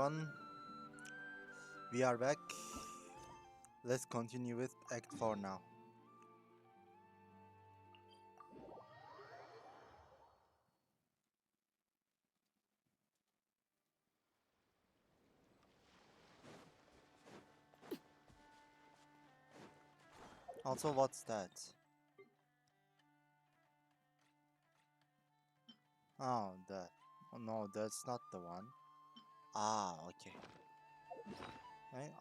everyone. We are back. Let's continue with Act 4 now. Also, what's that? Oh, that. Oh, no, that's not the one. Ah, okay.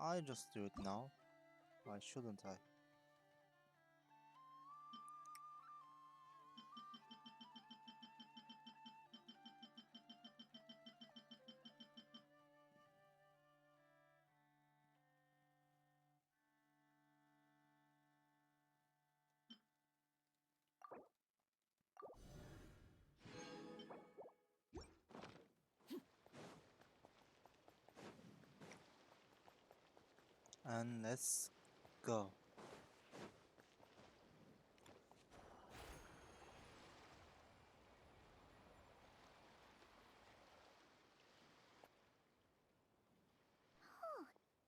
I just do it now. Why shouldn't I? And let's go. Oh,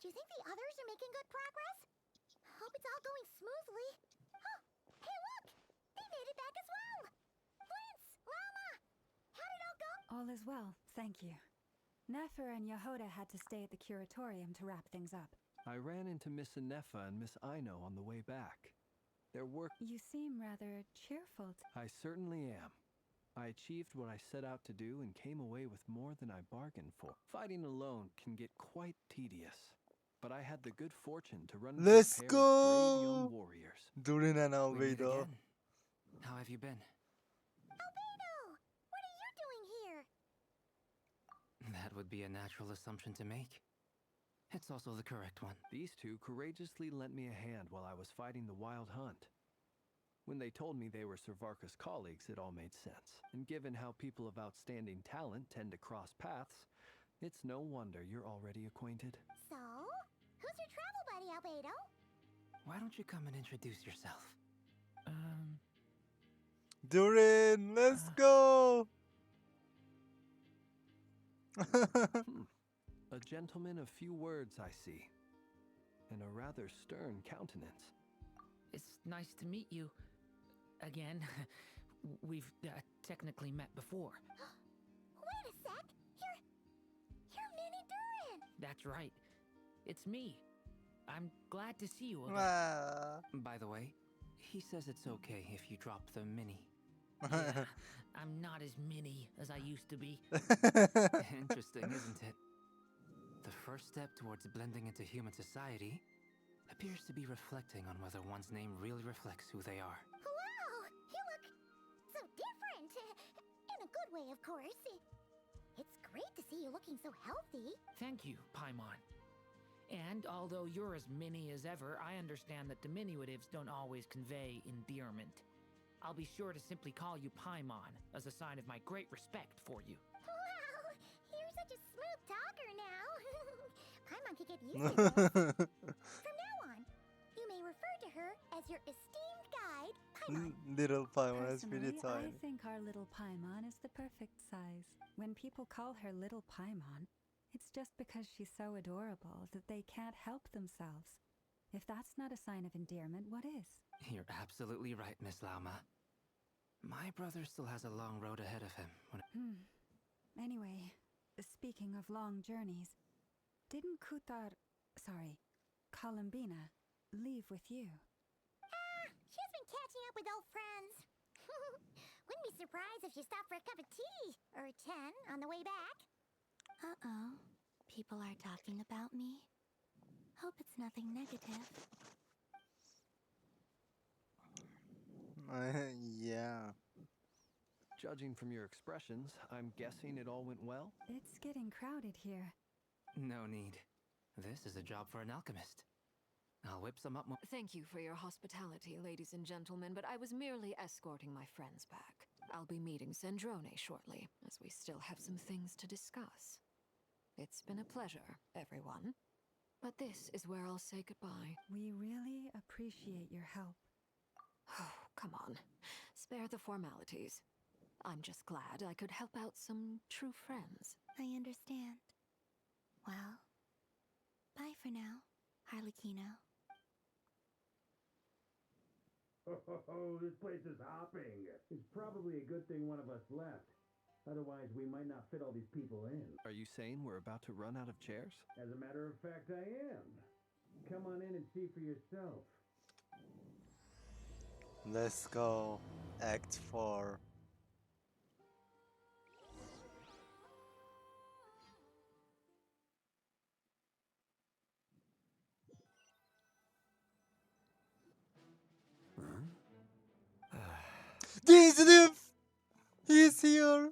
do you think the others are making good progress? Hope it's all going smoothly. Oh, hey look! They made it back as well! Prince! Lama! How did it all go? All is well, thank you. Nefer and Yehoda had to stay at the curatorium to wrap things up. I ran into Miss Anefa and Miss Aino on the way back. Their work... You seem rather cheerful. I certainly am. I achieved what I set out to do and came away with more than I bargained for. Fighting alone can get quite tedious, but I had the good fortune to run into Let's a pair of go! brave young warriors. Durin and We meet Albedo. again. How have you been? Albedo! What are you doing here? That would be a natural assumption to make. It's also the correct one. These two courageously lent me a hand while I was fighting the wild hunt. When they told me they were Servarka's colleagues, it all made sense. And given how people of outstanding talent tend to cross paths, it's no wonder you're already acquainted. So, who's your travel buddy, Albedo? Why don't you come and introduce yourself? Durin, let's go! A gentleman of few words, I see. And a rather stern countenance. It's nice to meet you. Again. We've technically met before. Wait a sec! You're Minnie Durin! That's right. It's me. I'm glad to see you again. Ah. By the way, he says it's okay if you drop the mini. Yeah, I'm not as mini as I used to be. Interesting, isn't it? The first step towards blending into human society appears to be reflecting on whether one's name really reflects who they are. Wow! You look so different! In a good way, of course. It's great to see you looking so healthy. Thank you, Paimon. And although you're as mini as ever, I understand that diminutives don't always convey endearment. I'll be sure to simply call you Paimon as a sign of my great respect for you. Wow! You're such a smooth talker now. Paimon could get used to this. From now on, you may refer to her as your esteemed guide, Paimon. Little Paimon is pretty Personally, I tiny. think our little Paimon is the perfect size. When people call her little Paimon, it's just because she's so adorable that they can't help themselves. If that's not a sign of endearment, what is? You're absolutely right, Miss Lauma. My brother still has a long road ahead of him. Anyway, speaking of long journeys, didn't Columbina, leave with you? She's been catching up with old friends. Wouldn't be surprised if she stopped for a cup of tea or 10 on the way back. Uh-oh. People are talking about me. Hope it's nothing negative. Yeah. Judging from your expressions, I'm guessing it all went well? It's getting crowded here. No need. This is a job for an alchemist. I'll whip some up. Thank you for your hospitality, ladies and gentlemen, but I was merely escorting my friends back. I'll be meeting Sandrone shortly, as we still have some things to discuss. It's been a pleasure, everyone. But this is where I'll say goodbye. We really appreciate your help. Oh, come on. Spare the formalities. I'm just glad I could help out some true friends. I understand. you know. Oh, this place is hopping. It's probably a good thing one of us left. Otherwise, we might not fit all these people in. Are you saying we're about to run out of chairs? As a matter of fact, I am. Come on in and see for yourself. Let's go. Act 4. Disney! He's here!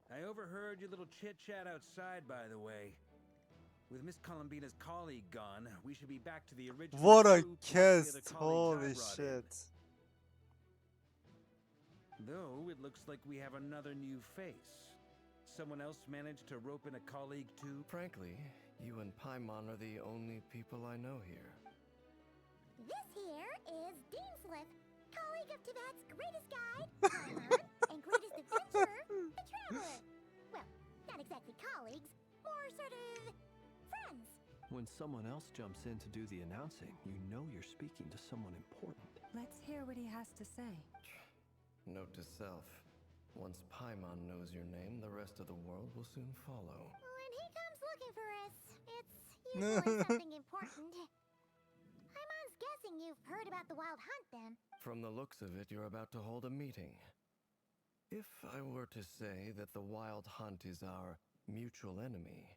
I overheard your little chit-chat outside, by the way. With Miss Columbina's colleague gone, we should be back to the original What a crew plus the other cast! colleagues I Holy brought in. shit. Though, it looks like we have another new face. Someone else managed to rope in a colleague too? Frankly, you and Paimon are the only people I know here. This here is Deansliff, colleague of Tibet's greatest guide, Paimon, and greatest adventurer, the Traveler. Well, not exactly colleagues, more sort of friends. When someone else jumps in to do the announcing, you know you're speaking to someone important. Let's hear what he has to say. Note to self. Once Paimon knows your name, the rest of the world will soon follow. When he comes looking for us, it's usually something important. Paimon's guessing you've heard about the Wild Hunt, then. From the looks of it, you're about to hold a meeting. If I were to say that the Wild Hunt is our mutual enemy,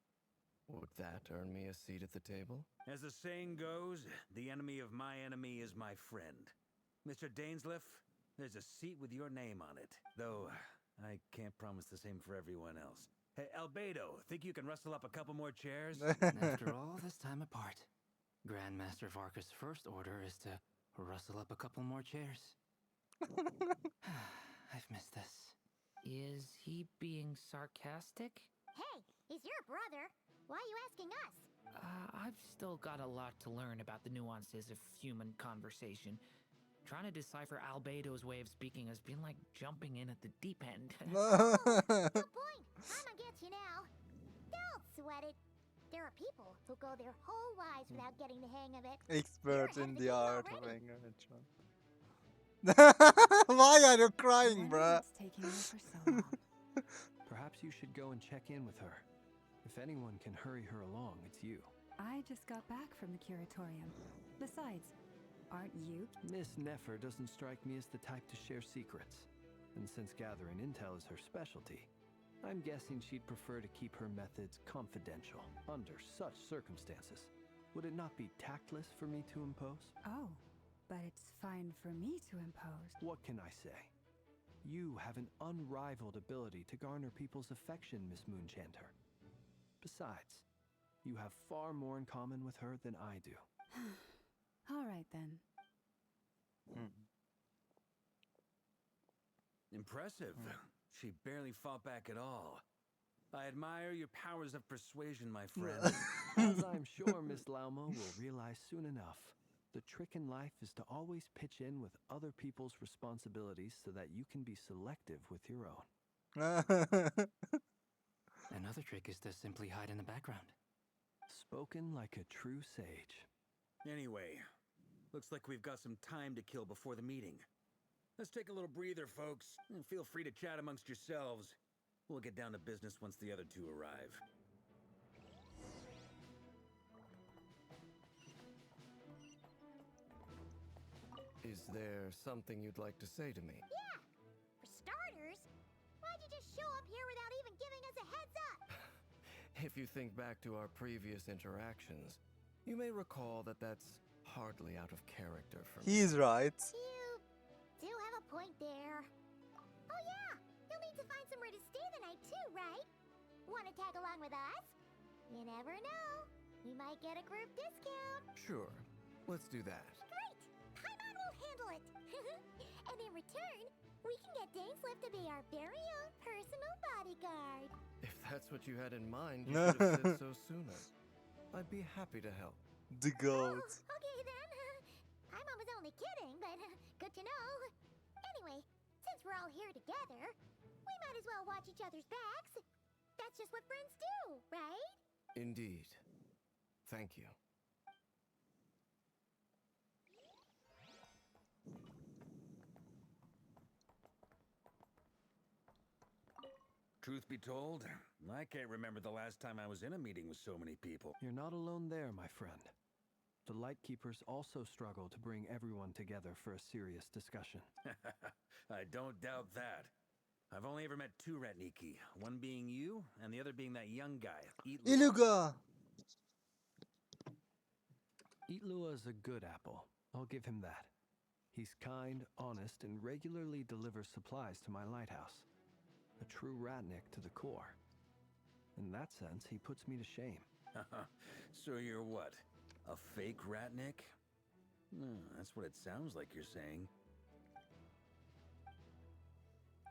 would that earn me a seat at the table? As the saying goes, the enemy of my enemy is my friend. Mr. Dainsliff, there's a seat with your name on it. Though, I can't promise the same for everyone else. Hey, Albedo, think you can rustle up a couple more chairs? After all this time apart, Grandmaster Varka's first order is to rustle up a couple more chairs. I've missed this. Is he being sarcastic? Hey, he's your brother. Why are you asking us? I've still got a lot to learn about the nuances of human conversation. Trying to decipher Albedo's way of speaking has been like jumping in at the deep end. Good point. Paimon gets you now. Don't sweat it. There are people who go their whole lives without getting the hang of it. Expert You're in ahead of the game art of already. anger management. Why are you crying, Wonder bruh? what's taking her for so long. Perhaps you should go and check in with her. If anyone can hurry her along, it's you. I just got back from the curatorium. Besides, aren't you? Miss Nefer doesn't strike me as the type to share secrets. And since gathering intel is her specialty, I'm guessing she'd prefer to keep her methods confidential under such circumstances. Would it not be tactless for me to impose? Oh, but it's fine for me to impose. What can I say? You have an unrivaled ability to garner people's affection, Miss Moonchanter. Besides, you have far more in common with her than I do. All right then. Impressive. She barely fought back at all. I admire your powers of persuasion, my friend. As I'm sure Miss Laumo will realize soon enough, the trick in life is to always pitch in with other people's responsibilities so that you can be selective with your own. Another trick is to simply hide in the background. Spoken like a true sage. Anyway, looks like we've got some time to kill before the meeting. Let's take a little breather, folks, and feel free to chat amongst yourselves. We'll get down to business once the other two arrive. Is there something you'd like to say to me? Yeah. For starters, why'd you just show up here without even giving us a heads up? If you think back to our previous interactions, you may recall that that's hardly out of character for me. He's right. You do have a point there. Oh yeah, you'll need to find somewhere to stay the night too, right? Want to tag along with us? You never know. We might get a group discount. Sure, let's do that. Great! Paimon will handle it. And in return, we can get Dainsliff to be our very own personal bodyguard. If that's what you had in mind, you should have said so sooner. I'd be happy to help. The goat. Oh, okay then. Paimon was only kidding, but good to know. Anyway, since we're all here together, we might as well watch each other's backs. That's just what friends do, right? Indeed. Thank you. Truth be told, I can't remember the last time I was in a meeting with so many people. You're not alone there, my friend. The Lightkeepers also struggle to bring everyone together for a serious discussion. I don't doubt that. I've only ever met two Ratniki, one being you, and the other being that young guy, Eatlua. Iluga! Eatlua is a good apple. I'll give him that. He's kind, honest, and regularly delivers supplies to my lighthouse. A true Ratnik to the core. In that sense, he puts me to shame. So you're what? A fake Ratnik? That's what it sounds like you're saying.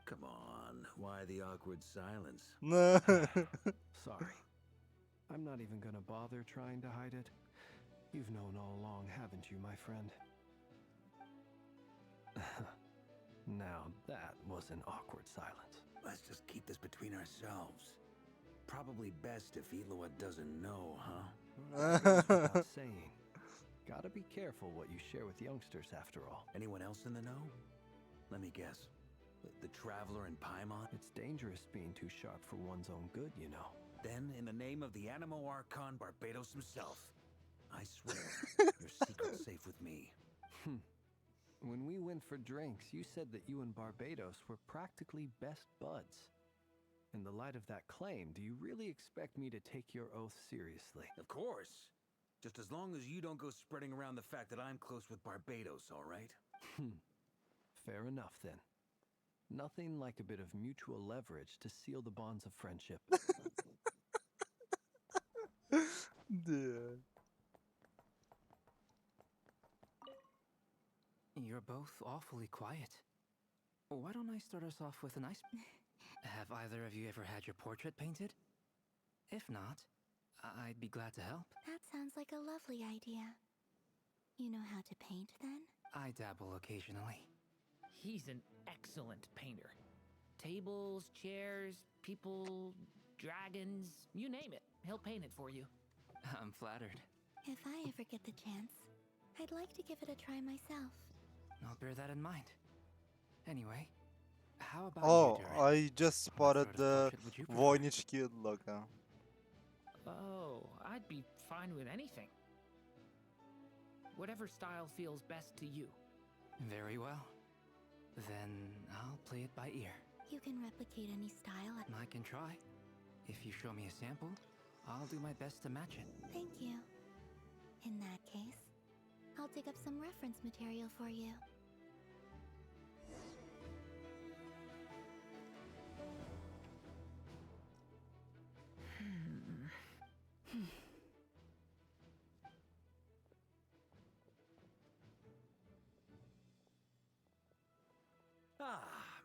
Come on, why the awkward silence? Sorry. I'm not even gonna bother trying to hide it. You've known all along, haven't you, my friend? Now that was an awkward silence. Let's just keep this between ourselves. Probably best if Eatlua doesn't know, huh? Goes without saying. Gotta be careful what you share with youngsters, after all. Anyone else in the know? Let me guess. The Traveler in Paimon? It's dangerous being too sharp for one's own good, you know. Then, in the name of the Animo Archon Barbados himself, I swear, your secret's safe with me. When we went for drinks, you said that you and Barbados were practically best buds. In the light of that claim, do you really expect me to take your oath seriously? Of course. Just as long as you don't go spreading around the fact that I'm close with Barbados, all right? Fair enough, then. Nothing like a bit of mutual leverage to seal the bonds of friendship. Dude. You're both awfully quiet. Why don't I start us off with a nice... Have either of you ever had your portrait painted? If not, I'd be glad to help. That sounds like a lovely idea. You know how to paint, then? I dabble occasionally. He's an excellent painter. Tables, chairs, people, dragons, you name it. He'll paint it for you. I'm flattered. If I ever get the chance, I'd like to give it a try myself. I'll bear that in mind. Anyway, how about Oh, you, Durin? I just spotted What sort of the portrait would you prefer? Voynich Kid logo. Oh, I'd be fine with anything. Whatever style feels best to you. Very well. Then I'll play it by ear. You can replicate any style. I can try. If you show me a sample, I'll do my best to match it. Thank you. In that case, I'll dig up some reference material for you.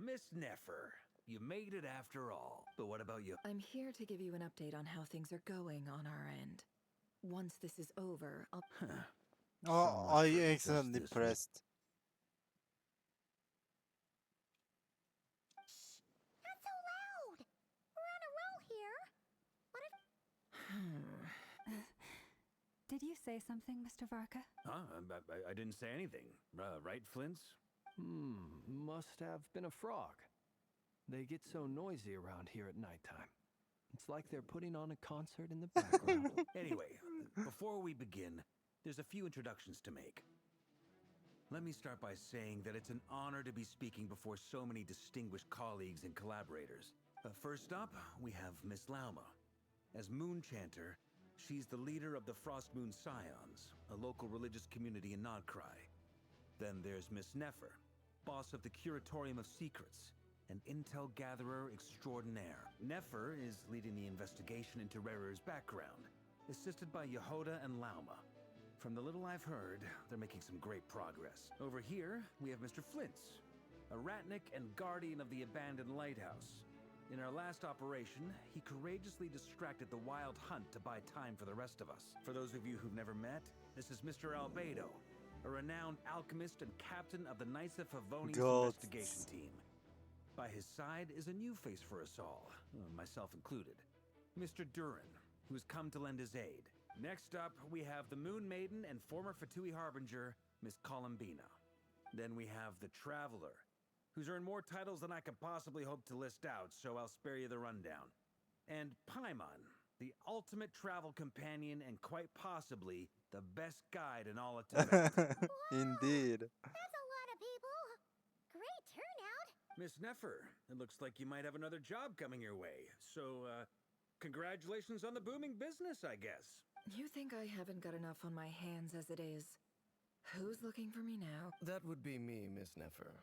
Miss Nefer. You made it after all. But what about you? I'm here to give you an update on how things are going on our end. Once this is over, I'll... Oh, much I for accidentally this pressed. Not so loud! We're on a roll here! What if... Did you say something, Mr. Varka? Huh? I didn't say anything. Right, Flints? Must have been a frog. They get so noisy around here at nighttime. It's like they're putting on a concert in the background. Anyway, before we begin, there's a few introductions to make. Let me start by saying that it's an honor to be speaking before so many distinguished colleagues and collaborators. First up, we have Miss Lauma. As Moon Chanter, she's the leader of the Frost Moon Scions, a local religious community in Krai. Then there's Miss Nefer, boss of the Curatorium of Secrets, an intel gatherer extraordinaire. Nefer is leading the investigation into Rerer's background, assisted by Yehoda and Lauma. From the little I've heard, they're making some great progress. Over here, we have Mr. Flintz, a Ratnik and guardian of the abandoned lighthouse. In our last operation, he courageously distracted the Wild Hunt to buy time for the rest of us. For those of you who've never met, this is Mr. Albedo, a renowned alchemist and captain of the Knights of Favonius investigation team. By his side is a new face for us all, myself included. Mr. Durin, who's come to lend his aid. Next up, we have the Moon Maiden and former Fatui Harbinger, Miss Columbina. Then we have the Traveler, who's earned more titles than I could possibly hope to list out, so I'll spare you the rundown. And Paimon, the ultimate travel companion and quite possibly the best guide in all of Tibet. Indeed. That's a lot of people. Great turnout. Miss Nefer, it looks like you might have another job coming your way. So, congratulations on the booming business, I guess. You think I haven't got enough on my hands as it is? Who's looking for me now? That would be me, Miss Nefer.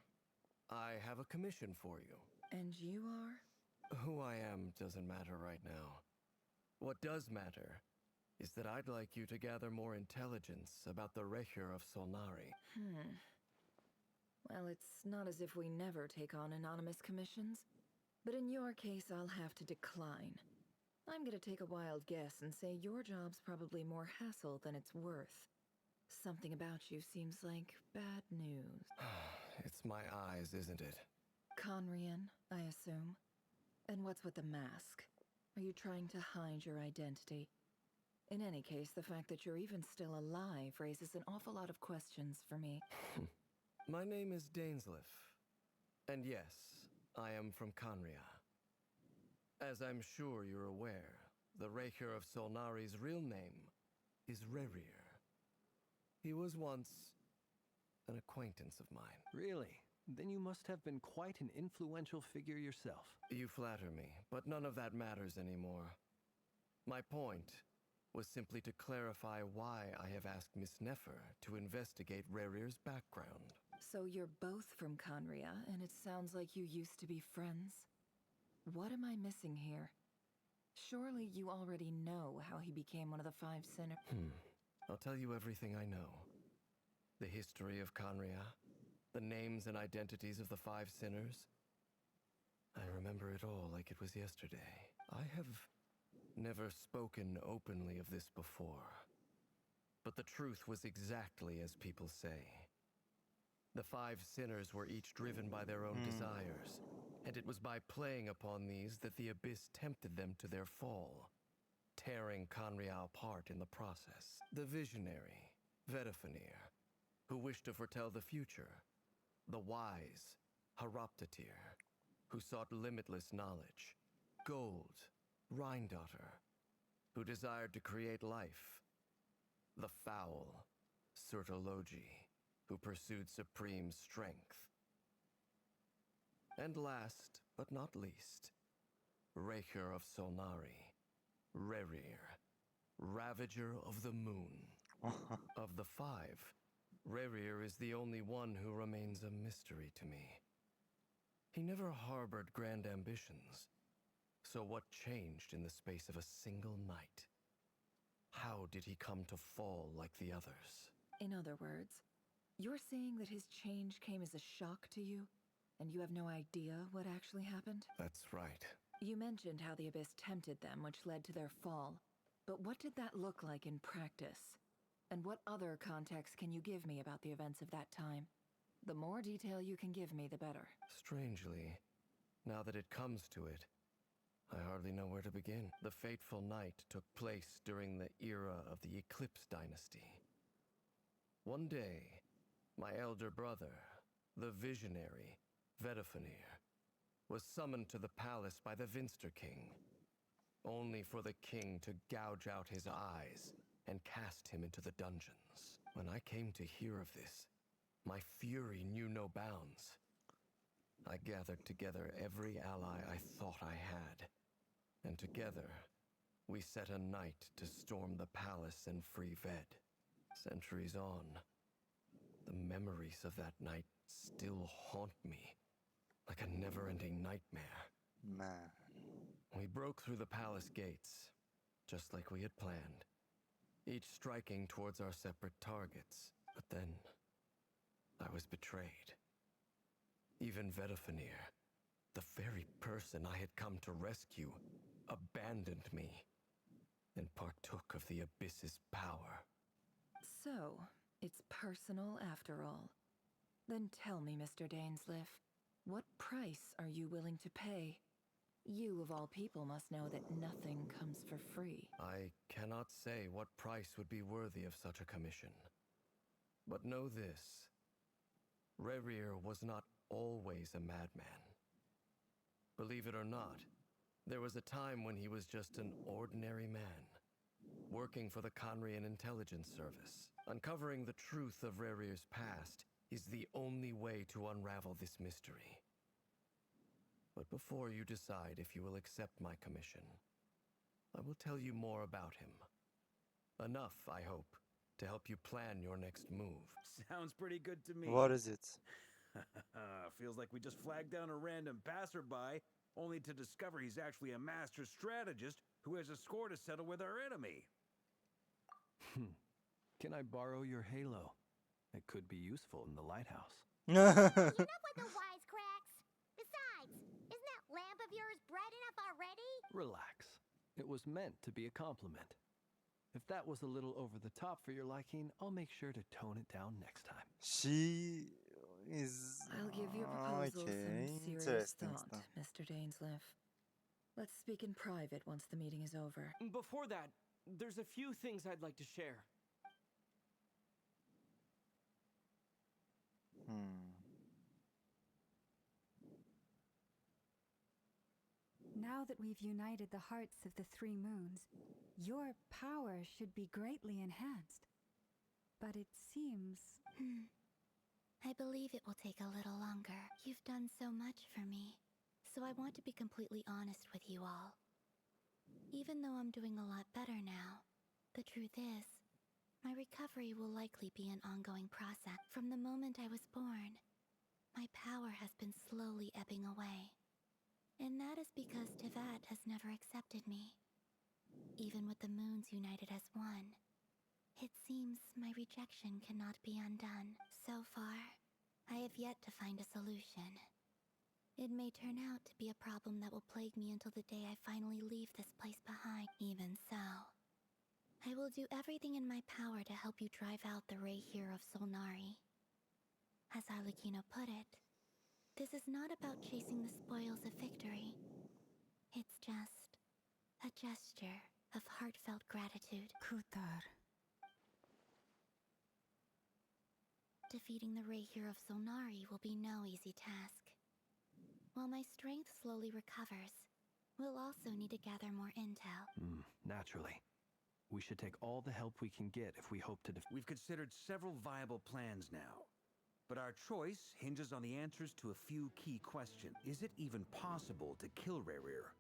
I have a commission for you. And you are? Who I am doesn't matter right now. What does matter is that I'd like you to gather more intelligence about the Recher of Solnari. Well, it's not as if we never take on anonymous commissions. But in your case, I'll have to decline. I'm gonna take a wild guess and say your job's probably more hassle than it's worth. Something about you seems like bad news. It's my eyes, isn't it? Conrian, I assume. And what's with the mask? Are you trying to hide your identity? In any case, the fact that you're even still alive raises an awful lot of questions for me. My name is Dainsleif. And yes, I am from Conria. As I'm sure you're aware, the Recher of Solnari's real name is Rerir. He was once an acquaintance of mine. Really? Then you must have been quite an influential figure yourself. You flatter me, but none of that matters anymore. My point was simply to clarify why I have asked Miss Nefer to investigate Rerir's background. So you're both from Conria, and it sounds like you used to be friends? What am I missing here? Surely you already know how he became one of the five sinners. I'll tell you everything I know. The history of Conria, the names and identities of the five sinners. I remember it all like it was yesterday. I have never spoken openly of this before. But the truth was exactly as people say. The five sinners were each driven by their own desires, and it was by playing upon these that the Abyss tempted them to their fall, tearing Conria apart in the process. The visionary, Vedifenir, who wished to foretell the future. The wise, Haroptatir, who sought limitless knowledge. Gold, Rhindaughter, who desired to create life. The foul, Surtologi, who pursued supreme strength. And last, but not least, Recher of Solnari, Rerir, Ravager of the Moon. Of the five, Rerir is the only one who remains a mystery to me. He never harbored grand ambitions. So what changed in the space of a single night? How did he come to fall like the others? In other words, you're saying that his change came as a shock to you, and you have no idea what actually happened? That's right. You mentioned how the Abyss tempted them, which led to their fall. But what did that look like in practice? And what other context can you give me about the events of that time? The more detail you can give me, the better. Strangely, now that it comes to it, I hardly know where to begin. The fateful night took place during the era of the Eclipse Dynasty. One day, my elder brother, the visionary, Vedifenir, was summoned to the palace by the Vinster King, only for the king to gouge out his eyes and cast him into the dungeons. When I came to hear of this, my fury knew no bounds. I gathered together every ally I thought I had, and together we set a night to storm the palace and free Ved. Centuries on, the memories of that night still haunt me like a never-ending nightmare. Man. We broke through the palace gates, just like we had planned, each striking towards our separate targets. But then, I was betrayed. Even Vedifenir, the very person I had come to rescue, abandoned me and partook of the Abyss's power. So, it's personal after all. Then tell me, Mr. Dainsleif, what price are you willing to pay? You, of all people, must know that nothing comes for free. I cannot say what price would be worthy of such a commission. But know this. Rerir was not always a madman. Believe it or not, there was a time when he was just an ordinary man, working for the Conrian Intelligence Service. Uncovering the truth of Rerir's past is the only way to unravel this mystery. But before you decide if you will accept my commission, I will tell you more about him. Enough, I hope, to help you plan your next move. Sounds pretty good to me. What is it? Feels like we just flagged down a random passerby, only to discover he's actually a master strategist who has a score to settle with our enemy. Can I borrow your halo? It could be useful in the lighthouse. Enough with the wisecracks. Besides, isn't that lamp of yours bright enough already? Relax. It was meant to be a compliment. If that was a little over the top for your liking, I'll make sure to tone it down next time. She is... I'll give your proposal okay, some serious interesting thought, stuff. Mr. Dainsleif. Let's speak in private once the meeting is over. Before that, there's a few things I'd like to share. Now that we've united the hearts of the three moons, your power should be greatly enhanced. But it seems... I believe it will take a little longer. You've done so much for me, so I want to be completely honest with you all. Even though I'm doing a lot better now, the truth is, my recovery will likely be an ongoing process. From the moment I was born, my power has been slowly ebbing away. And that is because Tevat has never accepted me. Even with the moons united as one, it seems my rejection cannot be undone. So far, I have yet to find a solution. It may turn out to be a problem that will plague me until the day I finally leave this place behind. Even so, I will do everything in my power to help you drive out the Ray here of Solnari. As Arlecchino put it, this is not about chasing the spoils of victory. It's just a gesture of heartfelt gratitude. Kutar. Defeating the Ray here of Solnari will be no easy task. While my strength slowly recovers, we'll also need to gather more intel. Naturally. We should take all the help we can get if we hope to We've considered several viable plans now, but our choice hinges on the answers to a few key questions. Is it even possible to kill Rerir?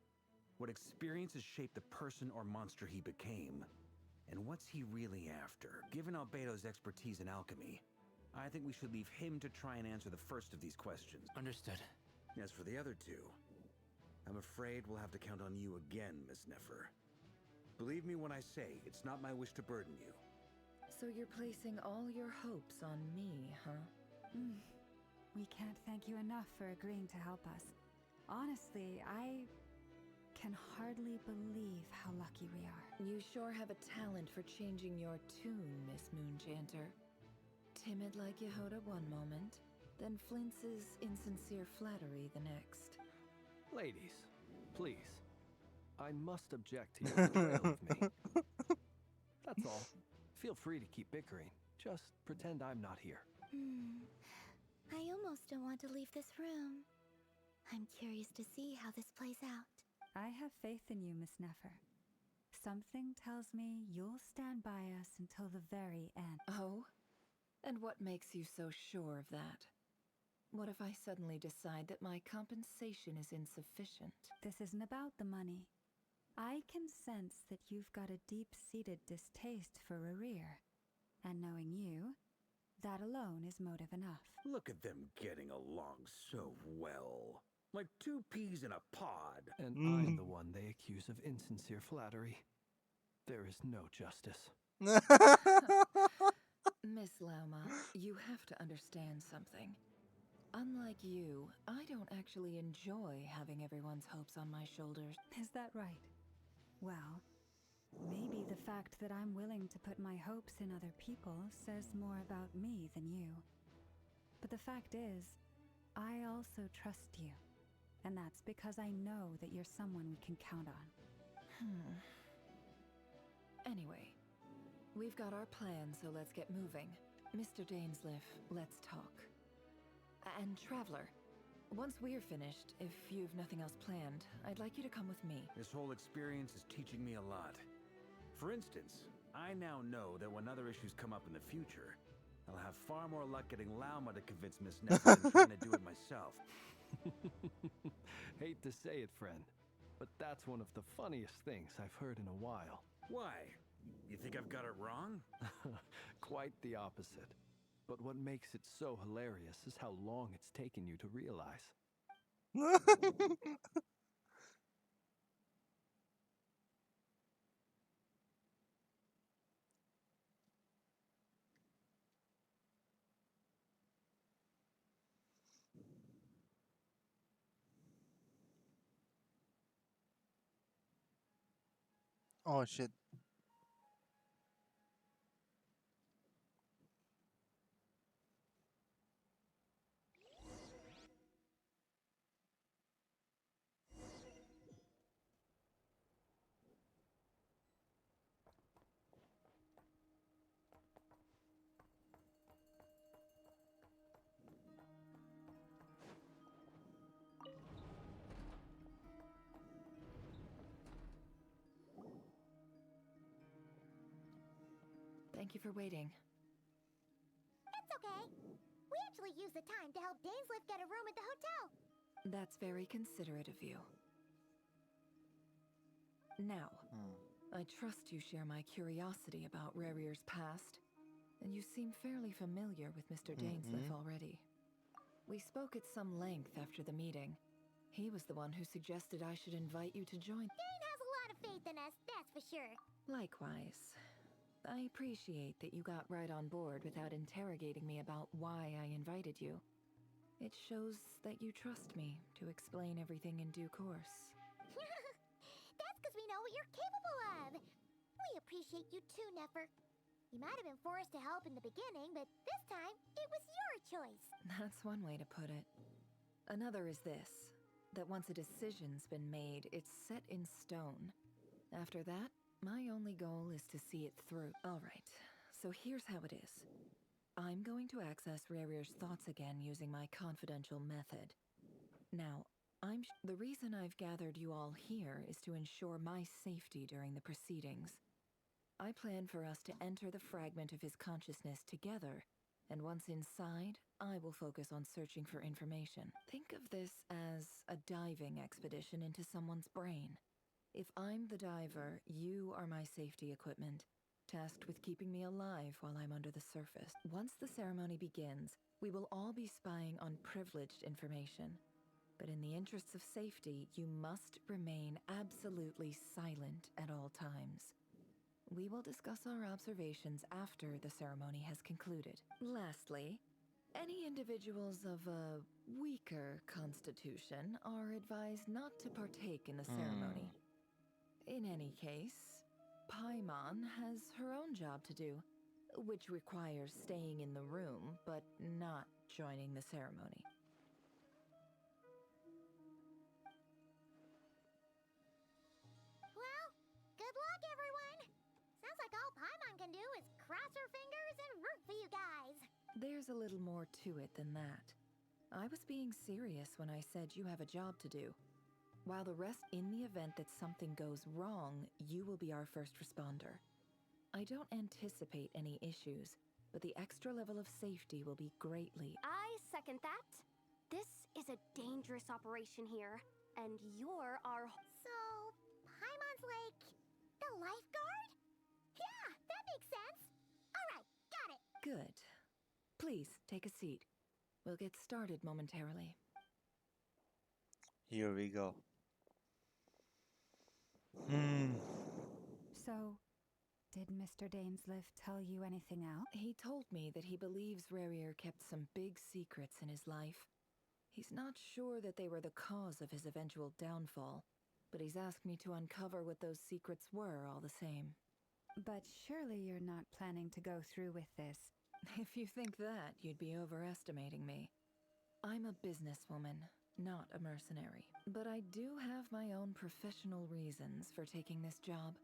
What experiences shaped the person or monster he became? And what's he really after? Given Albedo's expertise in alchemy, I think we should leave him to try and answer the first of these questions. Understood. As for the other two, I'm afraid we'll have to count on you again, Miss Nefer. Believe me when I say it's not my wish to burden you. So you're placing all your hopes on me, huh? We can't thank you enough for agreeing to help us. Honestly, I can hardly believe how lucky we are. You sure have a talent for changing your tune, Miss Moonchanter. Timid like Yehoda one moment, then flinches insincere flattery the next. Ladies, please. I must object to your betrayal of me. That's all. Feel free to keep bickering. Just pretend I'm not here. I almost don't want to leave this room. I'm curious to see how this plays out. I have faith in you, Miss Nefer. Something tells me you'll stand by us until the very end. Oh? And what makes you so sure of that? What if I suddenly decide that my compensation is insufficient? This isn't about the money. I can sense that you've got a deep-seated distaste for Rerir. And knowing you, that alone is motive enough. Look at them getting along so well. Like two peas in a pod. And I'm the one they accuse of insincere flattery. There is no justice. Miss Lauma, you have to understand something. Unlike you, I don't actually enjoy having everyone's hopes on my shoulders. Is that right? Well, maybe the fact that I'm willing to put my hopes in other people says more about me than you. But the fact is, I also trust you. And that's because I know that you're someone we can count on. Anyway, we've got our plan, so let's get moving. Mr. Dainsliff, let's talk. And Traveler, once we're finished, if you've nothing else planned, I'd like you to come with me. This whole experience is teaching me a lot. For instance, I now know that when other issues come up in the future, I'll have far more luck getting Lauma to convince Miss Nessie than trying to do it myself. Hate to say it, friend, but that's one of the funniest things I've heard in a while. Why? You think I've got it wrong? Quite the opposite. But what makes it so hilarious is how long it's taken you to realize. Oh shit. Thank you for waiting. It's okay. We actually used the time to help Dainsliff get a room at the hotel. That's very considerate of you. Now, I trust you share my curiosity about Rarier's past, and you seem fairly familiar with Mr. Dainsliff already. We spoke at some length after the meeting. He was the one who suggested I should invite you to join. Dane has a lot of faith in us, that's for sure. Likewise. I appreciate that you got right on board without interrogating me about why I invited you. It shows that you trust me to explain everything in due course. That's because we know what you're capable of. We appreciate you too, Nefer. You might have been forced to help in the beginning, but this time, it was your choice. That's one way to put it. Another is this, that once a decision's been made, it's set in stone. After that, my only goal is to see it through. Alright, so here's how it is. I'm going to access Rarier's thoughts again using my confidential method. Now, the reason I've gathered you all here is to ensure my safety during the proceedings. I plan for us to enter the fragment of his consciousness together, and once inside, I will focus on searching for information. Think of this as a diving expedition into someone's brain. If I'm the diver, you are my safety equipment, tasked with keeping me alive while I'm under the surface. Once the ceremony begins, we will all be spying on privileged information. But in the interests of safety, you must remain absolutely silent at all times. We will discuss our observations after the ceremony has concluded. Lastly, any individuals of a weaker constitution are advised not to partake in the ceremony. In any case, Paimon has her own job to do, which requires staying in the room, but not joining the ceremony. Well, good luck, everyone. Sounds like all Paimon can do is cross her fingers and root for you guys. There's a little more to it than that. I was being serious when I said you have a job to do. While the rest, in the event that something goes wrong, you will be our first responder. I don't anticipate any issues, but the extra level of safety will be greatly. I second that. This is a dangerous operation here, and you're our... So, Paimon's like the lifeguard? Yeah, that makes sense. All right, got it. Good. Please, take a seat. We'll get started momentarily. Here we go. So, did Mr. Dainsliff tell you anything else? He told me that he believes Rarier kept some big secrets in his life. He's not sure that they were the cause of his eventual downfall, but he's asked me to uncover what those secrets were all the same. But surely you're not planning to go through with this. If you think that, you'd be overestimating me. I'm a businesswoman, not a mercenary. But I do have my own professional reasons for taking this job.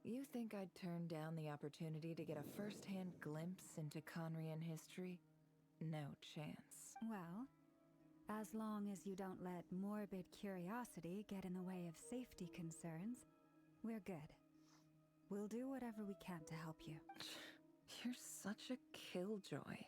You think I'd turn down the opportunity to get a first-hand glimpse into Conrian history? No chance. Well, as long as you don't let morbid curiosity get in the way of safety concerns, we're good. We'll do whatever we can to help you. You're such a killjoy.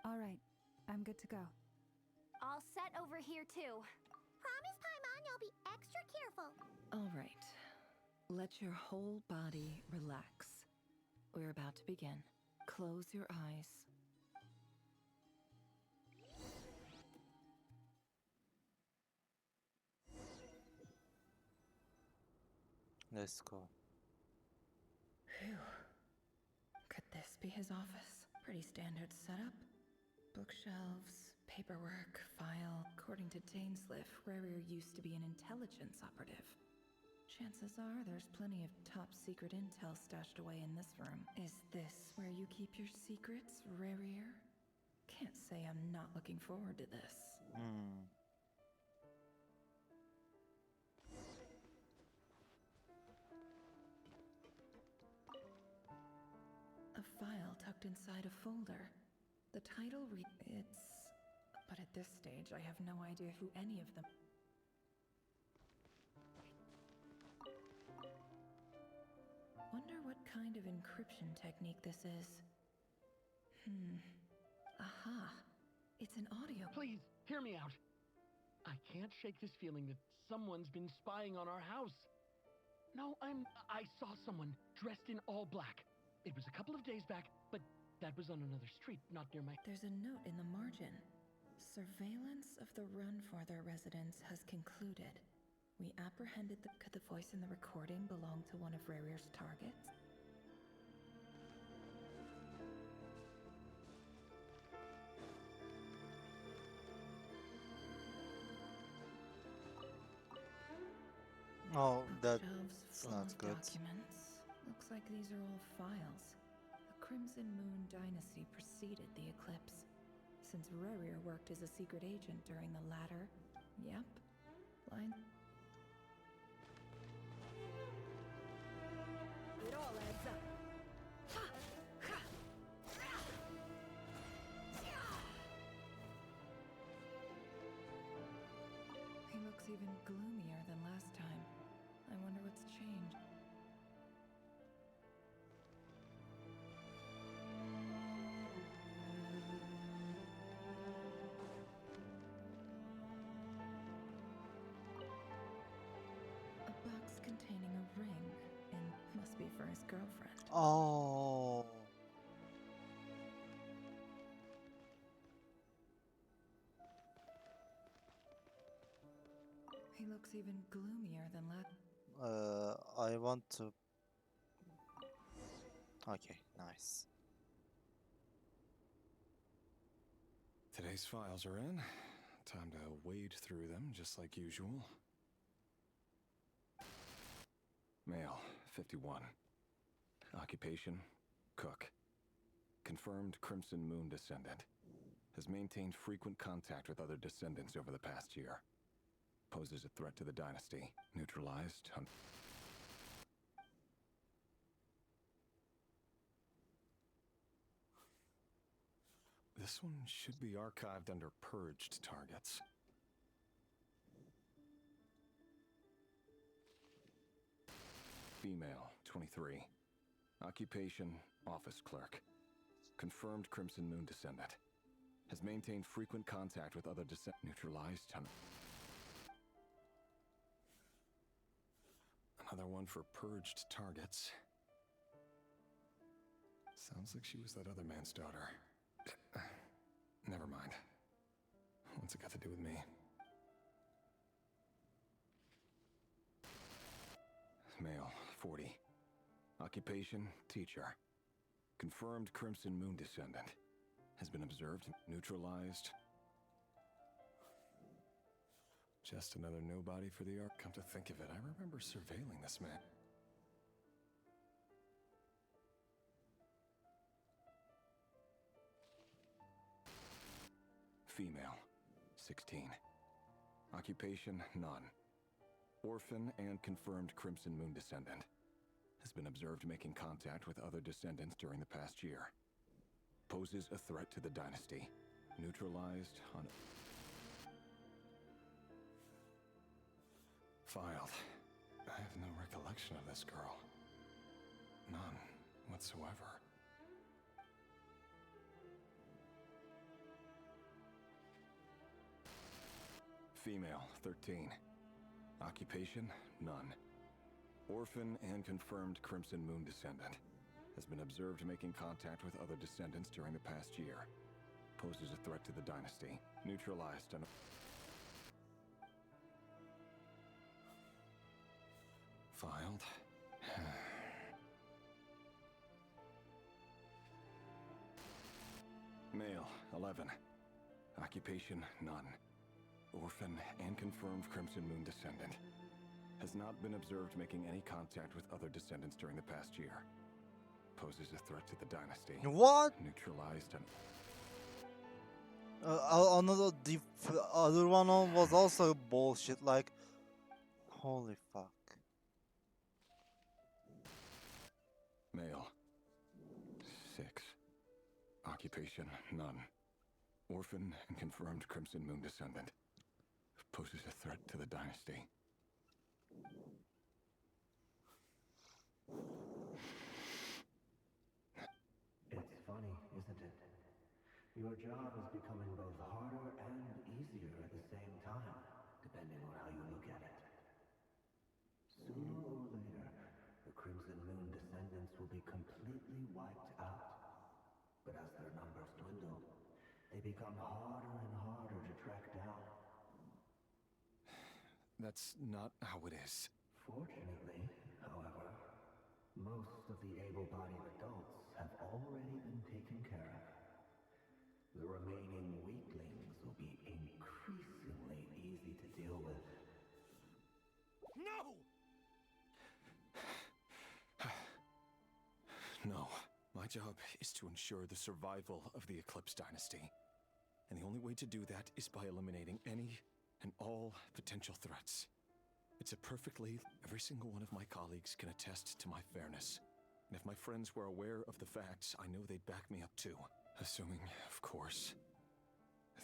All right, I'm good to go. All set over here, too. Promise, Paimon, you'll be extra careful. All right. Let your whole body relax. We're about to begin. Close your eyes. Let's go. Phew. Could this be his office? Pretty standard setup. Bookshelves, paperwork, file. According to Dainsliff, Rarier used to be an intelligence operative. Chances are there's plenty of top-secret intel stashed away in this room. Is this where you keep your secrets, Rarier? Can't say I'm not looking forward to this. A file tucked inside a folder. The title it's... But at this stage, I have no idea who any of them... Wonder what kind of encryption technique this is. Aha. It's an audio... Please, hear me out. I can't shake this feeling that someone's been spying on our house. No, I saw someone dressed in all black. It was a couple of days back, but that was on another street, not near my... There's a note in the margin. Surveillance of the Runfarther residence has concluded. We apprehended the... Could the voice in the recording belong to one of Rarier's targets? Oh, that's Shelves full not of good. documents. Looks like these are all files. The Crimson Moon dynasty preceded the eclipse. Since Rarier worked as a secret agent during the latter... Yep. Line... It all adds up. He looks even gloomier than last time. I wonder what's changed. A box containing a ring, and must be for his girlfriend. Oh. He looks even gloomier than last. I want to. Okay, nice. Today's files are in. Time to wade through them, just like usual. Male, 51. Occupation, cook. Confirmed Crimson Moon descendant. Has maintained frequent contact with other descendants over the past year. Poses a threat to the dynasty. Neutralized. This one should be archived under purged targets. Female, 23. Occupation, office clerk. Confirmed Crimson Moon descendant. Has maintained frequent contact with other neutralized. Another one for purged targets. Sounds like she was that other man's daughter. Never mind. What's it got to do with me? Male, 40. Occupation, teacher. Confirmed Crimson Moon descendant. Has been observed, neutralized. Just another nobody for the arc. Come to think of it, I remember surveilling this man. Female, 16. Occupation, none. Orphan and confirmed Crimson Moon descendant. Has been observed making contact with other descendants during the past year. Poses a threat to the dynasty. Neutralized on... Filed. I have no recollection of this girl. None whatsoever. Female, 13. Occupation, none. Orphan and confirmed Crimson Moon descendant. Has been observed making contact with other descendants during the past year. Poses a threat to the dynasty. Neutralized and... Filed. Male, 11. Occupation, none. Orphan and confirmed Crimson Moon descendant. Has not been observed making any contact with other descendants during the past year. Poses a threat to the dynasty. What? Neutralized and... The other one was also bullshit, like... Holy fuck. Male. 6. Occupation, none. Orphan and confirmed Crimson Moon descendant. Poses a threat to the dynasty. It's funny, isn't it? Your job is becoming both harder and easier at the same time, depending on how you look at it. Sooner or later, the Crimson Moon descendants will be completely wiped out. But as their numbers dwindle, they become harder and harder to track down. That's not how it is. Fortunately, however, most of the able-bodied adults have already been taken care of. The remaining weaklings will be increasingly easy to deal with. No! No. My job is to ensure the survival of the Eclipse Dynasty. And the only way to do that is by eliminating any and all potential threats. Every single one of my colleagues can attest to my fairness. And if my friends were aware of the facts, I know they'd back me up too. Assuming, of course,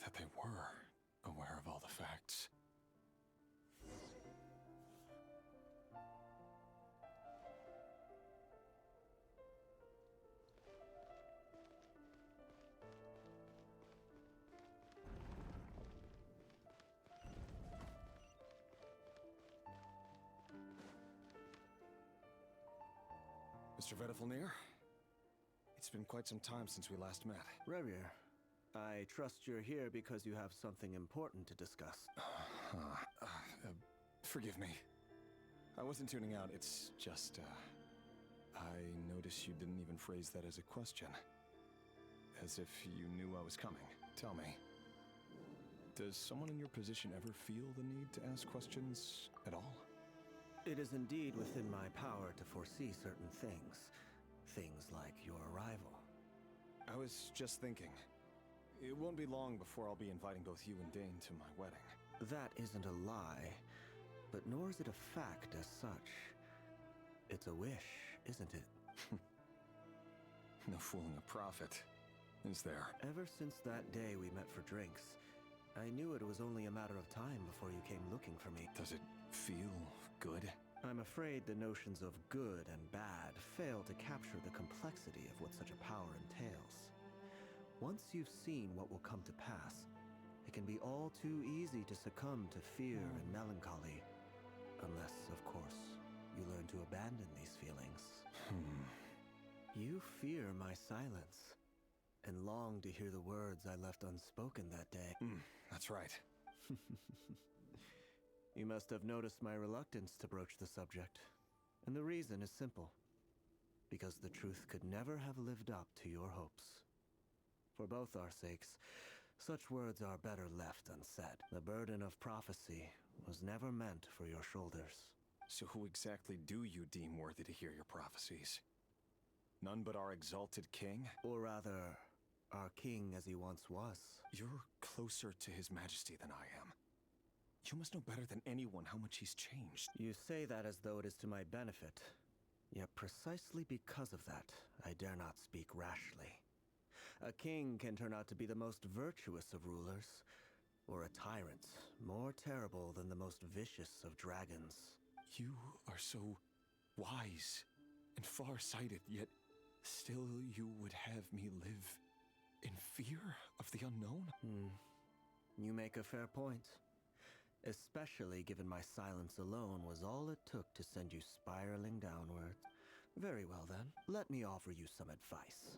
that they were aware of all the facts. Mr. Vedifalnir? It's been quite some time since we last met. Rerir, I trust you're here because you have something important to discuss. Forgive me. I wasn't tuning out, it's just, I noticed you didn't even phrase that as a question. As if you knew I was coming. Tell me, does someone in your position ever feel the need to ask questions at all? It is indeed within my power to foresee certain things. Things like your arrival. I was just thinking. It won't be long before I'll be inviting both you and Dane to my wedding. That isn't a lie, but nor is it a fact as such. It's a wish, isn't it? No fooling a prophet, is there? Ever since that day we met for drinks, I knew it was only a matter of time before you came looking for me. Does it feel good? I'm afraid the notions of good and bad fail to capture the complexity of what such a power entails. Once you've seen what will come to pass, it can be all too easy to succumb to fear and melancholy. Unless, of course, you learn to abandon these feelings. You fear my silence, and long to hear the words I left unspoken that day. That's right. You must have noticed my reluctance to broach the subject. And the reason is simple. Because the truth could never have lived up to your hopes. For both our sakes, such words are better left unsaid. The burden of prophecy was never meant for your shoulders. So who exactly do you deem worthy to hear your prophecies? None but our exalted king? Or rather, our king as he once was. You're closer to his majesty than I am. You must know better than anyone how much he's changed. You say that as though it is to my benefit. Yet precisely because of that, I dare not speak rashly. A king can turn out to be the most virtuous of rulers, or a tyrant, more terrible than the most vicious of dragons. You are so wise and far-sighted, yet still you would have me live in fear of the unknown? You make a fair point. Especially given my silence alone was all it took to send you spiraling downward. Very well then, let me offer you some advice.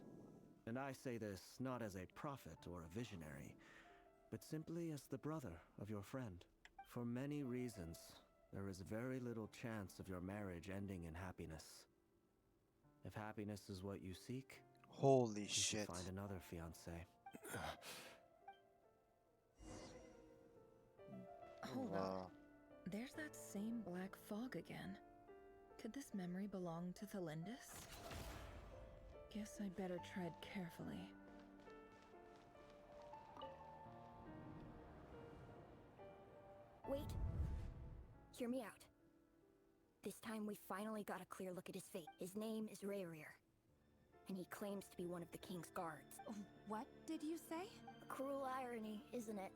And I say this not as a prophet or a visionary, but simply as the brother of your friend. For many reasons, there is very little chance of your marriage ending in happiness. If happiness is what you seek, Holy you shit. should find another fiancé. Hold up. There's that same black fog again. Could this memory belong to Thelindis? Guess I'd better tread carefully. Wait. Hear me out. This time we finally got a clear look at his fate. His name is Rayrir, and he claims to be one of the king's guards. What did you say? A cruel irony, isn't it?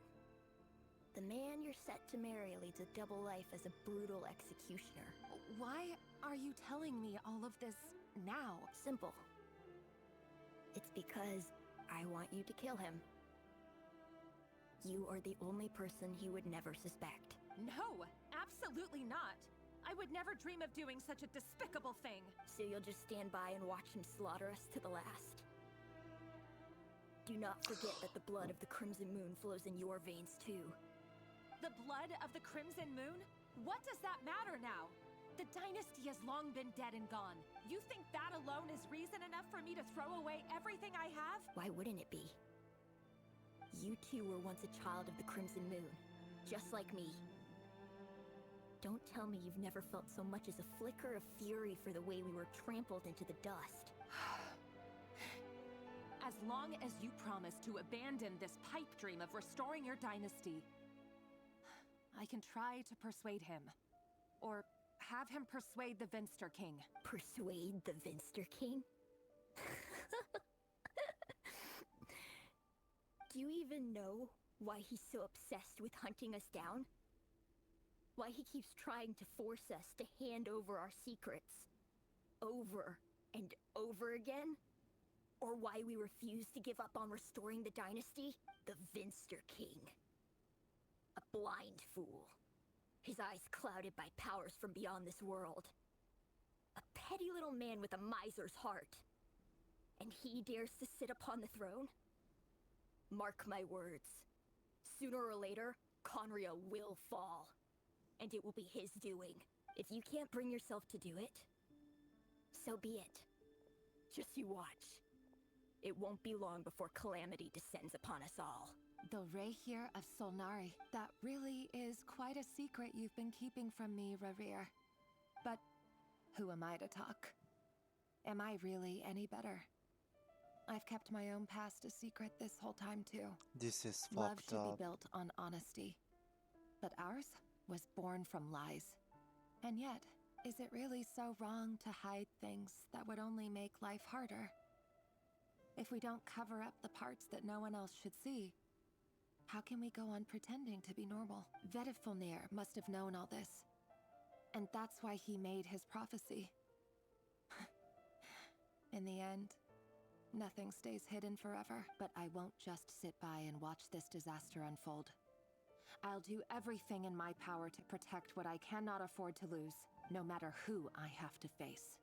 The man you're set to marry leads a double life as a brutal executioner. Why are you telling me all of this now? Simple. It's because I want you to kill him. You are the only person he would never suspect. No, absolutely not. I would never dream of doing such a despicable thing. So you'll just stand by and watch him slaughter us to the last? Do not forget that the blood of the Crimson Moon flows in your veins too. The blood of the Crimson Moon? What does that matter now? The dynasty has long been dead and gone. You think that alone is reason enough for me to throw away everything I have? Why wouldn't it be? You two were once a child of the Crimson Moon, just like me. Don't tell me you've never felt so much as a flicker of fury for the way we were trampled into the dust. As long as you promise to abandon this pipe dream of restoring your dynasty, I can try to persuade him. Or have him persuade the Vinster King. Persuade the Vinster King? Do you even know why he's so obsessed with hunting us down? Why he keeps trying to force us to hand over our secrets over and over again? Or why we refuse to give up on restoring the dynasty? The Vinster King. A blind fool. His eyes clouded by powers from beyond this world. A petty little man with a miser's heart. And he dares to sit upon the throne? Mark my words. Sooner or later, Conria will fall. And it will be his doing. If you can't bring yourself to do it, so be it. Just you watch. It won't be long before calamity descends upon us all. The Rayrir of Solnari. That really is quite a secret you've been keeping from me, Rayrir. But who am I to talk? Am I really any better? I've kept my own past a secret this whole time, too. This is Love fucked should up. be built on honesty. But ours was born from lies. And yet, is it really so wrong to hide things that would only make life harder? If we don't cover up the parts that no one else should see, how can we go on pretending to be normal? Vedifulnir must have known all this. And that's why he made his prophecy. In the end, nothing stays hidden forever. But I won't just sit by and watch this disaster unfold. I'll do everything in my power to protect what I cannot afford to lose, no matter who I have to face.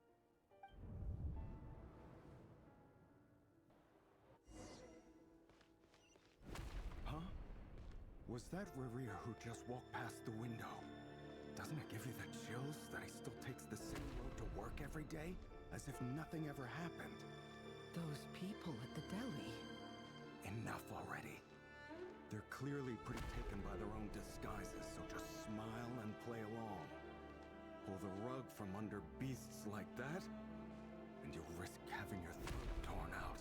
Huh? Was that Rayrir who just walked past the window? Doesn't it give you the chills that he still takes the same road to work every day? As if nothing ever happened. Those people at the deli. Enough already. They're clearly pretty taken by their own disguises, so just smile and play along. Pull the rug from under beasts like that, and you'll risk having your throat torn out.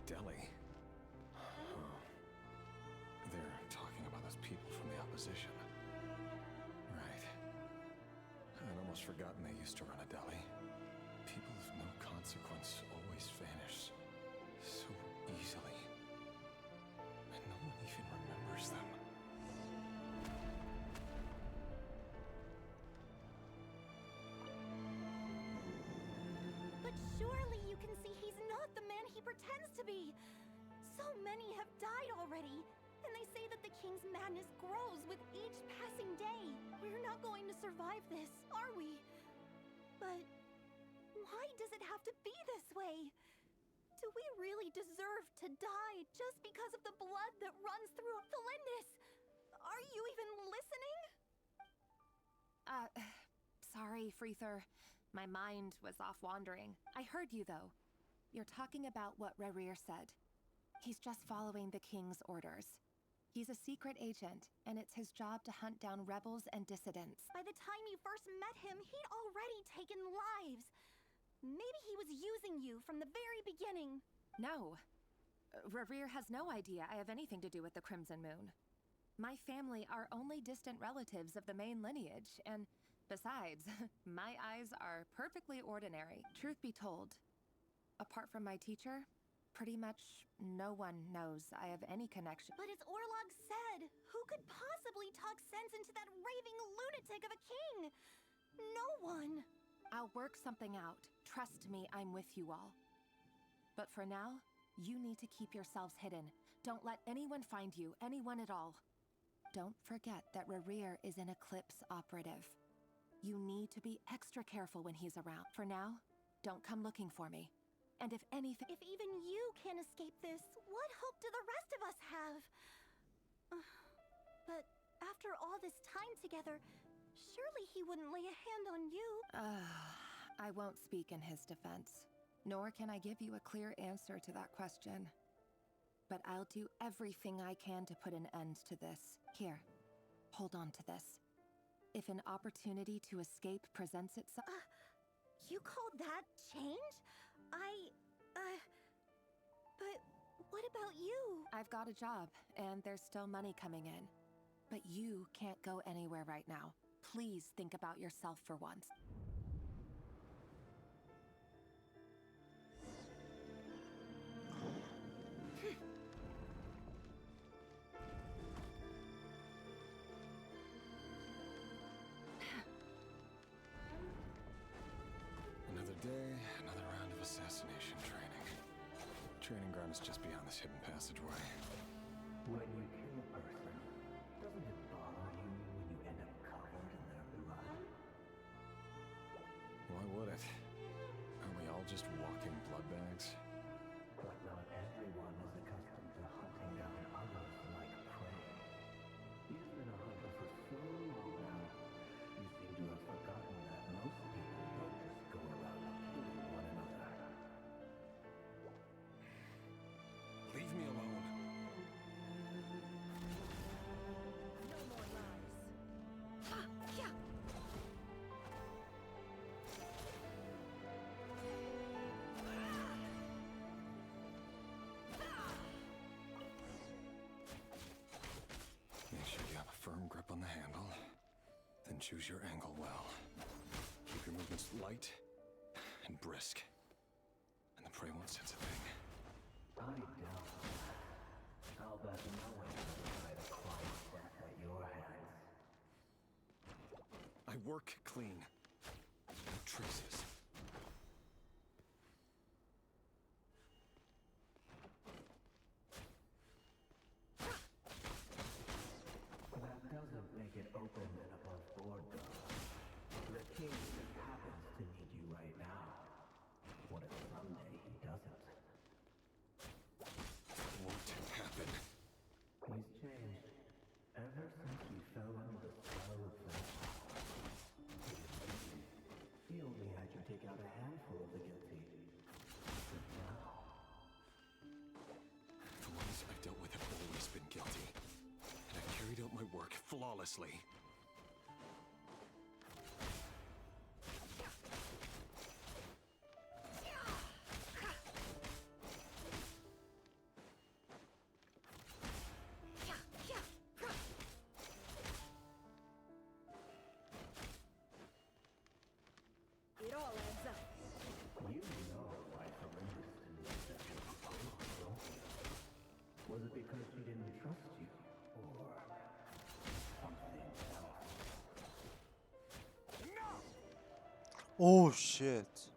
Delhi? Oh. They're talking about those people from the opposition. Right. I'd almost forgotten they used to run a deli. People of no consequence always vanish so easily. And no one even remembers them. But surely you can see he's not the man he pretends to be. So many have died already, and they say that the king's madness grows with each passing day. We're not going to survive this, are we? But why does it have to be this way? Do we really deserve to die just because of the blood that runs through Felindis? Are you even listening? Sorry, Freether. My mind was off wandering. I heard you, though. You're talking about what Rerir said. He's just following the king's orders. He's a secret agent, and it's his job to hunt down rebels and dissidents. By the time you first met him, he'd already taken lives. Maybe he was using you from the very beginning. No. Rerir has no idea I have anything to do with the Crimson Moon. My family are only distant relatives of the main lineage, and besides, my eyes are perfectly ordinary. Truth be told, apart from my teacher, pretty much no one knows I have any connection. But as Orlog said, who could possibly talk sense into that raving lunatic of a king? No one. I'll work something out. Trust me, I'm with you all. But for now, you need to keep yourselves hidden. Don't let anyone find you, anyone at all. Don't forget that Rerir is an Eclipse operative. You need to be extra careful when he's around. For now, don't come looking for me. And if anything— If even you can't escape this, what hope do the rest of us have? But after all this time together, surely he wouldn't lay a hand on you. I won't speak in his defense, nor can I give you a clear answer to that question. But I'll do everything I can to put an end to this. Here, hold on to this. If an opportunity to escape presents itself— You call that change? But what about you? I've got a job, and there's still money coming in. But you can't go anywhere right now. Please think about yourself for once. Another day, another round of assassination training. Training ground is just beyond this hidden passageway. When you kill a person, doesn't it bother you when you end up covered in their blood? Why would it? Aren't we all just walking blood bags? But not everyone is accustomed to hunting down others like prey. You've been a hunter for so long now, you seem to have forgotten that most people don't just go around killing one another. Leave me alone. No more lies. Yeah. Make sure you have a firm grip on the handle. Then choose your angle well. Keep your movements light and brisk. And the prey won't sense a thing. I doubt that. I'll bet no one ever tried to climb death at your hands. I work clean. No traces. That doesn't make it open and above board, though. The king just happens to need you right now. What if someday he doesn't? Won't happen. He's changed. Ever since we fell under the spell of that. He has flawlessly. It all adds up. You know why Felinda's didn't accept your proposal. Was it because she didn't trust you? Or something else? Oh shit.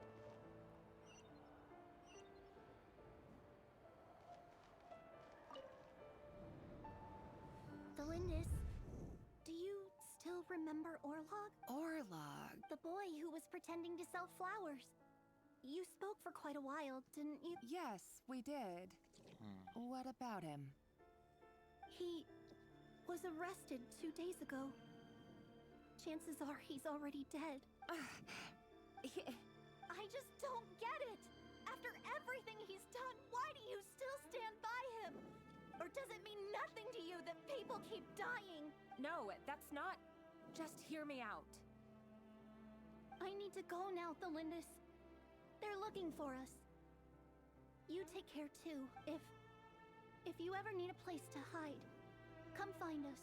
Felindis, do you still remember Orlog? Orlog? The boy who was pretending to sell flowers. You spoke for quite a while, didn't you? Yes, we did. What about him? He was arrested 2 days ago. Chances are he's already dead. I just don't get it! After everything he's done, why do you still stand by him? Or does it mean nothing to you that people keep dying? No, that's not. Just hear me out. I need to go now, Thelindis. They're looking for us. You take care too. If you ever need a place to hide, come find us.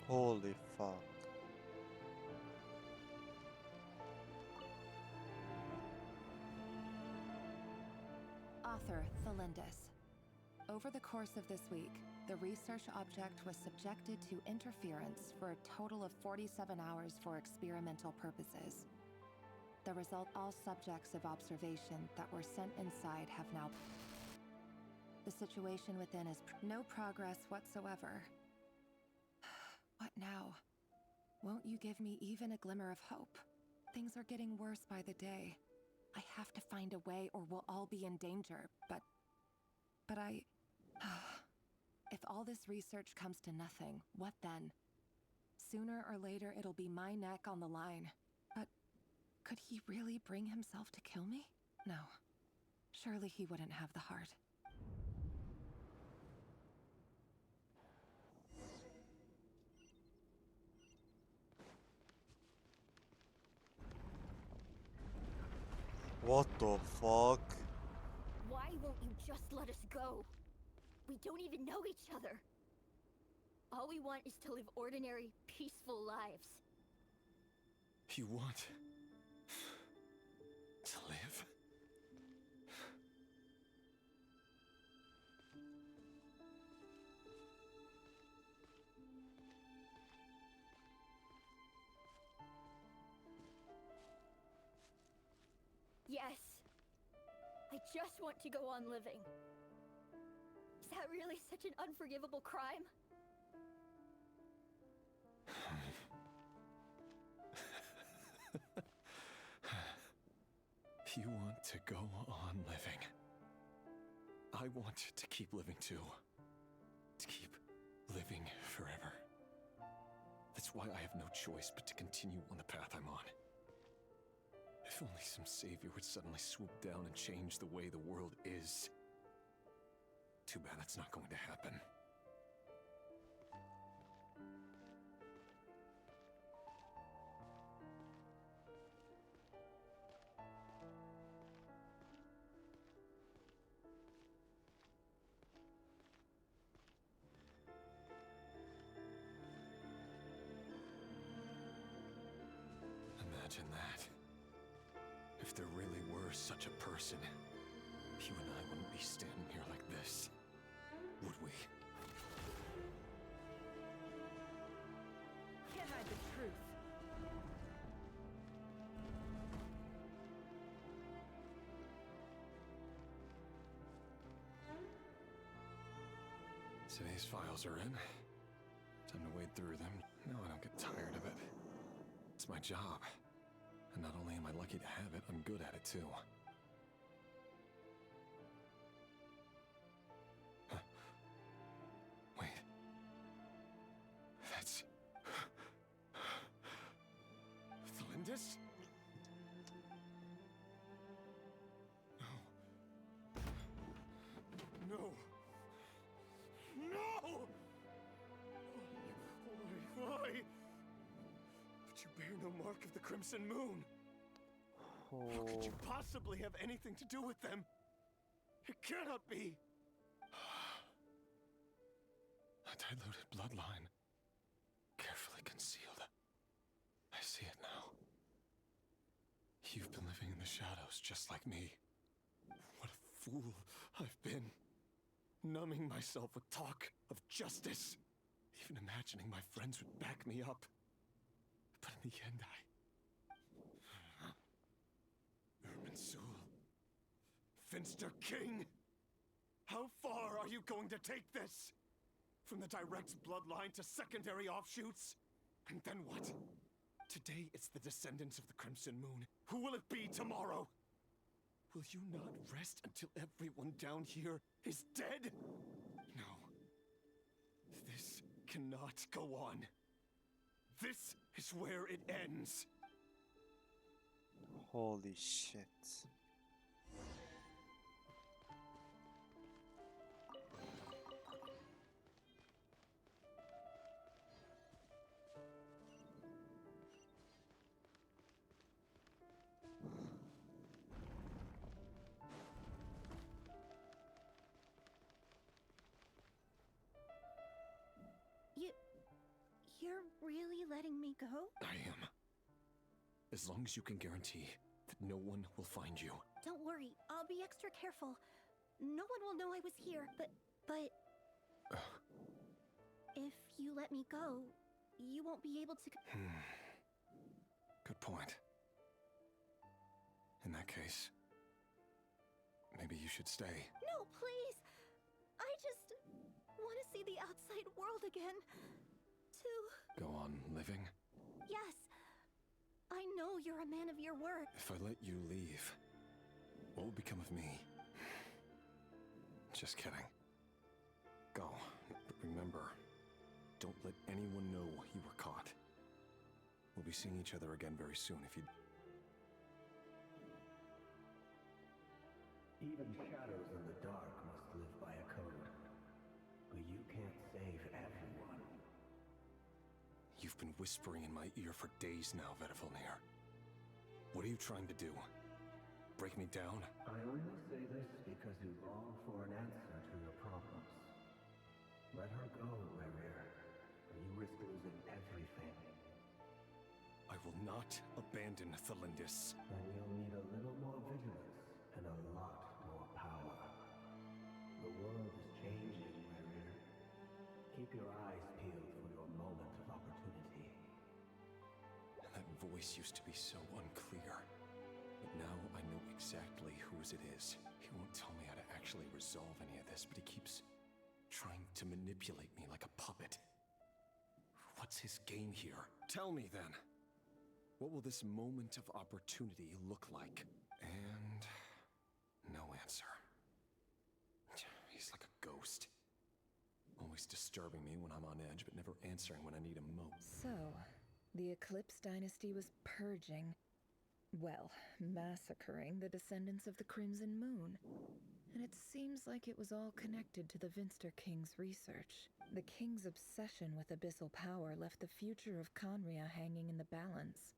Holy fuck. Author Thelindis. Over the course of this week, the research object was subjected to interference for a total of 47 hours for experimental purposes. The result, all subjects of observation that were sent inside have now... The situation within is no progress whatsoever. What now? Won't you give me even a glimmer of hope? Things are getting worse by the day. I have to find a way or we'll all be in danger, but I... If all this research comes to nothing, what then? Sooner or later, it'll be my neck on the line. But could he really bring himself to kill me? No. Surely he wouldn't have the heart. What the fuck? Why won't you just let us go? We don't even know each other. All we want is to live ordinary, peaceful lives. You want to live? Yes. I just want to go on living. Is that really such an unforgivable crime? You want to go on living. I want to keep living too. To keep living forever. That's why I have no choice but to continue on the path I'm on. If only some savior would suddenly swoop down and change the way the world is. Too bad that's not going to happen. Imagine that. If there really were such a person, you and I wouldn't be standing here like this, would we? Can't hide the truth. Today's files are in. Time to wade through them. No, I don't get tired of it. It's my job. And not only am I lucky to have it, I'm good at it too. Huh. Wait. That's... Thelindis? No. bear no mark of the Crimson Moon. How could you possibly have anything to do with them? It cannot be! A diluted bloodline. Carefully concealed. I see it now. You've been living in the shadows just like me. What a fool I've been. Numbing myself with talk of justice. Even imagining my friends would back me up. But in the end, Irminsul. Finster King! How far are you going to take this? From the direct bloodline to secondary offshoots? And then what? Today it's the descendants of the Crimson Moon. Who will it be tomorrow? Will you not rest until everyone down here is dead? No. This cannot go on. This is where it ends. Holy shit. You're really letting me go? I am. As long as you can guarantee that no one will find you. Don't worry, I'll be extra careful. No one will know I was here, but... If you let me go, you won't be able to... Good point. In that case, maybe you should stay. No, please! I just want to see the outside world again. Go on living? Yes. I know you're a man of your word. If I let you leave, what will become of me? Just kidding. Go. But remember, don't let anyone know you were caught. We'll be seeing each other again very soon if you... Even shadows in the dark must live by a code. But you can't save everyone. You've been whispering in my ear for days now, Vedifilnir. What are you trying to do? Break me down? I only say this because you long for an answer to your problems. Let her go, Rerir, or you risk losing everything. I will not abandon Thalindis. Then you'll need a little more vigilance and a lot more power. The world is changing, Rerir. Keep your eyes peeled for your moment of opportunity. That voice used to be so unclear. But now I know exactly whose it is. He won't tell me how to actually resolve any of this, but he keeps trying to manipulate me like a puppet. What's his game here? Tell me then. What will this moment of opportunity look like? And no answer. He's like a ghost. Always disturbing me when I'm on edge, but never answering when I need him most. So, the Eclipse Dynasty was purging, well, massacring the descendants of the Crimson Moon. And it seems like it was all connected to the Vinster King's research. The King's obsession with abyssal power left the future of Conria hanging in the balance.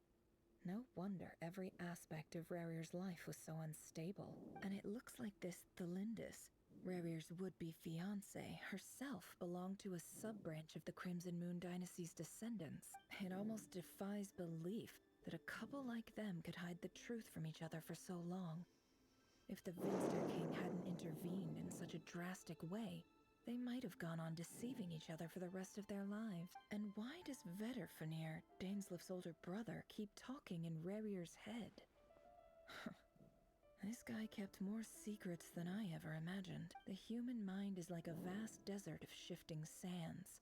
No wonder every aspect of Rerir's life was so unstable. And it looks like this Thalindis, Rerir's would-be fiancée, herself belonged to a sub-branch of the Crimson Moon Dynasty's descendants. It almost defies belief that a couple like them could hide the truth from each other for so long. If the Vinster King hadn't intervened in such a drastic way, they might have gone on deceiving each other for the rest of their lives. And why does Vedifilnir, Dainslif's older brother, keep talking in Rerir's head? This guy kept more secrets than I ever imagined. The human mind is like a vast desert of shifting sands.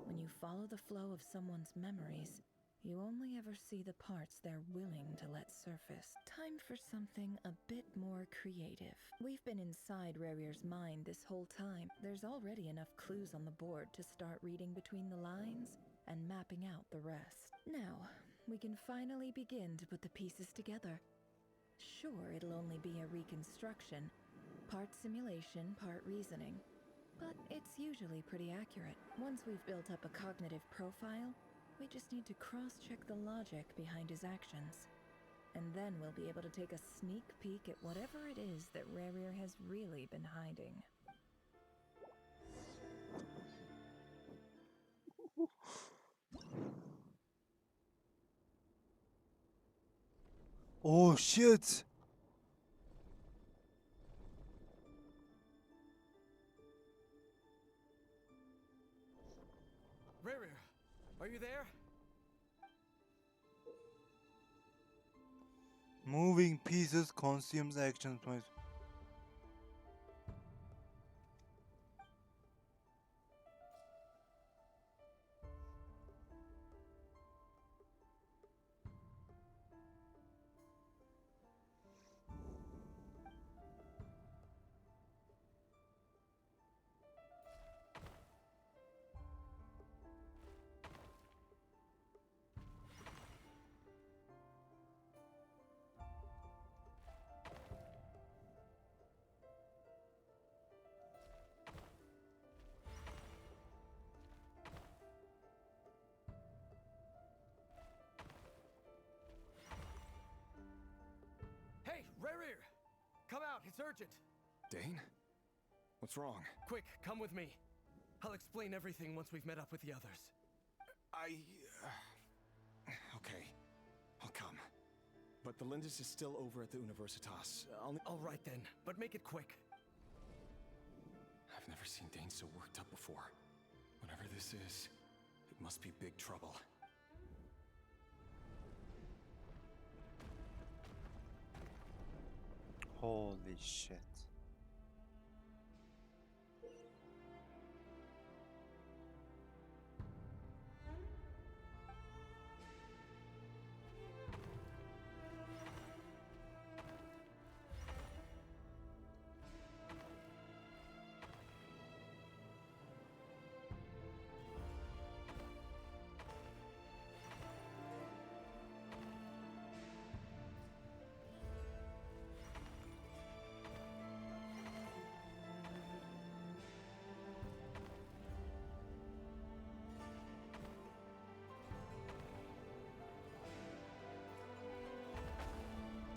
When you follow the flow of someone's memories, you only ever see the parts they're willing to let surface. Time for something a bit more creative. We've been inside Rerir's mind this whole time. There's already enough clues on the board to start reading between the lines and mapping out the rest. Now, we can finally begin to put the pieces together. Sure, it'll only be a reconstruction, part simulation, part reasoning, but it's usually pretty accurate. Once we've built up a cognitive profile, We just need to cross-check the logic behind his actions. And then we'll be able to take a sneak peek at whatever it is that Rerir has really been hiding. Oh shit! Rerir, are you there? Moving pieces consumes action points. Hey, Rerir! Come out, it's urgent! Dane? What's wrong? Quick, come with me. I'll explain everything once we've met up with the others. Okay, I'll come. But the Lindis is still over at the Universitas. All right then, but make it quick. I've never seen Dane so worked up before. Whatever this is, it must be big trouble. Holy shit.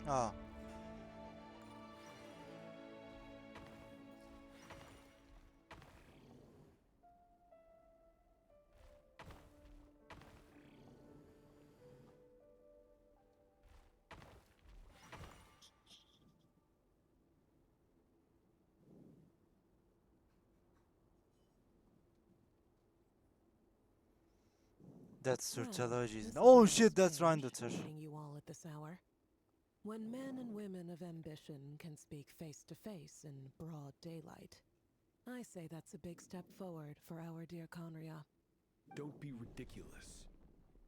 Ah. That's Well, Surtology. this is Oh rather shit, that's strange, Rhindoter. meeting you all at this hour. When men and women of ambition can speak face to face in broad daylight, I say that's a big step forward for our dear Conria. Don't be ridiculous.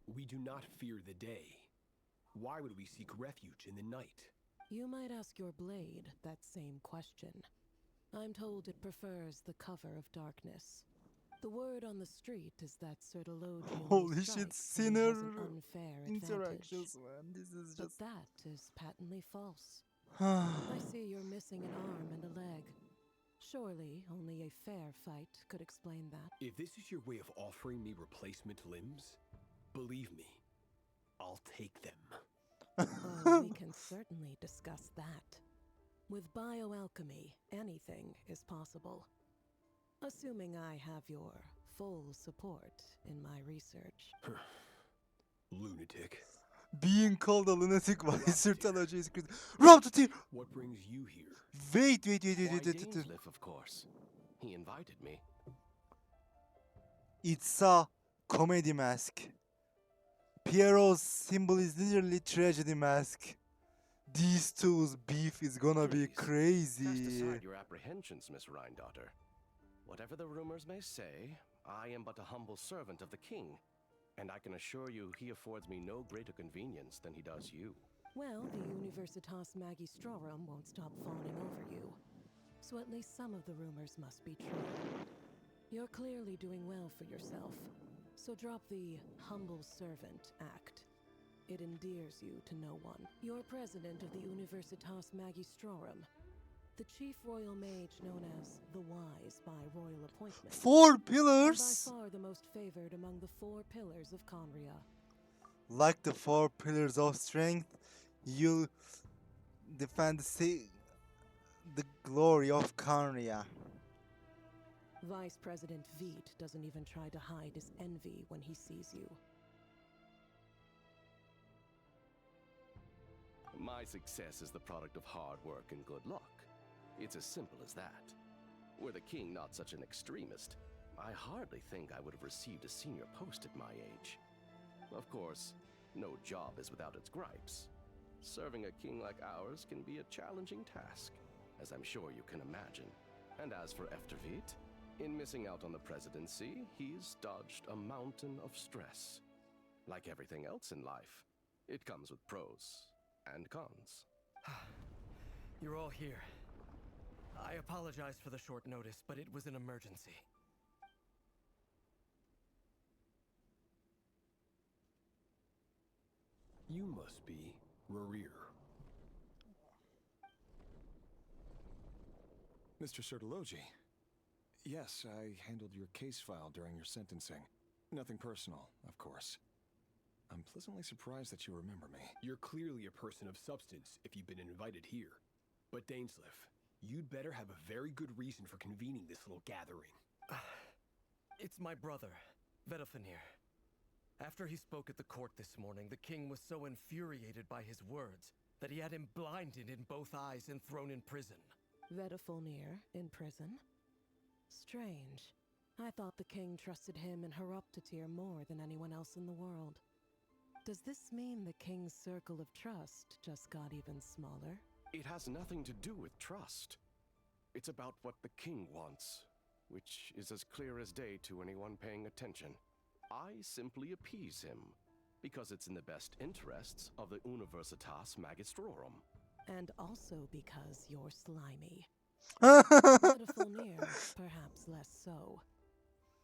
We do not fear the day. Why would we seek refuge in the night? You might ask your blade that same question. I'm told it prefers the cover of darkness. The word on the street is that Surtologian Holy shit, sinner has an unfair interactions, advantage. man. This is But just. that is patently false. I see you're missing an arm and a leg. Surely only a fair fight could explain that. If this is your way of offering me replacement limbs, believe me, I'll take them. Oh, we can certainly discuss that. With bioalchemy, anything is possible. Assuming I have your full support in my research. Lunatic. Being called a lunatic by Surtology is crazy. Rhapsody! What brings you here? Wait. Why, Dainsliff, of course. He invited me. It's a comedy mask. Pierrot's symbol is literally tragedy mask. These two's beef is gonna be Cast crazy. aside your apprehensions, Miss Rhindaughter. Whatever the rumors may say, I am but a humble servant of the king, and I can assure you he affords me no greater convenience than he does you. Well, the Universitas Magistrorum won't stop fawning over you. So at least some of the rumors must be true. You're clearly doing well for yourself. So drop the humble servant act. It endears you to no one. You're president of the Universitas Magistrorum. The chief royal mage known as the Wise by royal appointment. 4 And by pillars? far the most favored among the 4 pillars of Conria. Like the 4 pillars of strength, you'll defend the glory of Kanria. Vice President Veet doesn't even try to hide his envy when he sees you. My success is the product of hard work and good luck. It's as simple as that. Were the king not such an extremist, I hardly think I would have received a senior post at my age. Of course, no job is without its gripes. Serving a king like ours can be a challenging task, as I'm sure you can imagine. And as for Eftervit, in missing out on the presidency, he's dodged a mountain of stress. Like everything else in life, it comes with pros and cons. You're all here. I apologize for the short notice, but it was an emergency. You must be Rerir. Mr. Sertologi. Yes, I handled your case file during your sentencing. Nothing personal, of course. I'm pleasantly surprised that you remember me. You're clearly a person of substance if you've been invited here. But Dainsleif, you'd better have a very good reason for convening this little gathering. It's my brother, Vedafenir. After he spoke at the court this morning, the king was so infuriated by his words that he had him blinded in both eyes and thrown in prison. Vedafenir in prison? Strange. I thought the king trusted him and Heroptatir more than anyone else in the world. Does this mean the king's circle of trust just got even smaller? It has nothing to do with trust. It's about what the king wants, which is as clear as day to anyone paying attention. I simply appease him, because it's in the best interests of the Universitas Magistrorum. And also because you're slimy. Vedafenir, perhaps less so.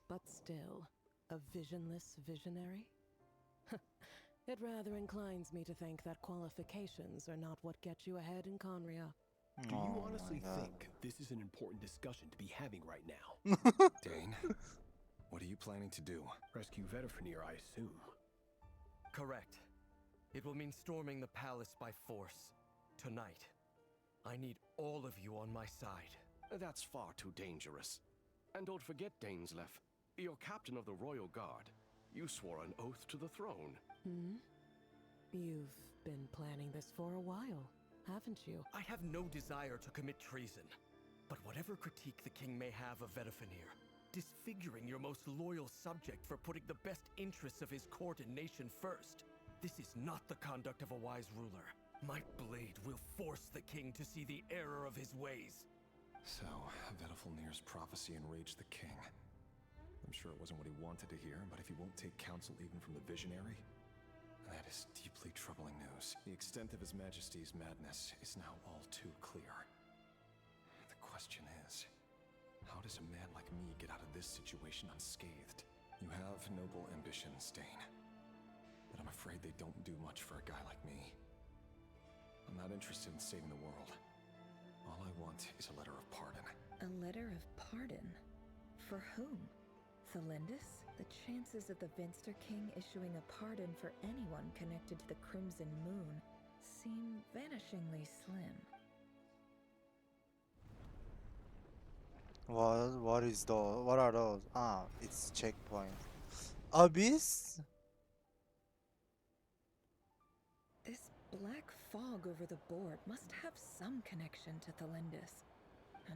But still, a visionless visionary? It rather inclines me to think that qualifications are not what get you ahead in Conria. Do you honestly think this is an important discussion to be having right now? Dane, what are you planning to do? Rescue Vedafenir, I assume. Correct. It will mean storming the palace by force. Tonight. I need all of you on my side. That's far too dangerous. And don't forget, Dainsleif, you're captain of the Royal Guard. You swore an oath to the throne. You've been planning this for a while, haven't you? I have no desire to commit treason. But whatever critique the king may have of Vedafenir, disfiguring your most loyal subject for putting the best interests of his court and nation first, this is not the conduct of a wise ruler. My blade will force the king to see the error of his ways. So, Vedafenir's prophecy enraged the king. I'm sure it wasn't what he wanted to hear, but if he won't take counsel even from the visionary, that is deeply troubling news. The extent of His Majesty's madness is now all too clear. The question is, how does a man like me get out of this situation unscathed? You have noble ambitions, Dane, but I'm afraid they don't do much for a guy like me. I'm not interested in saving the world. All I want is a letter of pardon. A letter of pardon? For whom? Thelindis? The chances of the Vinster King issuing a pardon for anyone connected to the Crimson Moon seem vanishingly slim. What is those? What are those? Ah, it's checkpoint. Abyss? This black fog over the board must have some connection to Thelindis.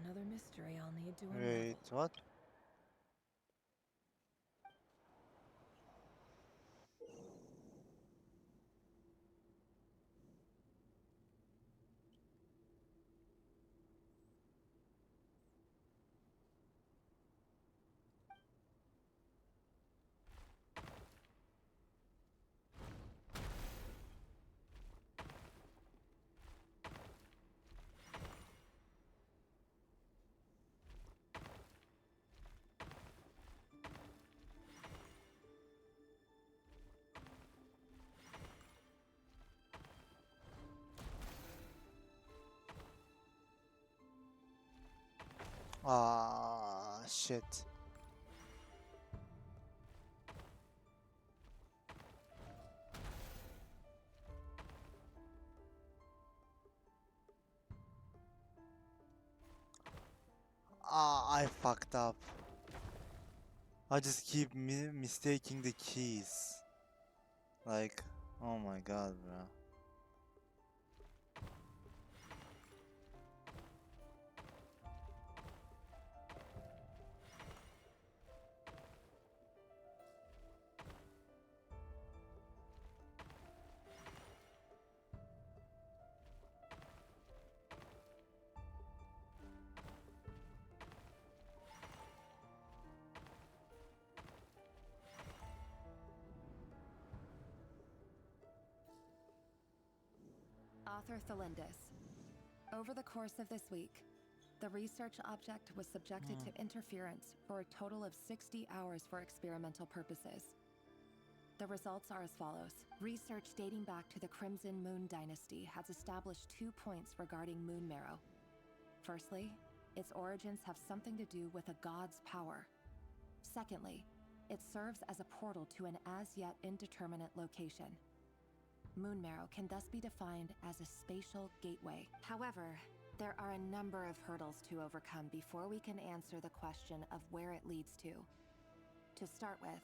Another mystery I'll need to unravel. Wait, what? Ah, shit. Ah, I fucked up. I just keep mistaking the keys. Like, oh my god, bro. Author Thelindis. Over the course of this week, the research object was subjected to interference for a total of 60 hours for experimental purposes. The results are as follows. Research dating back to the Crimson Moon Dynasty has established 2 points regarding Moon Marrow. Firstly, its origins have something to do with a god's power. Secondly, it serves as a portal to an as-yet indeterminate location. Moon Marrow can thus be defined as a spatial gateway. However, there are a number of hurdles to overcome before we can answer the question of where it leads to. To start with,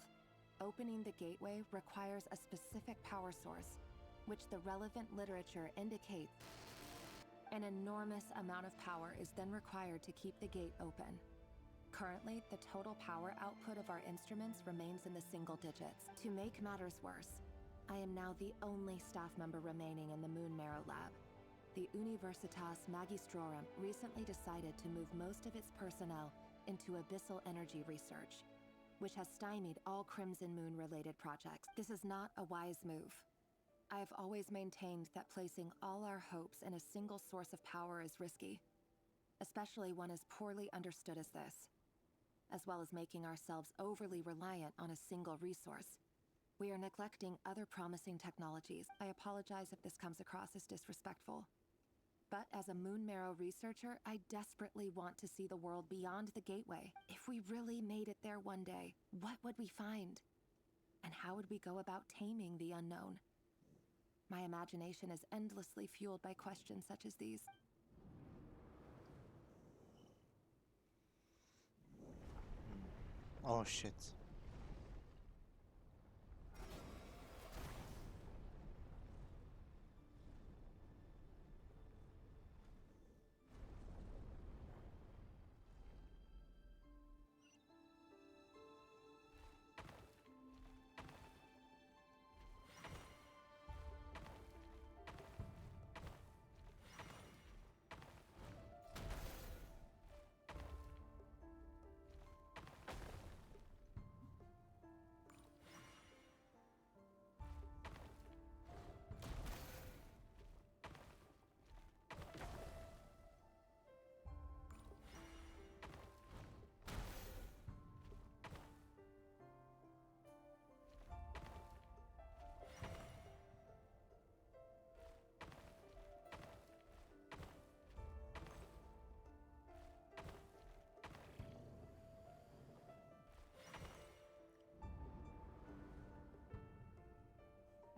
opening the gateway requires a specific power source, which the relevant literature indicates. An enormous amount of power is then required to keep the gate open. Currently, the total power output of our instruments remains in the single digits. To make matters worse, I am now the only staff member remaining in the Moon Marrow lab. The Universitas Magistrorum recently decided to move most of its personnel into abyssal energy research, which has stymied all Crimson Moon-related projects. This is not a wise move. I have always maintained that placing all our hopes in a single source of power is risky, especially one as poorly understood as this, as well as making ourselves overly reliant on a single resource. We are neglecting other promising technologies. I apologize if this comes across as disrespectful. But as a Moon Marrow researcher, I desperately want to see the world beyond the gateway. If we really made it there one day, what would we find? And how would we go about taming the unknown? My imagination is endlessly fueled by questions such as these. Oh shit.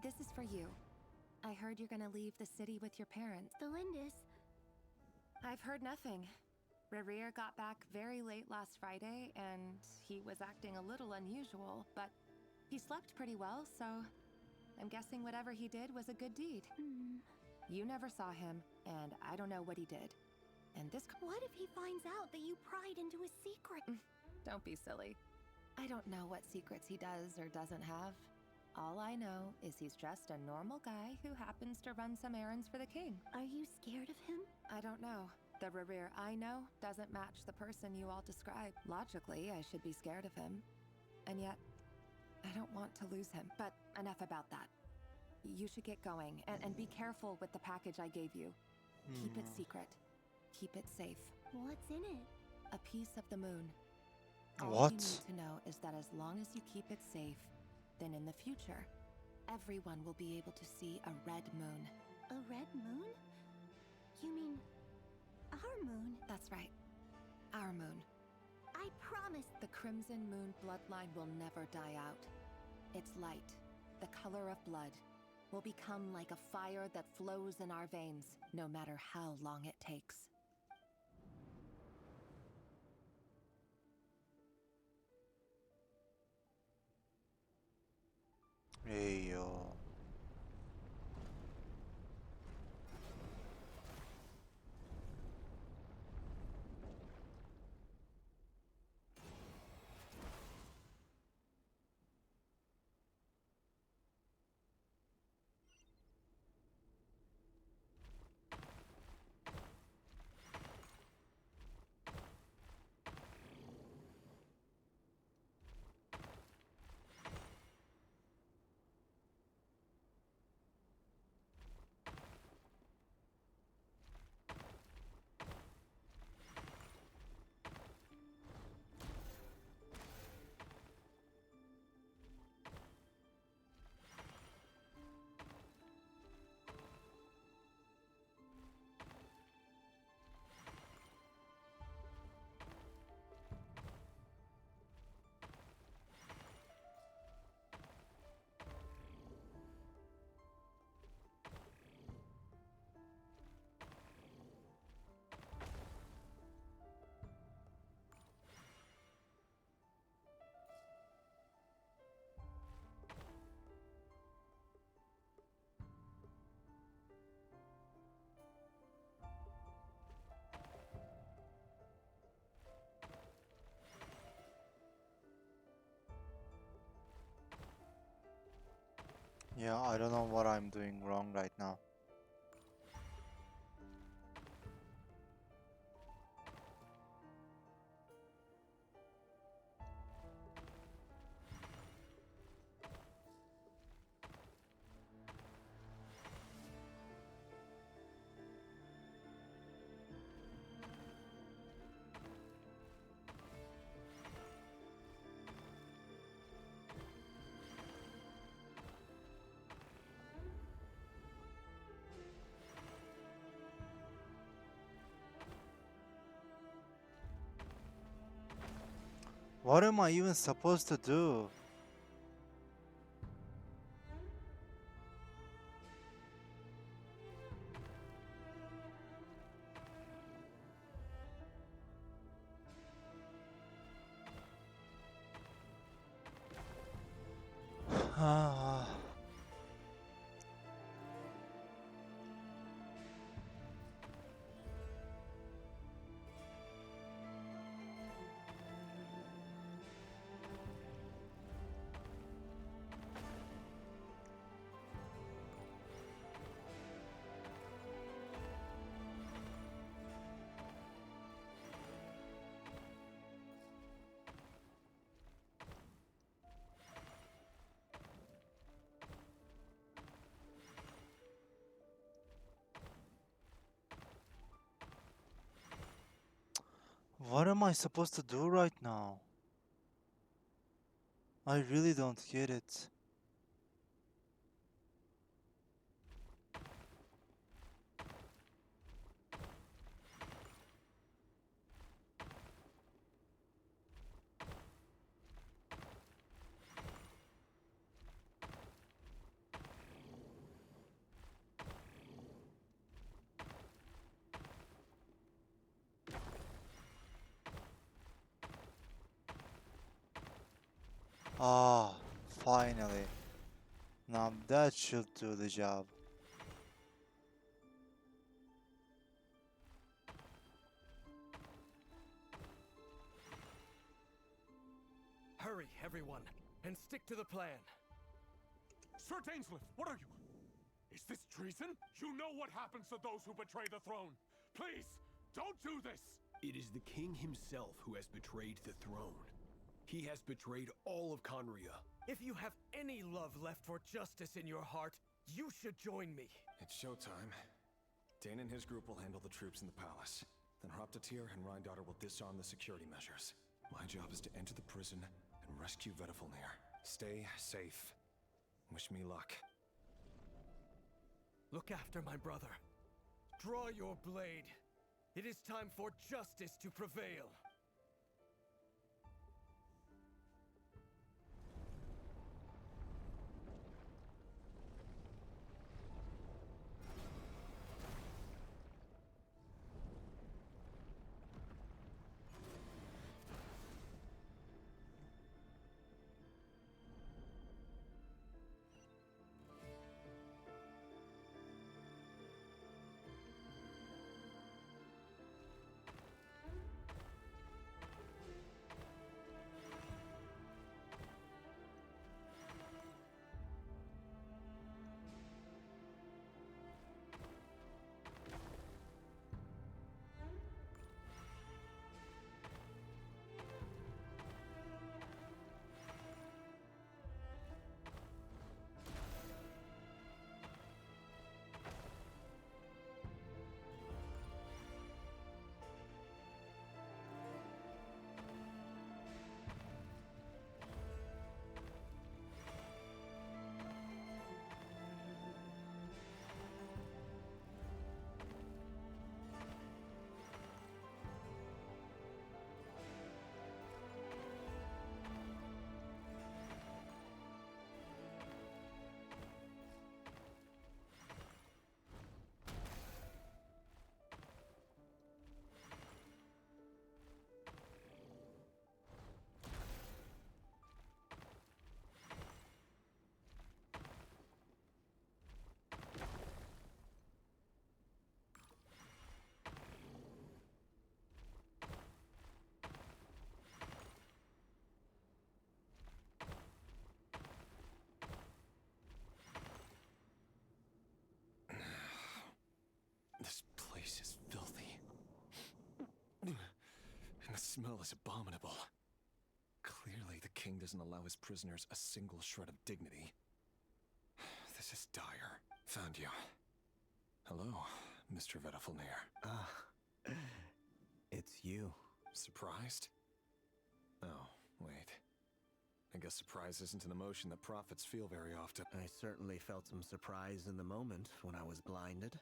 This is for you. I heard you're gonna leave the city with your parents. Thelindis. I've heard nothing. Rerir got back very late last Friday, and he was acting a little unusual, but he slept pretty well, so I'm guessing whatever he did was a good deed. You never saw him, and I don't know what he did. And this... What if he finds out that you pried into his secret? Don't be silly. I don't know what secrets he does or doesn't have. All I know is he's just a normal guy who happens to run some errands for the king. Are you scared of him? I don't know. The Rerir I know doesn't match the person you all describe. Logically, I should be scared of him. And yet, I don't want to lose him. But enough about that. You should get going, and be careful with the package I gave you. Keep it secret. Keep it safe. What's in it? A piece of the moon. All What? you need to know is that as long as you keep it safe, then in the future, everyone will be able to see a red moon. A red moon? You mean our moon? That's right. our moon. I promise. The Crimson Moon bloodline will never die out. Its light, the color of blood, will become like a fire that flows in our veins, no matter how long it takes. Hey yo. Yeah, I don't know what I'm doing wrong right now. What am I even supposed to do? What am I supposed to do right now? I really don't get it. Ah, finally. Now that should do the job. Hurry, everyone, and stick to the plan. Sir Dainsleif, what are you? Is this treason? You know what happens to those who betray the throne. Please, don't do this! It is the king himself who has betrayed the throne. He has betrayed all of Conria. If you have any love left for justice in your heart, you should join me. It's showtime. Dane and his group will handle the troops in the palace. Then Hraptatir and Rhindaughter will disarm the security measures. My job is to enter the prison and rescue Vedifalnir. Stay safe. Wish me luck. Look after my brother. Draw your blade. It is time for justice to prevail. smell is abominable. Clearly, the king doesn't allow his prisoners a single shred of dignity. This is dire. Found you. Hello, Mr. Vedafilnir. Ah, it's you. Surprised? Oh, wait. I guess surprise isn't an emotion that prophets feel very often. I certainly felt some surprise in the moment when I was blinded.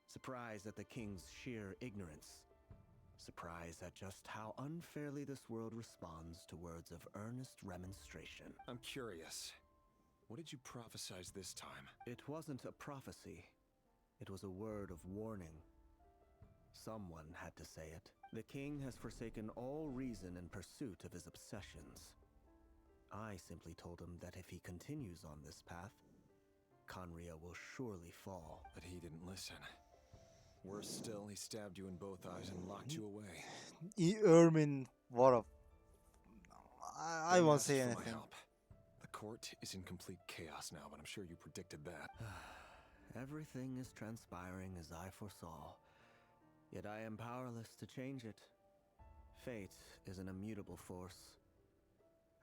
Surprise at the king's sheer ignorance. Surprise at just how unfairly this world responds to words of earnest remonstration. I'm curious. What did you prophesize this time? It wasn't a prophecy. It was a word of warning. Someone had to say it. The king has forsaken all reason in pursuit of his obsessions. I simply told him that if he continues on this path, Khaenri'ah will surely fall. But he didn't listen. Worse still, he stabbed you in both eyes and locked you away. Ermin, what a... I Then won't asked say for my anything. help. The court is in complete chaos now, but I'm sure you predicted that. Everything is transpiring as I foresaw. Yet I am powerless to change it. Fate is an immutable force.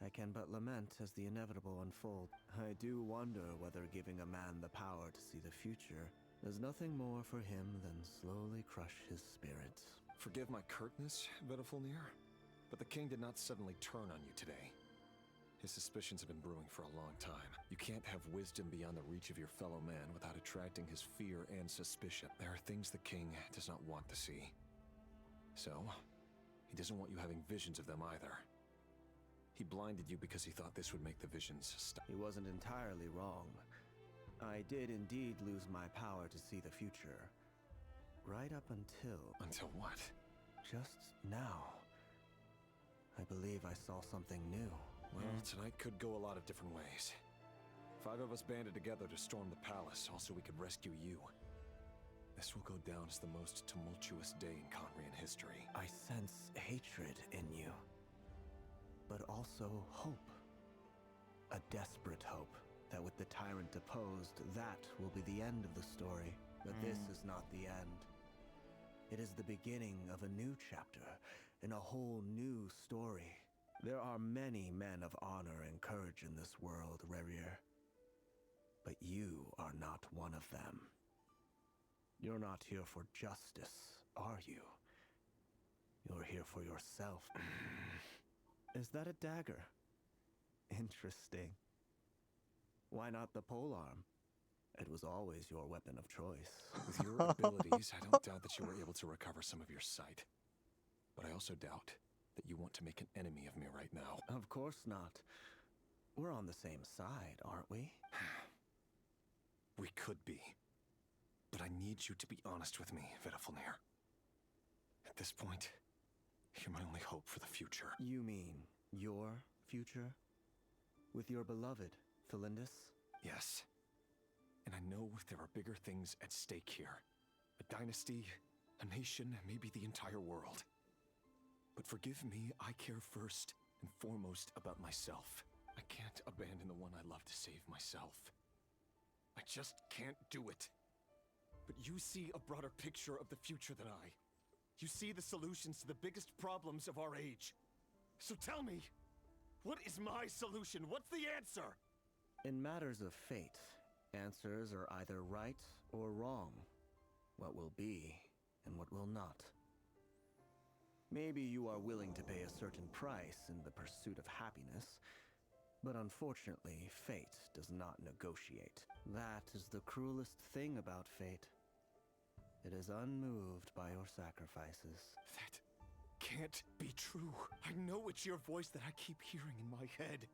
I can but lament as the inevitable unfold. I do wonder whether giving a man the power to see the future does nothing more for him than slowly crush his spirit. Forgive my curtness, Vedafilnir, but the king did not suddenly turn on you today. His suspicions have been brewing for a long time. You can't have wisdom beyond the reach of your fellow man without attracting his fear and suspicion. There are things the king does not want to see. So, he doesn't want you having visions of them either. He blinded you because he thought this would make the visions stop. He wasn't entirely wrong. I did indeed lose my power to see the future. Right up until... Until what? Just now. I believe I saw something new. Well, tonight could go a lot of different ways. 5 of us banded together to storm the palace, also we could rescue you. This will go down as the most tumultuous day in Khaenri'ah history. I sense hatred in you. But also hope. A desperate hope that with the tyrant deposed, that will be the end of the story. But this is not the end. It is the beginning of a new chapter, in a whole new story. There are many men of honor and courage in this world, Rerir. But you are not one of them. You're not here for justice, are you? You're here for yourself. Is that a dagger? Interesting. Why not the polearm? It was always your weapon of choice. With your abilities, I don't doubt that you were able to recover some of your sight. But I also doubt that you want to make an enemy of me right now. Of course not. We're on the same side, aren't we? We could be. But I need you to be honest with me, Vedafilnir. At this point, you're my only hope for the future. You mean your future? With your beloved, Felindis? Yes. And I know there are bigger things at stake here. A dynasty, a nation, maybe the entire world. But forgive me, I care first and foremost about myself. I can't abandon the one I love to save myself. I just can't do it. But you see a broader picture of the future than I. You see the solutions to the biggest problems of our age. So tell me, what is my solution? What's the answer? In matters of fate, answers are either right or wrong. What will be and what will not. Maybe you are willing to pay a certain price in the pursuit of happiness, but unfortunately, fate does not negotiate. That is the cruelest thing about fate. It is unmoved by your sacrifices. That can't be true. I know it's your voice that I keep hearing in my head,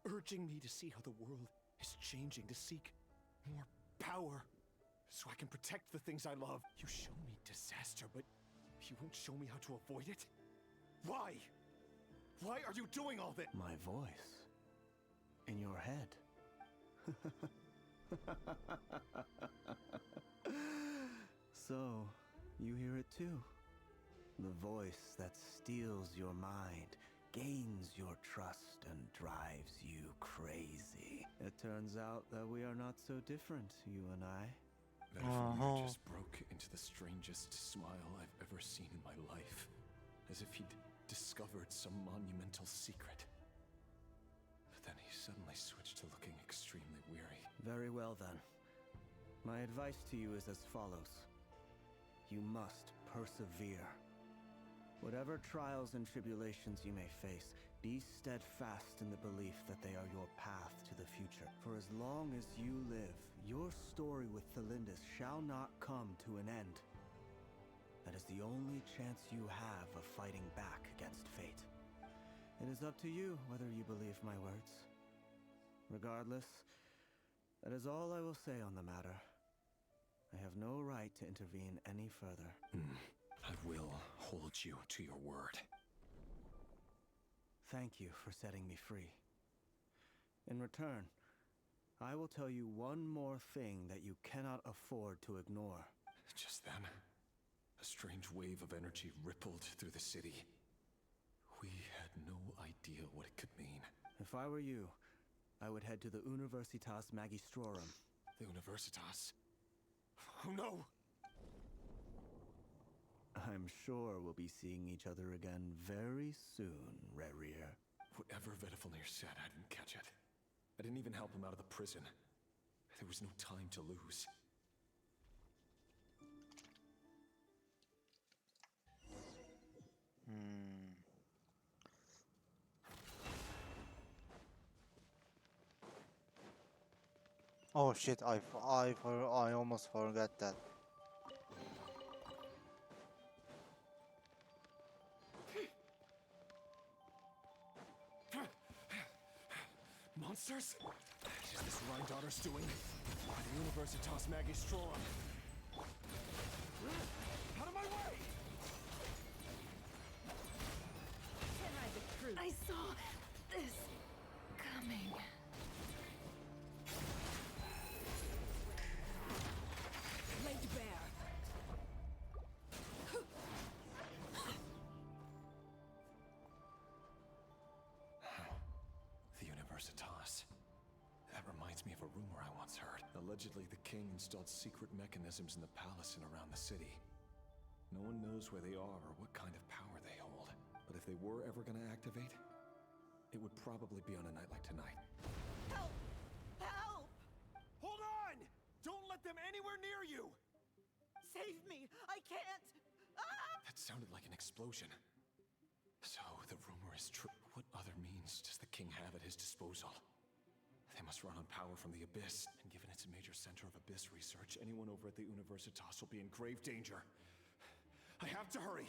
urging me to see how the world is changing, to seek more power, so I can protect the things I love. You show me disaster, but you won't show me how to avoid it? Why? Why are you doing all this? My voice. In your head. So, you hear it too. The voice that steals your mind, gains your trust, and drives you crazy. It turns out that we are not so different, you and I. Vedafilnir just broke into the strangest smile I've ever seen in my life. As if he'd discovered some monumental secret. But then he suddenly switched to looking extremely weary. Very well then. My advice to you is as follows. You must persevere. Whatever trials and tribulations you may face, be steadfast in the belief that they are your path to the future. For as long as you live, your story with Thelindis shall not come to an end. That is the only chance you have of fighting back against fate. It is up to you whether you believe my words. Regardless, that is all I will say on the matter. I have no right to intervene any further. I will hold you to your word. Thank you for setting me free. In return, I will tell you one more thing that you cannot afford to ignore. Just then, a strange wave of energy rippled through the city. We had no idea what it could mean. If I were you, I would head to the Universitas Magistrorum. The Universitas? Oh no! I'm sure we'll be seeing each other again very soon, Rerir. Whatever Vedifalnir said, I didn't catch it. I didn't even help him out of the prison. There was no time to lose. Oh shit, I almost forgot that. Monsters? Is this Rhindaughter's doing? By the Universitas Magistrorum. Out of my way! Can't hide the truth. I saw this coming. Laid bare. The Universitas. That reminds me of a rumor I once heard. Allegedly, the king installed secret mechanisms in the palace and around the city. No one knows where they are or what kind of power they hold. But if they were ever going to activate, it would probably be on a night like tonight. Help! Help! Hold on! Don't let them anywhere near you! Save me! I can't! Ah! That sounded like an explosion. So, the rumor is true. What other means does the king have at his disposal? They must run on power from the Abyss, and given it's a major center of Abyss research, anyone over at the Universitas will be in grave danger. I have to hurry!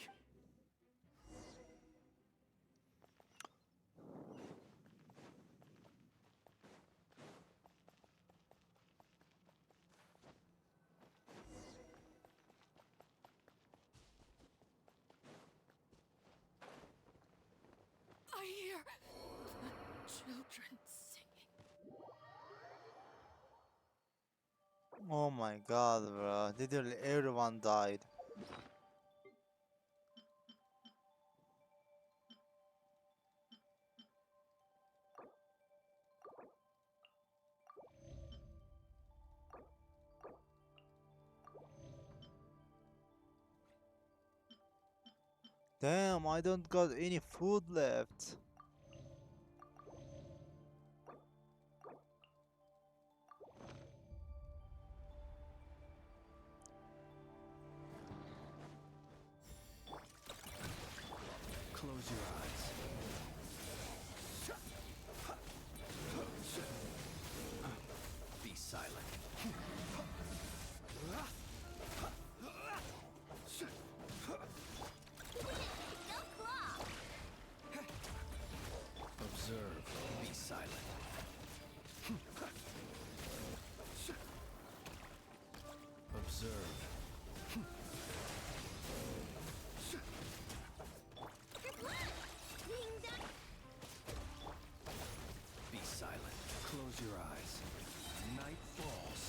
I hear children singing. Oh my god, bro. Literally everyone died. Damn, I don't got any food left. Close your eyes. Be silent. No claw! Observe. Be silent. Observe. Be silent. Close your eyes. Night falls.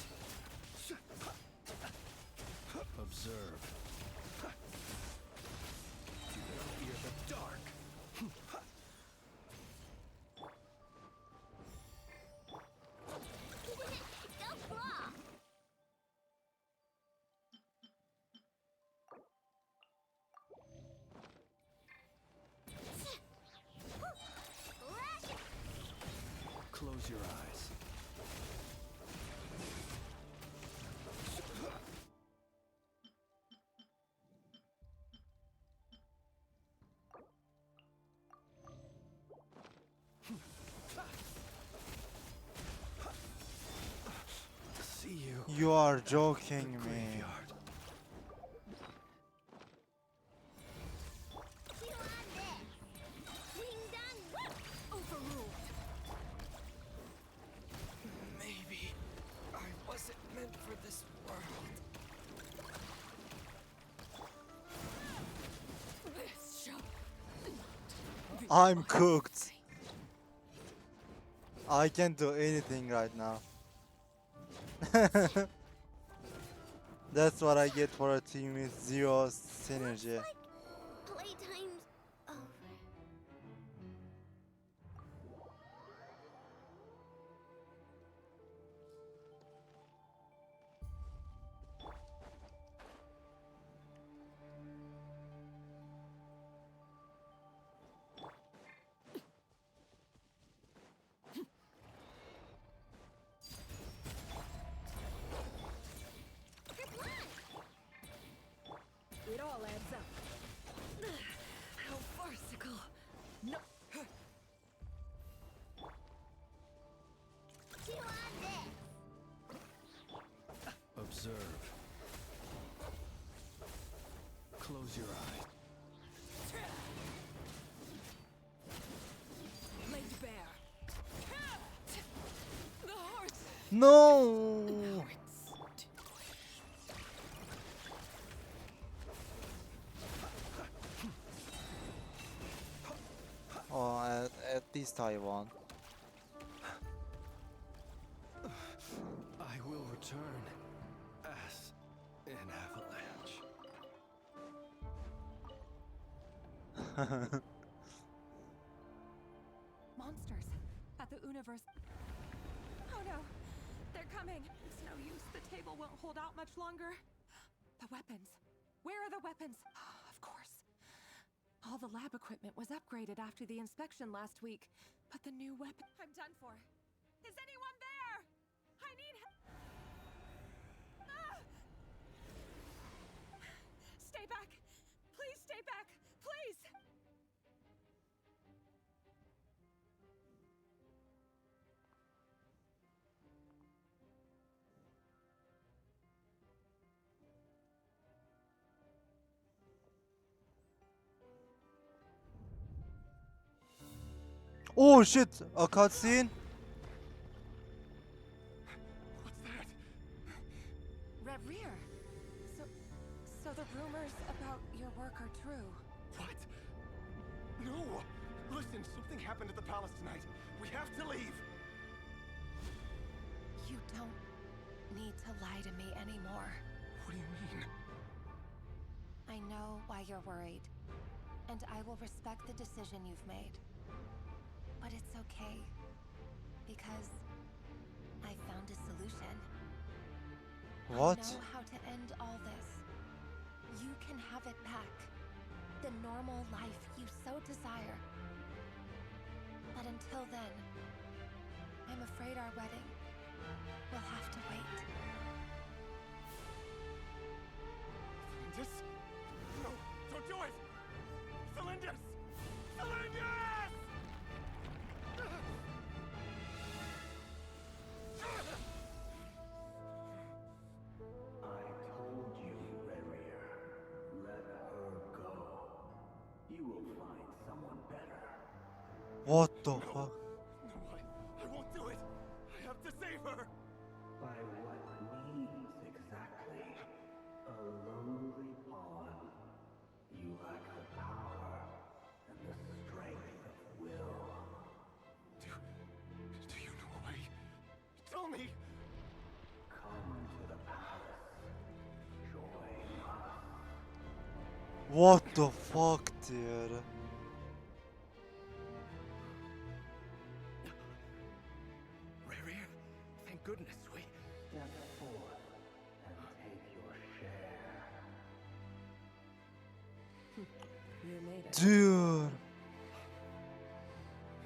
You are joking me. Maybe I wasn't meant for this world. This shall I'm cooked. I can't do anything right now. That's what I get for a team with zero synergy. Playtime's over. It all adds up. How farcical. No. Observe. Close your eyes. Laid bare. The heart. No. Oh, at least I won. I will return as an avalanche. Monsters at the universe. Oh no, they're coming. It's no use. The table won't hold out much longer. The weapons. Where are the weapons? Of course. All the lab equipment was upgraded after the inspection last week, but the new weapon. I'm done for. Is anyone there? I need help. Ah! Stay back. Please stay back. Please. Oh shit! A cutscene? Rear. So the rumors about your work are true. What? No! Listen, something happened at the palace tonight. We have to leave. You don't need to lie to me anymore. What do you mean? I know why you're worried, and I will respect the decision you've made. But it's okay, because I found a solution. What? I know how to end all this. You can have it back. The normal life you so desire. But until then, I'm afraid our wedding will have to wait. Cylindus? No, don't do it! Cylindus! Cylindus! I told you, Rerir. Let her go. You will find someone better. What the fuck? No, I won't do it! I have to save her! By what means exactly? A lowly pawn. You lack the power and the strength of will. Do you know a way? Tell me! Come to the palace. Join us. What the fuck, dude? Rerir, thank goodness we. Step forth and take your share. You made it. Dude.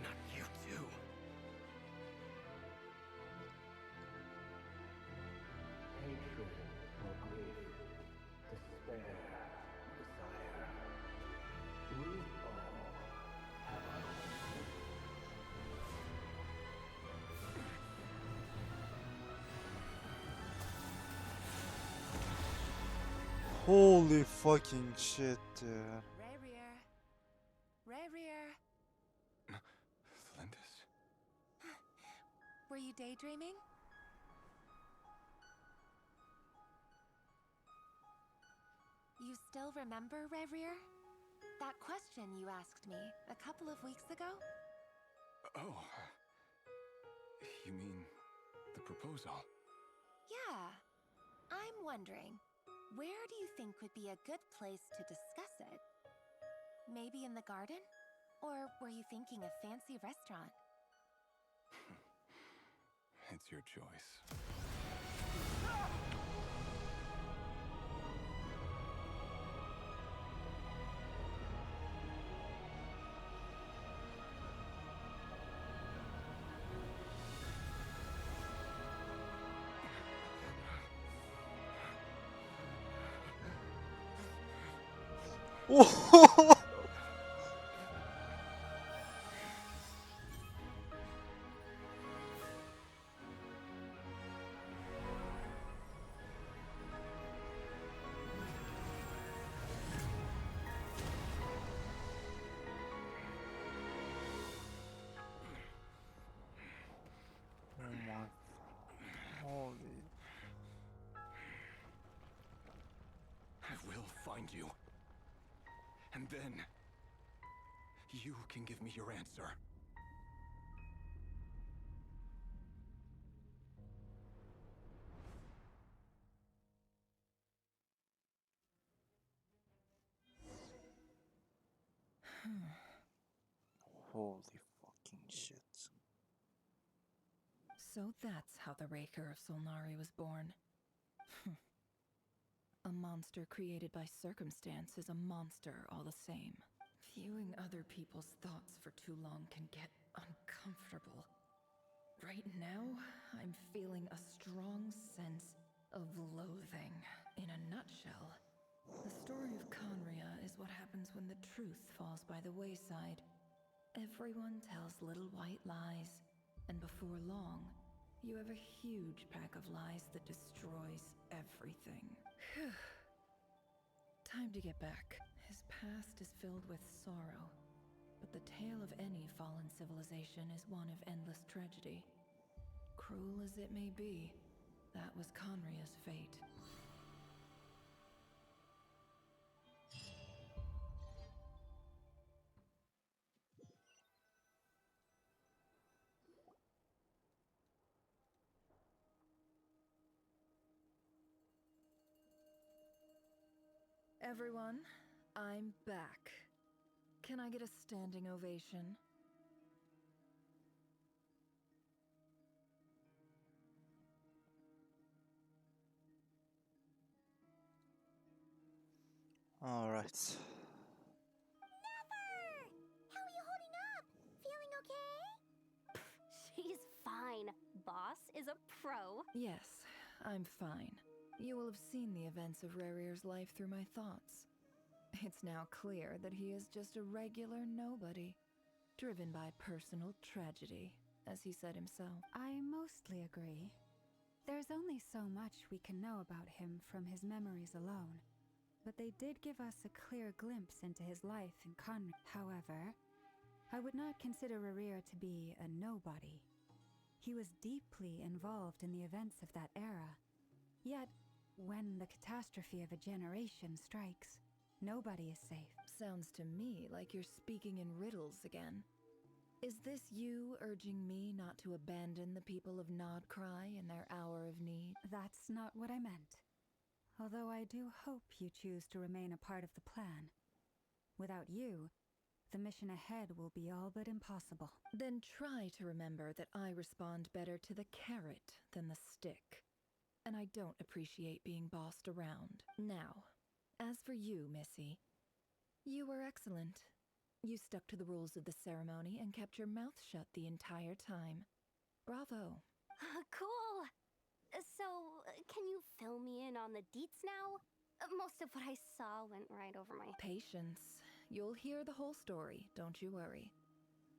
Not you too. Hatred or grief, despair, desire. We all have our own. Holy fucking shit, dude. Rayrear. Rayrear. Lindis? Were you daydreaming? You still remember, Rayrear? That question you asked me a couple of weeks ago? Oh. You mean the proposal? Yeah. I'm wondering, where do you think would be a good place to discuss it? Maybe in the garden? Or were you thinking a fancy restaurant? It's your choice. Oh! Oh my. Holy. I will find you. And then you can give me your answer. Holy fucking shit. So that's how the Raker of Solnari was born. A monster created by circumstance is a monster all the same. Viewing other people's thoughts for too long can get uncomfortable. Right now, I'm feeling a strong sense of loathing. In a nutshell, the story of Conria is what happens when the truth falls by the wayside. Everyone tells little white lies, and before long, you have a huge pack of lies that destroys everything. Time to get back. His past is filled with sorrow, but the tale of any fallen civilization is one of endless tragedy. Cruel as it may be, that was Conria's fate. Everyone, I'm back. Can I get a standing ovation? Alright. How are you holding up? Feeling okay? She's fine. Boss is a pro. Yes, I'm fine. You will have seen the events of Rarier's life through my thoughts. It's now clear that he is just a regular nobody, driven by personal tragedy, as he said himself. I mostly agree. There's only so much we can know about him from his memories alone, but they did give us a clear glimpse into his life in Conria. However, I would not consider Rarier to be a nobody. He was deeply involved in the events of that era. Yet, when the catastrophe of a generation strikes, nobody is safe. Sounds to me like you're speaking in riddles again. Is this you urging me not to abandon the people of Nod Krai in their hour of need? That's not what I meant. Although I do hope you choose to remain a part of the plan. Without you, the mission ahead will be all but impossible. Then try to remember that I respond better to the carrot than the stick. And I don't appreciate being bossed around. Now, as for you, Missy, you were excellent. You stuck to the rules of the ceremony and kept your mouth shut the entire time. Bravo. Cool. So, can you fill me in on the deets now? Most of what I saw went right over my... Patience. You'll hear the whole story, don't you worry.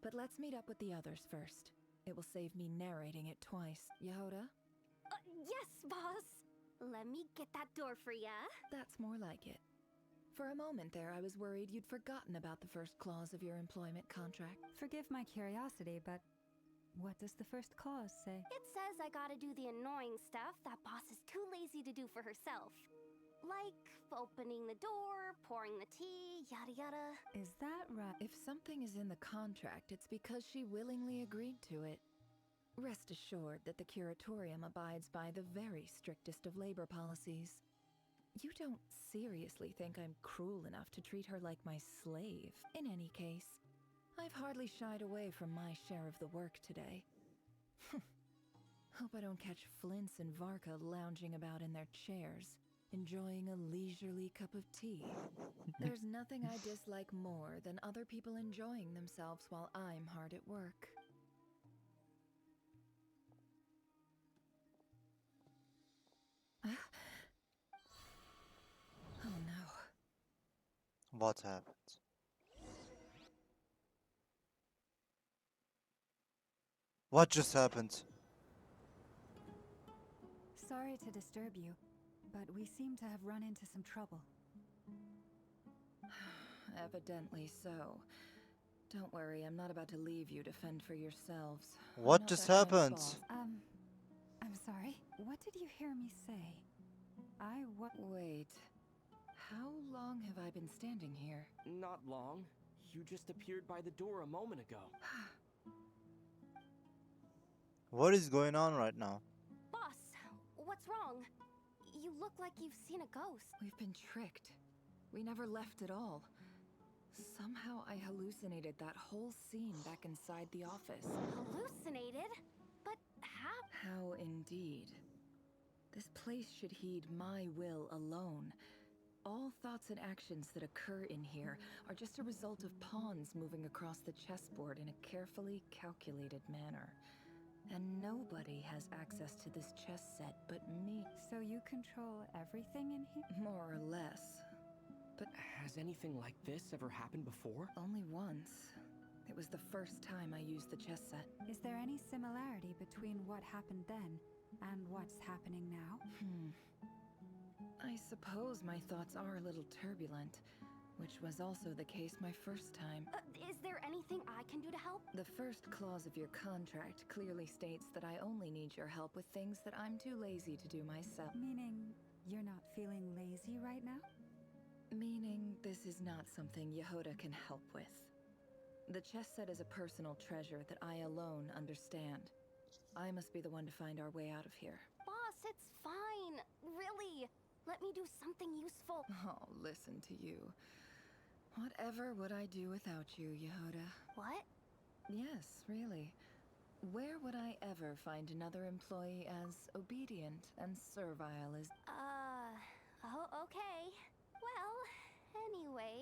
But let's meet up with the others first. It will save me narrating it twice. Yehoda? Yes, boss! Let me get that door for ya. That's more like it. For a moment there, I was worried you'd forgotten about the first clause of your employment contract. Forgive my curiosity, but what does the first clause say? It says I gotta do the annoying stuff that boss is too lazy to do for herself. Like opening the door, pouring the tea, yada yada. Is that right? If something is in the contract, it's because she willingly agreed to it. Rest assured that the curatorium abides by the very strictest of labor policies. You don't seriously think I'm cruel enough to treat her like my slave. In any case, I've hardly shied away from my share of the work today. Hope I don't catch Flints and Varka lounging about in their chairs, enjoying a leisurely cup of tea. There's nothing I dislike more than other people enjoying themselves while I'm hard at work. Oh no. What happened? What just happened? Sorry to disturb you, but we seem to have run into some trouble. Evidently so. Don't worry, I'm not about to leave you to fend for yourselves. I'm What not just that kind of happened? boss. I'm sorry. What did you hear me say? Wait. How long have I been standing here? Not long. You just appeared by the door a moment ago. What is going on right now? Boss, what's wrong? You look like you've seen a ghost. We've been tricked. We never left at all. Somehow I hallucinated that whole scene back inside the office. Hallucinated? But how? How indeed. This place should heed my will alone. All thoughts and actions that occur in here are just a result of pawns moving across the chessboard in a carefully calculated manner. And nobody has access to this chess set but me. So you control everything in here? More or less. But has anything like this ever happened before? Only once. It was the first time I used the chess set. Is there any similarity between what happened then and what's happening now? I suppose my thoughts are a little turbulent, which was also the case my first time. Is there anything I can do to help? The first clause of your contract clearly states that I only need your help with things that I'm too lazy to do myself. Meaning you're not feeling lazy right now? Meaning this is not something Yehoda can help with. The chess set is a personal treasure that I alone understand. I must be the one to find our way out of here. Boss, it's fine. Really. Let me do something useful. Oh, listen to you. Whatever would I do without you, Yehoda? What? Yes, really. Where would I ever find another employee as obedient and servile as... Oh, okay. Well, anyway,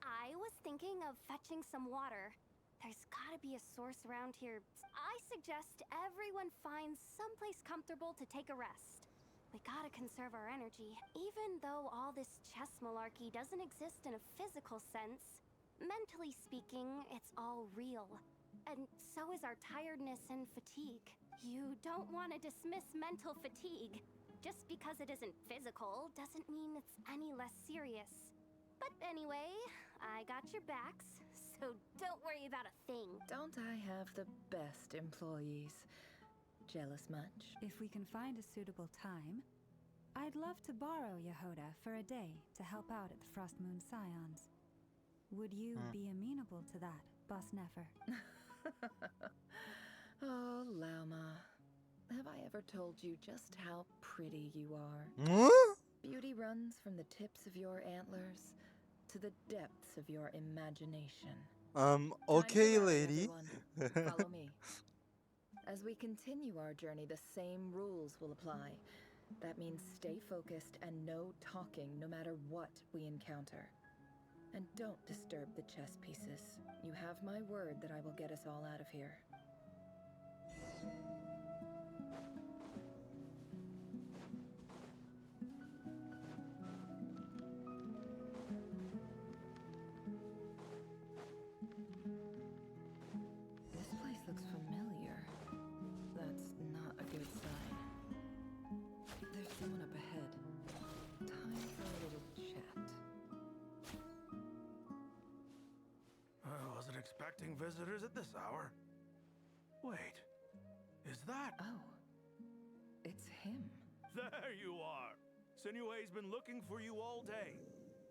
I was thinking of fetching some water. There's gotta be a source around here. I suggest everyone finds someplace comfortable to take a rest. We gotta conserve our energy. Even though all this chess malarkey doesn't exist in a physical sense, mentally speaking, it's all real. And so is our tiredness and fatigue. You don't want to dismiss mental fatigue. Just because it isn't physical doesn't mean it's any less serious. But anyway, I got your backs, so don't worry about a thing. Don't I have the best employees? Jealous much? If we can find a suitable time, I'd love to borrow Yehoda for a day to help out at the Frost Moon Scions. Would you be amenable to that, Boss Nefer? Oh, Lauma. Have I ever told you just how pretty you are? Beauty runs from the tips of your antlers to the depths of your imagination. Okay, lady. Follow me. As we continue our journey, the same rules will apply. That means stay focused and no talking no matter what we encounter. And don't disturb the chess pieces. You have my word that I will get us all out of here. This place looks familiar. That's not a good sign. There's someone up ahead. expecting visitors at this hour. Wait, is that... Oh, it's him. There you are! Sinue's been looking for you all day.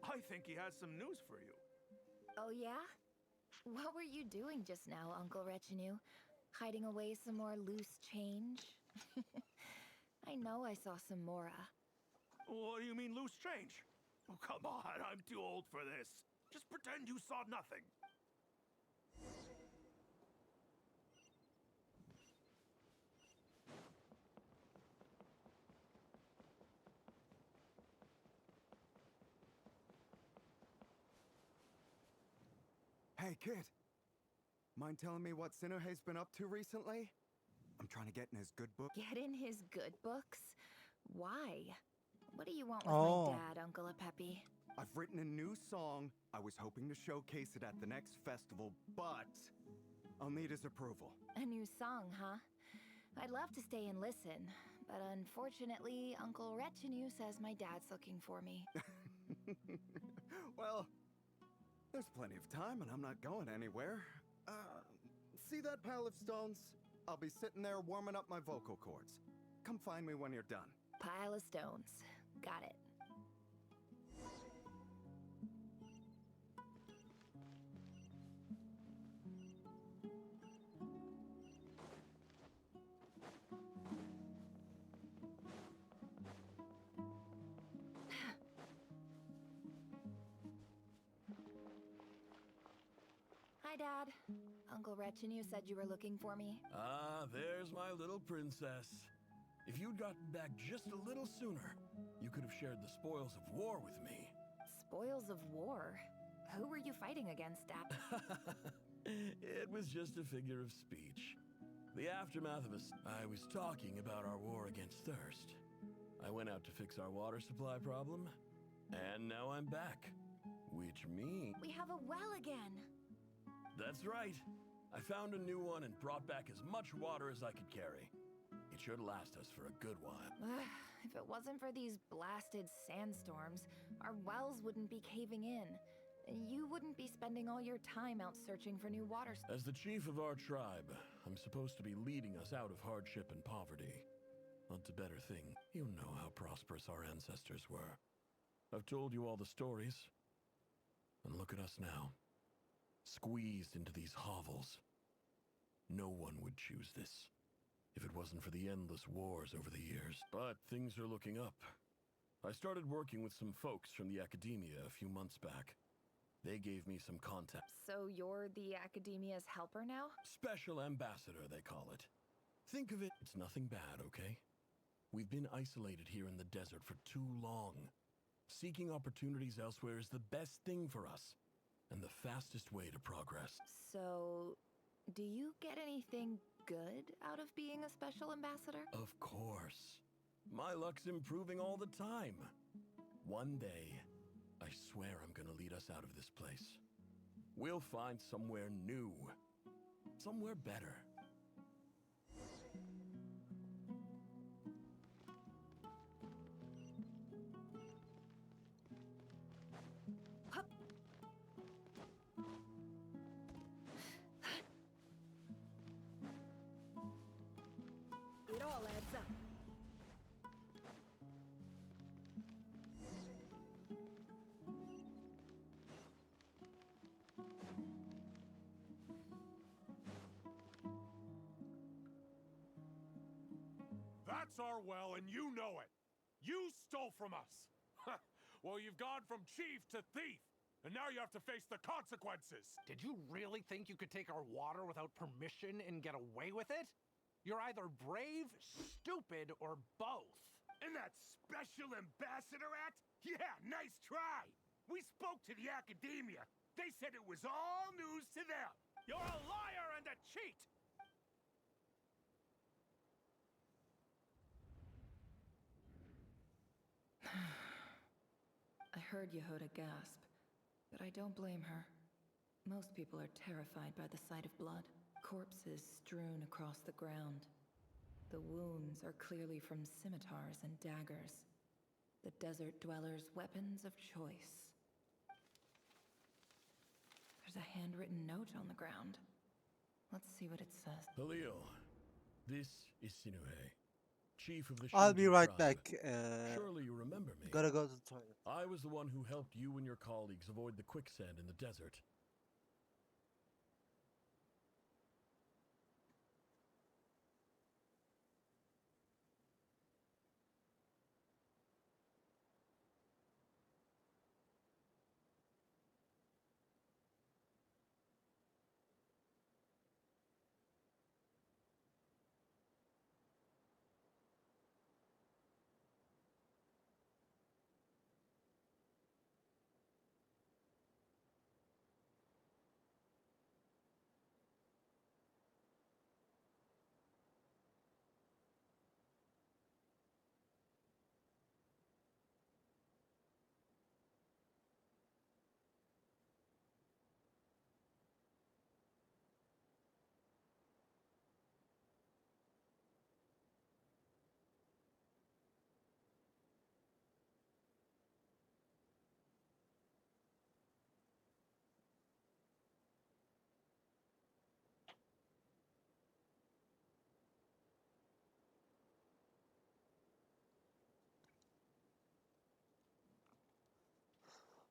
I think he has some news for you. Oh, yeah? What were you doing just now, Uncle Retinue? Hiding away some more loose change? I know I saw some Mora. What do you mean, loose change? Oh, come on, I'm too old for this. Just pretend you saw nothing. Hey, kid. Mind telling me what Sinuhe's been up to recently? I'm trying to get in his good book. Get in his good books? Why? What do you want with Oh. my dad, Uncle Apepi? I've written a new song. I was hoping to showcase it at the next festival, but I'll need his approval. A new song, huh? I'd love to stay and listen, but unfortunately, Uncle Retinue says my dad's looking for me. Well, there's plenty of time and I'm not going anywhere. See that pile of stones? I'll be sitting there warming up my vocal cords. Come find me when you're done. Pile of stones. Got it. Hi, Dad. Uncle Retinue said you were looking for me. Ah, there's my little princess. If you'd gotten back just a little sooner, you could have shared the spoils of war with me. Spoils of war? Who were you fighting against, Dad? It was just a figure of speech. The aftermath of I was talking about our war against thirst. I went out to fix our water supply problem, and now I'm back. Which means... We have a well again. That's right. I found a new one and brought back as much water as I could carry. It should last us for a good while. If it wasn't for these blasted sandstorms, our wells wouldn't be caving in. You wouldn't be spending all your time out searching for new water. As the chief of our tribe, I'm supposed to be leading us out of hardship and poverty. Onto better things. You know how prosperous our ancestors were. I've told you all the stories. And look at us now. Squeezed into these hovels. No one would choose this if it wasn't for the endless wars over the years. But things are looking up. I started working with some folks from the academia a few months back. They gave me some contacts. So you're the academia's helper now? Special ambassador, they call it. Think of it, it's nothing bad, okay? We've been isolated here in the desert for too long. Seeking opportunities elsewhere is the best thing for us, and the fastest way to progress. So, do you get anything good out of being a special ambassador? Of course. My luck's improving all the time. One day, I swear I'm gonna lead us out of this place. We'll find somewhere new. Somewhere better. It all adds up. That's our well, and you know it. You stole from us. Well, you've gone from chief to thief, and now you have to face the consequences. Did you really think you could take our water without permission and get away with it? You're either brave, stupid, or both. And that special ambassador act? Yeah, nice try. We spoke to the academia. They said it was all news to them. You're a liar and a cheat! I heard Yehuda gasp, but I don't blame her. Most people are terrified by the sight of blood. Corpses strewn across the ground. The wounds are clearly from scimitars and daggers. The desert dwellers' weapons of choice. There's a handwritten note on the ground. Let's see what it says. Halil, this is Sinuhe, chief of the I'll be Shinji right tribe. back. Surely you remember me. Gotta go to the toilet. I was the one who helped you and your colleagues avoid the quicksand in the desert.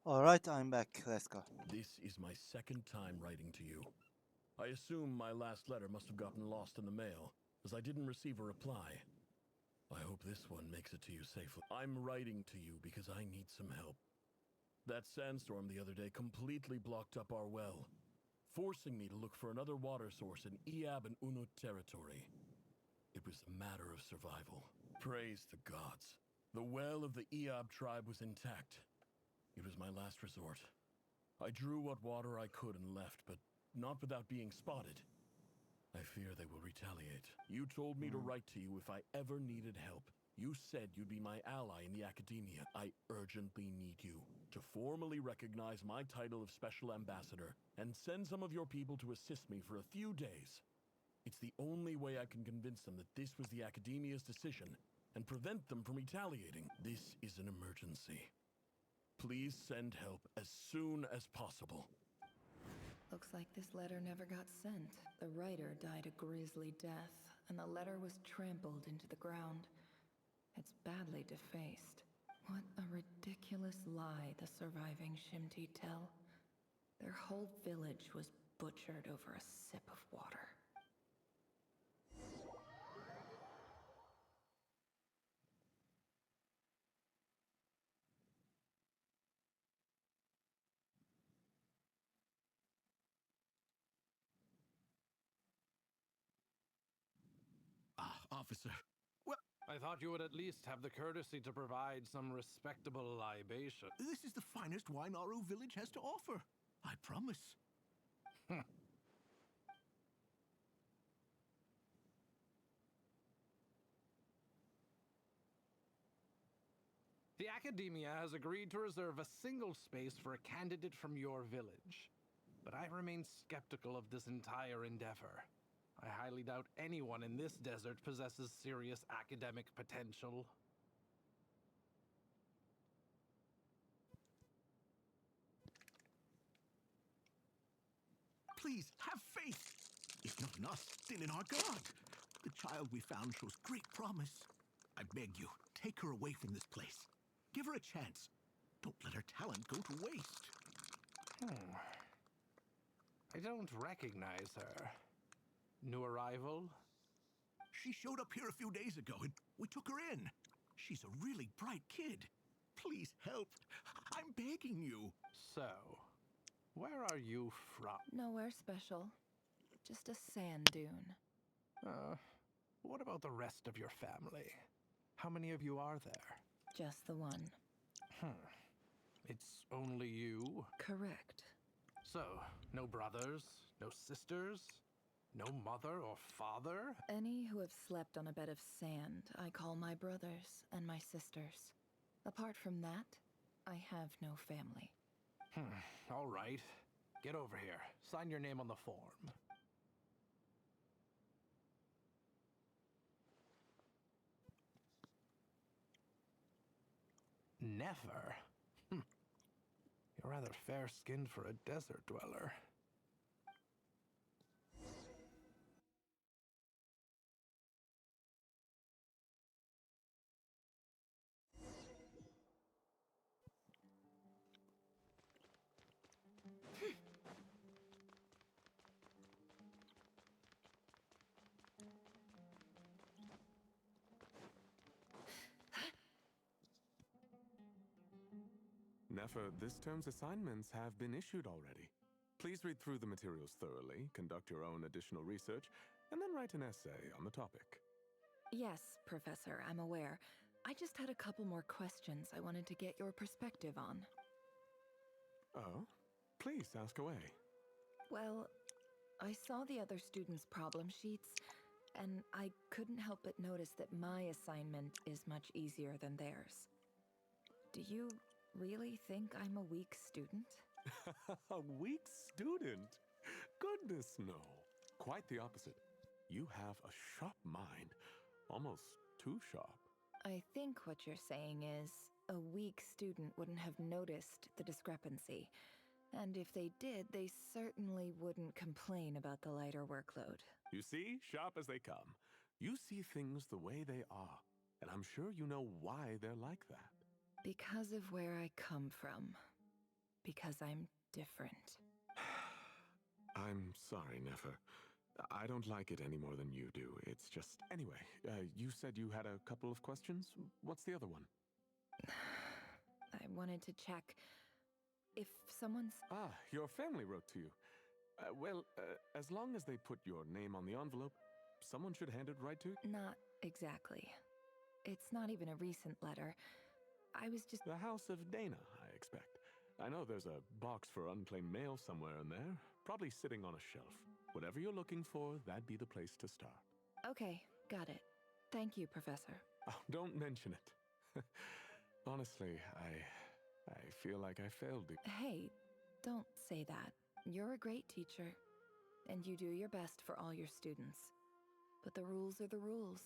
Alright, I'm back. Let's go. This is my second time writing to you. I assume my last letter must have gotten lost in the mail, as I didn't receive a reply. I hope this one makes it to you safely. I'm writing to you because I need some help. That sandstorm the other day completely blocked up our well, forcing me to look for another water source in Iab and Unut territory. It was a matter of survival. Praise the gods. The well of the Iab tribe was intact. It was my last resort. I drew what water I could and left, but not without being spotted. I fear they will retaliate. You told me to write to you if I ever needed help. You said you'd be my ally in the academia. I urgently need you to formally recognize my title of Special Ambassador and send some of your people to assist me for a few days. It's the only way I can convince them that this was the academia's decision and prevent them from retaliating. This is an emergency. Please send help as soon as possible. Looks like this letter never got sent. The writer died a grisly death, and the letter was trampled into the ground. It's badly defaced. What a ridiculous lie the surviving Shimti tell. Their whole village was butchered over a sip of water. Officer. I thought you would at least have the courtesy to provide some respectable libation. This is the finest wine Aru village has to offer. I promise. The Academia has agreed to reserve a single space for a candidate from your village. But I remain skeptical of this entire endeavor. I highly doubt anyone in this desert possesses serious academic potential. Please, have faith. If not in us, then in our God. The child we found shows great promise. I beg you, take her away from this place. Give her a chance. Don't let her talent go to waste. I don't recognize her. New arrival? She showed up here a few days ago and we took her in. She's a really bright kid. Please help. I'm begging you. So, where are you from? Nowhere special. Just a sand dune. What about the rest of your family? How many of you are there? Just the one. It's only you? Correct. So, no brothers, no sisters, no mother or father? Any who have slept on a bed of sand, I call my brothers and my sisters. Apart from that, I have no family. All right. Get over here. Sign your name on the form. Never? You're rather fair-skinned for a desert dweller. Nefer, this term's assignments have been issued already. Please read through the materials thoroughly, conduct your own additional research, and then write an essay on the topic. Yes, Professor, I'm aware. I just had a couple more questions I wanted to get your perspective on. Oh? Please ask away. Well, I saw the other students' problem sheets, and I couldn't help but notice that my assignment is much easier than theirs. Do you really think I'm a weak student? A weak student? Goodness, no. Quite the opposite. You have a sharp mind. Almost too sharp. I think what you're saying is a weak student wouldn't have noticed the discrepancy. And if they did, they certainly wouldn't complain about the lighter workload. You see, sharp as they come. You see things the way they are. And I'm sure you know why they're like that. Because of where I come from. Because I'm different. I'm sorry, Nefer. I don't like it any more than you do. It's just... Anyway, you said you had a couple of questions? What's the other one? I wanted to check if someone's... Ah, your family wrote to you. As long as they put your name on the envelope, someone should hand it right to you. Not exactly. It's not even a recent letter. I was just... The House of Dana, I expect. I know there's a box for unclaimed mail somewhere in there, probably sitting on a shelf. Whatever you're looking for, that'd be the place to start. Okay, got it. Thank you, Professor. Oh, don't mention it. Honestly, I feel like I failed you. Hey, don't say that. You're a great teacher, and you do your best for all your students. But the rules are the rules.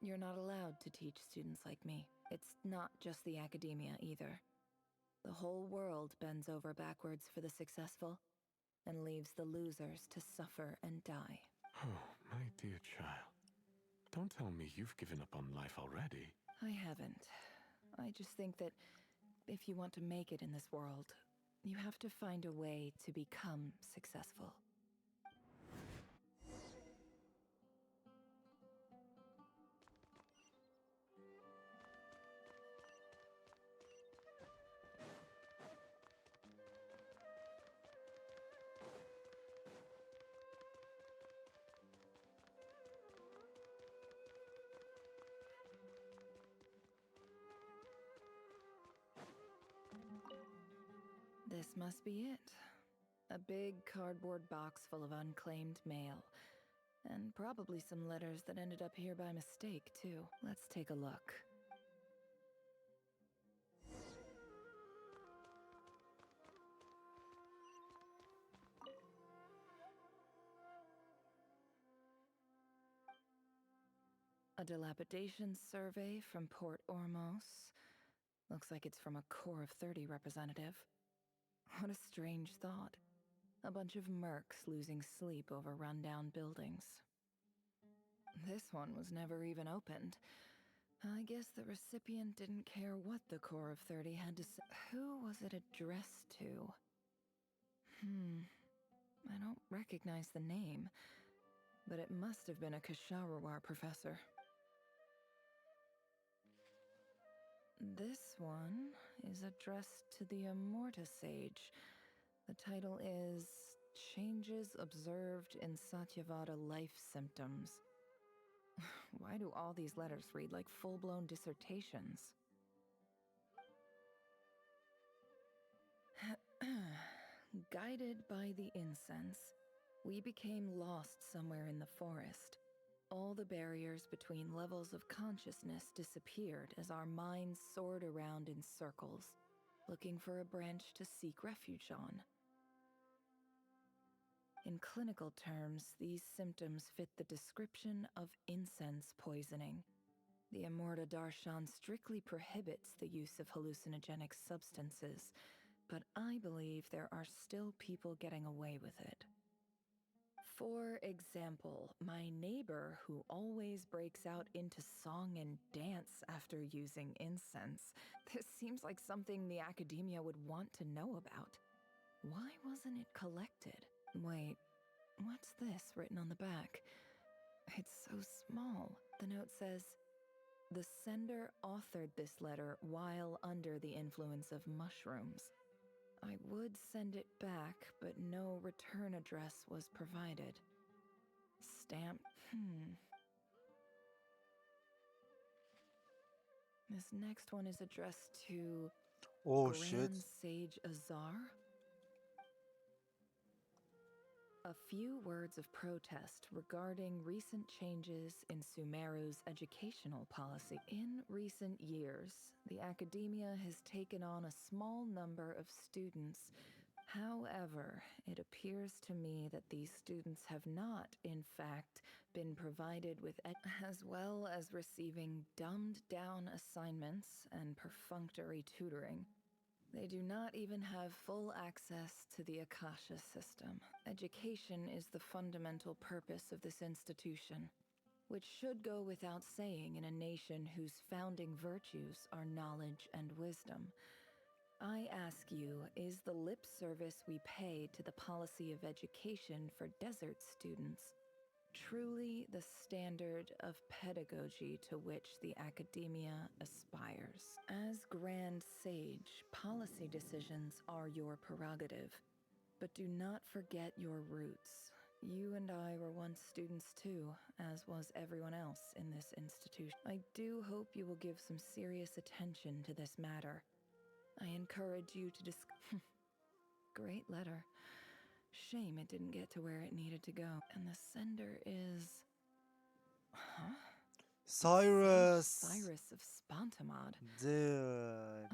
You're not allowed to teach students like me. It's not just the academia either. The whole world bends over backwards for the successful and leaves the losers to suffer and die. Oh, my dear child. Don't tell me you've given up on life already. I haven't. I just think that if you want to make it in this world, you have to find a way to become successful. This must be it. A big cardboard box full of unclaimed mail. And probably some letters that ended up here by mistake, too. Let's take a look. A dilapidation survey from Port Ormos. Looks like it's from a Core of 30 representative. What a strange thought. A bunch of mercs losing sleep over rundown buildings. This one was never even opened. I guess the recipient didn't care what the Core of 30 had to say. Who was it addressed to? I don't recognize the name, but it must have been a Kasharawar professor. This one is addressed to the Immorta Sage. The title is Changes Observed in Satyavada Life Symptoms. Why do all these letters read like full-blown dissertations? Guided by the incense, we became lost somewhere in the forest. All the barriers between levels of consciousness disappeared as our minds soared around in circles, looking for a branch to seek refuge on. In clinical terms, these symptoms fit the description of incense poisoning. The Immorta Darshan strictly prohibits the use of hallucinogenic substances, but I believe there are still people getting away with it. For example, my neighbor who always breaks out into song and dance after using incense. This seems like something the academia would want to know about. Why wasn't it collected? Wait, what's this written on the back? It's so small. The note says, The sender authored this letter while under the influence of mushrooms. I would send it back, but no return address was provided. Stamp. This next one is addressed to Oh Grand shit. Sage Azar. A few words of protest regarding recent changes in Sumeru's educational policy. In recent years, the academia has taken on a small number of students. However, it appears to me that these students have not, in fact, been provided with as well as receiving dumbed-down assignments and perfunctory tutoring. They do not even have full access to the Akasha system. Education is the fundamental purpose of this institution, which should go without saying in a nation whose founding virtues are knowledge and wisdom. I ask you, is the lip service we pay to the policy of education for desert students truly the standard of pedagogy to which the academia aspires? As Grand Sage, policy decisions are your prerogative, but do not forget your roots. You and I were once students too, as was everyone else in this institution. I do hope you will give some serious attention to this matter. I encourage you to Great letter. Shame it didn't get to where it needed to go. And the sender is... Huh? Cyrus. Cyrus of Spontamod. Dude.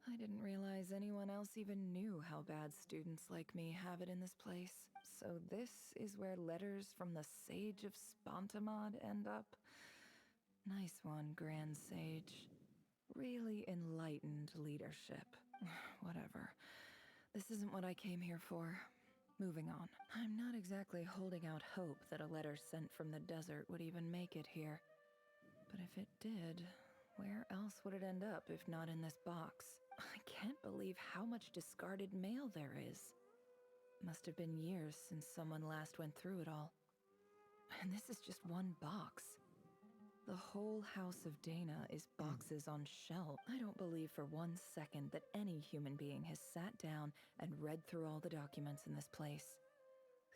I didn't realize anyone else even knew how bad students like me have it in this place. So this is where letters from the Sage of Spontamod end up? Nice one, Grand Sage. Really enlightened leadership. Whatever. This isn't what I came here for. Moving on. I'm not exactly holding out hope that a letter sent from the desert would even make it here. But if it did, where else would it end up if not in this box? I can't believe how much discarded mail there is. Must have been years since someone last went through it all. And this is just one box. The whole house of Dana is boxes on shelves. I don't believe for 1 second that any human being has sat down and read through all the documents in this place.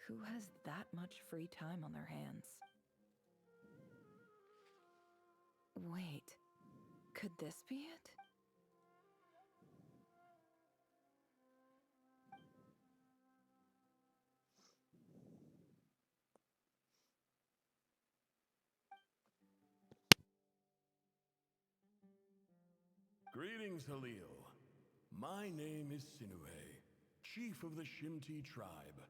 Who has that much free time on their hands? Wait, could this be it? Greetings, Halil. My name is Sinuhe, chief of the Shimti tribe.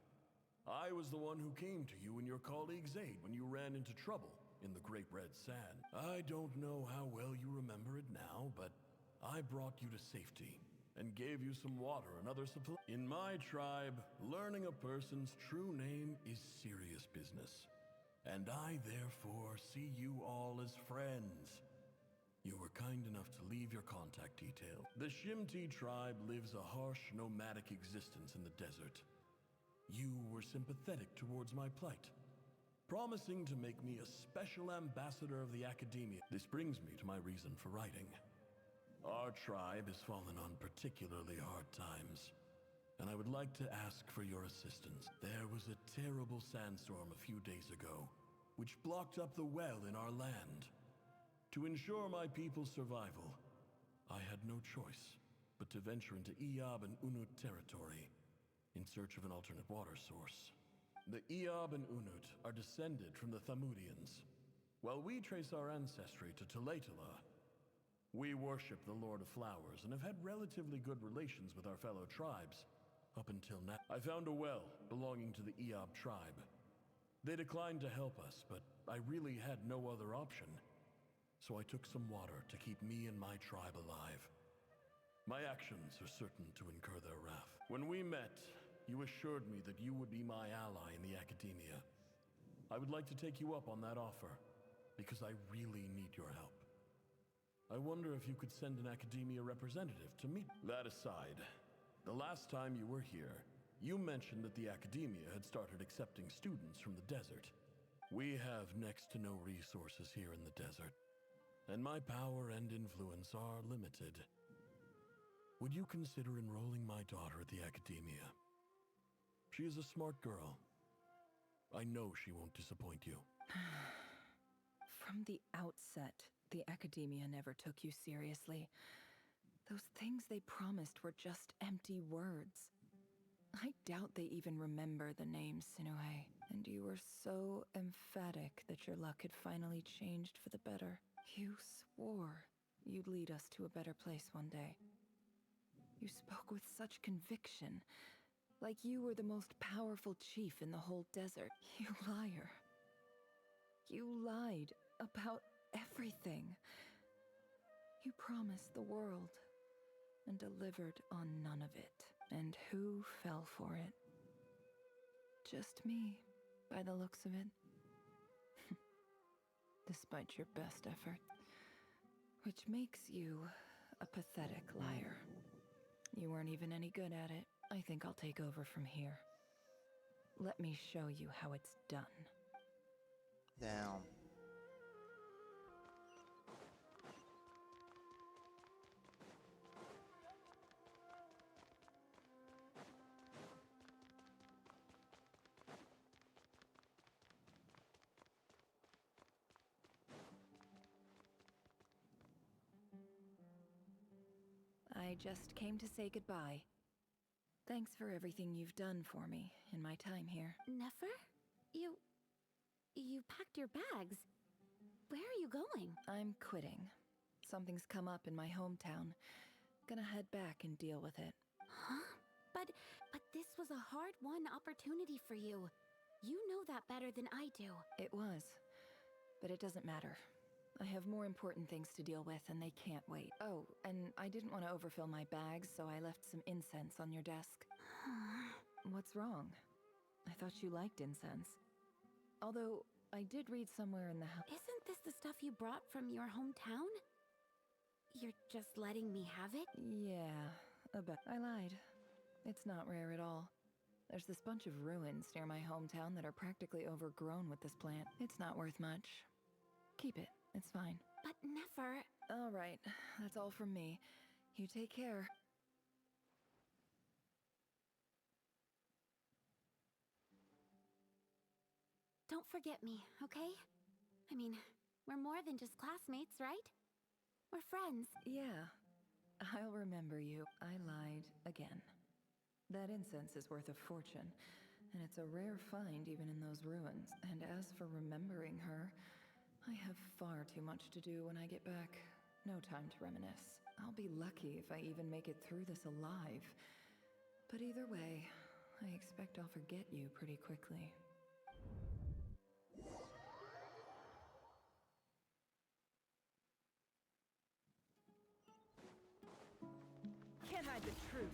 I was the one who came to you and your colleague's aid when you ran into trouble in the Great Red Sand. I don't know how well you remember it now, but I brought you to safety and gave you some water and other supplies. In my tribe, learning a person's true name is serious business, and I therefore see you all as friends. You were kind enough to leave your contact details. The Shimti tribe lives a harsh, nomadic existence in the desert. You were sympathetic towards my plight, promising to make me a special ambassador of the academia. This brings me to my reason for writing. Our tribe has fallen on particularly hard times, and I would like to ask for your assistance. There was a terrible sandstorm a few days ago, which blocked up the well in our land. To ensure my people's survival, I had no choice but to venture into Eob and Unut territory in search of an alternate water source. The Eob and Unut are descended from the Thamudians. While we trace our ancestry to Tulatula, we worship the Lord of Flowers and have had relatively good relations with our fellow tribes up until now. I found a well belonging to the Eob tribe. They declined to help us, but I really had no other option. So I took some water to keep me and my tribe alive. My actions are certain to incur their wrath. When we met, you assured me that you would be my ally in the academia. I would like to take you up on that offer, because I really need your help. I wonder if you could send an academia representative to meet. That aside, the last time you were here, you mentioned that the academia had started accepting students from the desert. We have next to no resources here in the desert, and my power and influence are limited. Would you consider enrolling my daughter at the academia? She is a smart girl. I know she won't disappoint you. From the outset, the academia never took you seriously. Those things they promised were just empty words. I doubt they even remember the name Sinuhe. And you were so emphatic that your luck had finally changed for the better. You swore you'd lead us to a better place one day. You spoke with such conviction, like you were the most powerful chief in the whole desert. You liar. You lied about everything. You promised the world and delivered on none of it. And who fell for it? Just me, by the looks of it. Despite your best effort. Which makes you a pathetic liar. You weren't even any good at it. I think I'll take over from here. Let me show you how it's done. Damn. I just came to say goodbye. Thanks for everything you've done for me in my time here. Nefer? You packed your bags. Where are you going? I'm quitting. Something's come up in my hometown. Gonna head back and deal with it. Huh? But this was a hard-won opportunity for you. You know that better than I do. It was. But it doesn't matter. I have more important things to deal with, and they can't wait. Oh, and I didn't want to overfill my bags, so I left some incense on your desk. What's wrong? I thought you liked incense. Although, I did read somewhere in the house. Isn't this the stuff you brought from your hometown? You're just letting me have it? Yeah, I lied. It's not rare at all. There's this bunch of ruins near my hometown that are practically overgrown with this plant. It's not worth much. Keep it. It's fine. But Nefer... All right, that's all from me. You take care. Don't forget me, okay? I mean, we're more than just classmates, right? We're friends. Yeah, I'll remember you. I lied again. That incense is worth a fortune, and it's a rare find even in those ruins. And as for remembering her, I have far too much to do when I get back. No time to reminisce. I'll be lucky if I even make it through this alive. But either way, I expect I'll forget you pretty quickly. Can't hide the truth.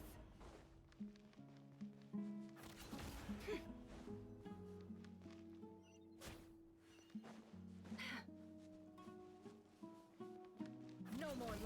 No more lies.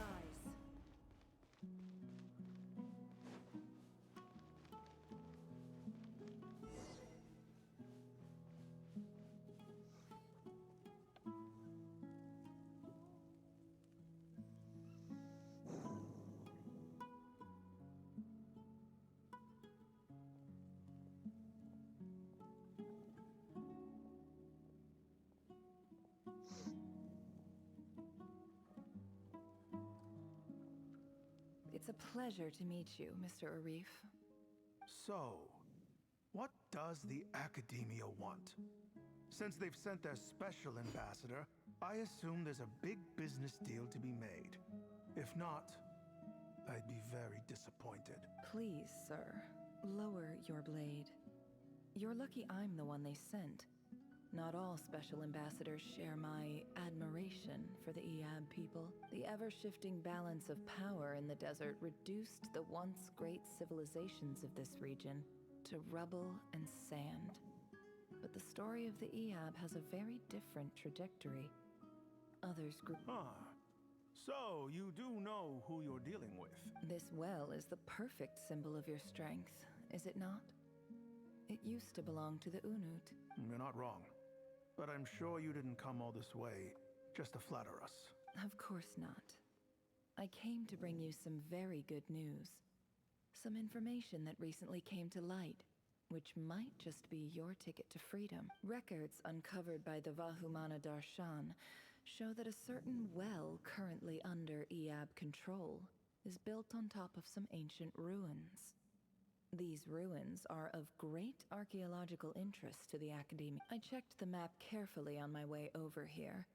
It's a pleasure to meet you, Mr. Arif. So, what does the Academia want? Since they've sent their special ambassador, I assume there's a big business deal to be made. If not, I'd be very disappointed. Please, sir, lower your blade. You're lucky I'm the one they sent. Not all special ambassadors share my admiration for the Eab people. The ever-shifting balance of power in the desert reduced the once great civilizations of this region to rubble and sand. But the story of the Eab has a very different trajectory. Others grew... So, you do know who you're dealing with? This well is the perfect symbol of your strength, is it not? It used to belong to the Unut. You're not wrong. But I'm sure you didn't come all this way just to flatter us. Of course not. I came to bring you some very good news. Some information that recently came to light, which might just be your ticket to freedom. Records uncovered by the Vahumana Darshan show that a certain well currently under Eab control is built on top of some ancient ruins. These ruins are of great archaeological interest to the Academia. I checked the map carefully on my way over here,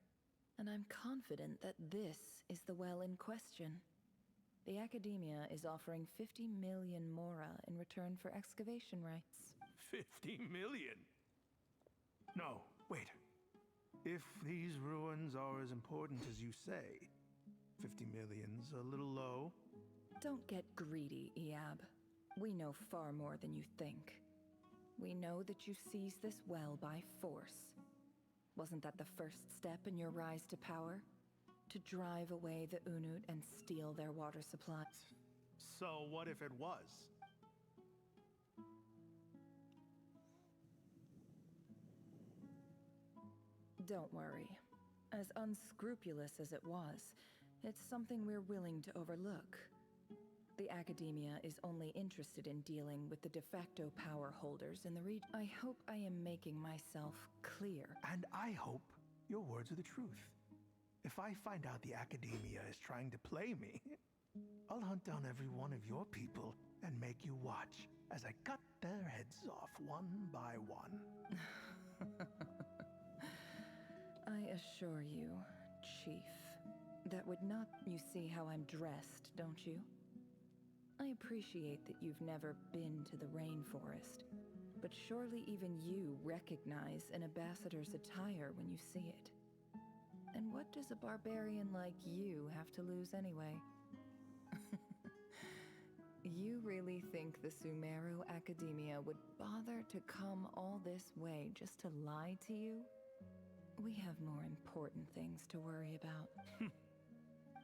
and I'm confident that this is the well in question. The Academia is offering 50 million mora in return for excavation rights. 50 million? No, wait. If these ruins are as important as you say, 50 million's a little low. Don't get greedy, Eab. We know far more than you think. We know that you seized this well by force. Wasn't that the first step in your rise to power? To drive away the Unut and steal their water supply? So what if it was? Don't worry. As unscrupulous as it was, it's something we're willing to overlook. The Academia is only interested in dealing with the de facto power holders in the region. I hope I am making myself clear. And I hope your words are the truth. If I find out the Academia is trying to play me, I'll hunt down every one of your people and make you watch as I cut their heads off one by one. I assure you, Chief, that would not... You see how I'm dressed, don't you? I appreciate that you've never been to the rainforest, but surely even you recognize an ambassador's attire when you see it. And what does a barbarian like you have to lose anyway? You really think the Sumeru Academia would bother to come all this way just to lie to you? We have more important things to worry about.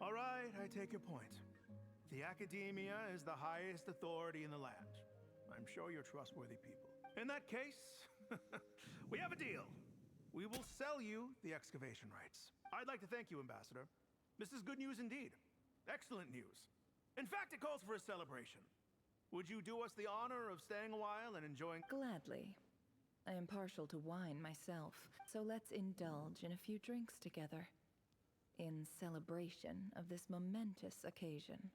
All right, I take your point. The Academia is the highest authority in the land. I'm sure you're trustworthy people. In that case, we have a deal. We will sell you the excavation rights. I'd like to thank you, Ambassador. This is good news indeed. Excellent news. In fact, it calls for a celebration. Would you do us the honor of staying a while and enjoying... Gladly. I am partial to wine myself, so let's indulge in a few drinks together. In celebration of this momentous occasion.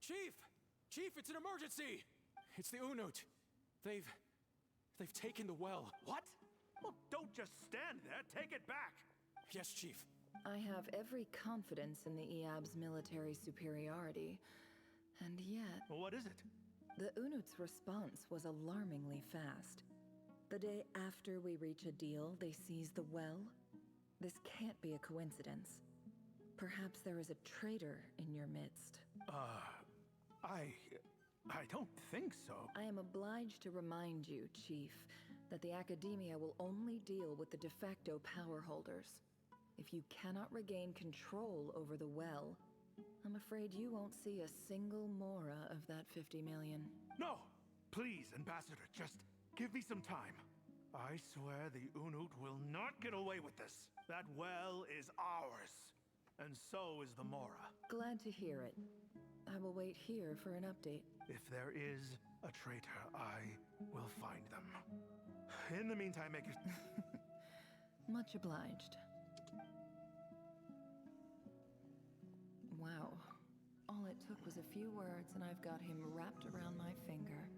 Chief! Chief, it's an emergency! It's the Unut. They've taken the well. What? Well, don't just stand there. Take it back. Yes, Chief. I have every confidence in the Eab's military superiority. And yet... What is it? The Unut's response was alarmingly fast. The day after we reach a deal, they seize the well. This can't be a coincidence. Perhaps there is a traitor in your midst. I don't think so. I am obliged to remind you, Chief, that the Academia will only deal with the de facto power holders. If you cannot regain control over the well, I'm afraid you won't see a single mora of that 50 million. No! Please, Ambassador, just give me some time. I swear the Unut will not get away with this. That well is ours. And so is the mora. Glad to hear it. I will wait here for an update. If there is a traitor, I will find them. In the meantime, make your... Much obliged. Wow. All it took was a few words and I've got him wrapped around my finger.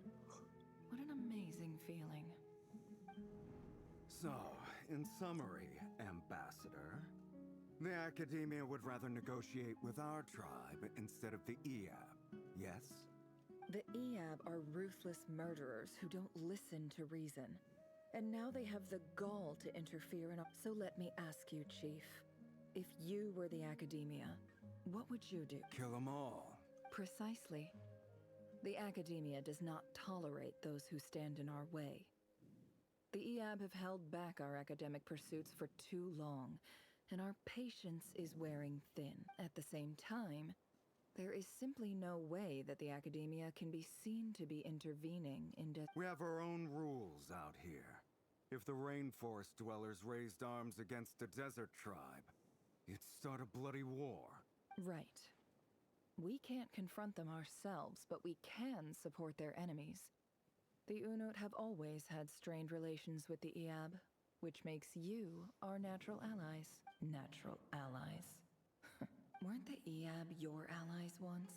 What an amazing feeling. So, in summary, Ambassador, the Academia would rather negotiate with our tribe instead of the Eab, yes? The Eab are ruthless murderers who don't listen to reason. And now they have the gall to interfere in our... So let me ask you, Chief. If you were the Academia, what would you do? Kill them all. Precisely. The Academia does not tolerate those who stand in our way. The Eab have held back our academic pursuits for too long, and our patience is wearing thin. At the same time, there is simply no way that the academia can be seen to be intervening in We have our own rules out here. If the rainforest dwellers raised arms against a desert tribe, you'd start a bloody war. Right. We can't confront them ourselves, but we can support their enemies. The Unut have always had strained relations with the Iab, which makes you our natural allies. Natural allies. Weren't the Iab your allies once?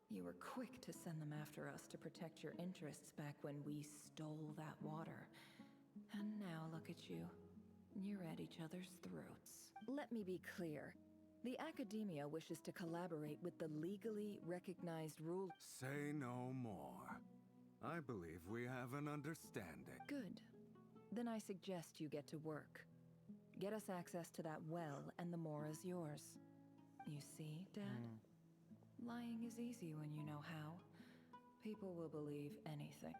You were quick to send them after us to protect your interests back when we stole that water. And now look at you. You're at each other's throats. Let me be clear. The academia wishes to collaborate with the legally recognized rule. Say no more. I believe we have an understanding. Good. Then I suggest you get to work. Get us access to that well, and the more is yours. You see, Dad? Lying is easy when you know how. People will believe anything.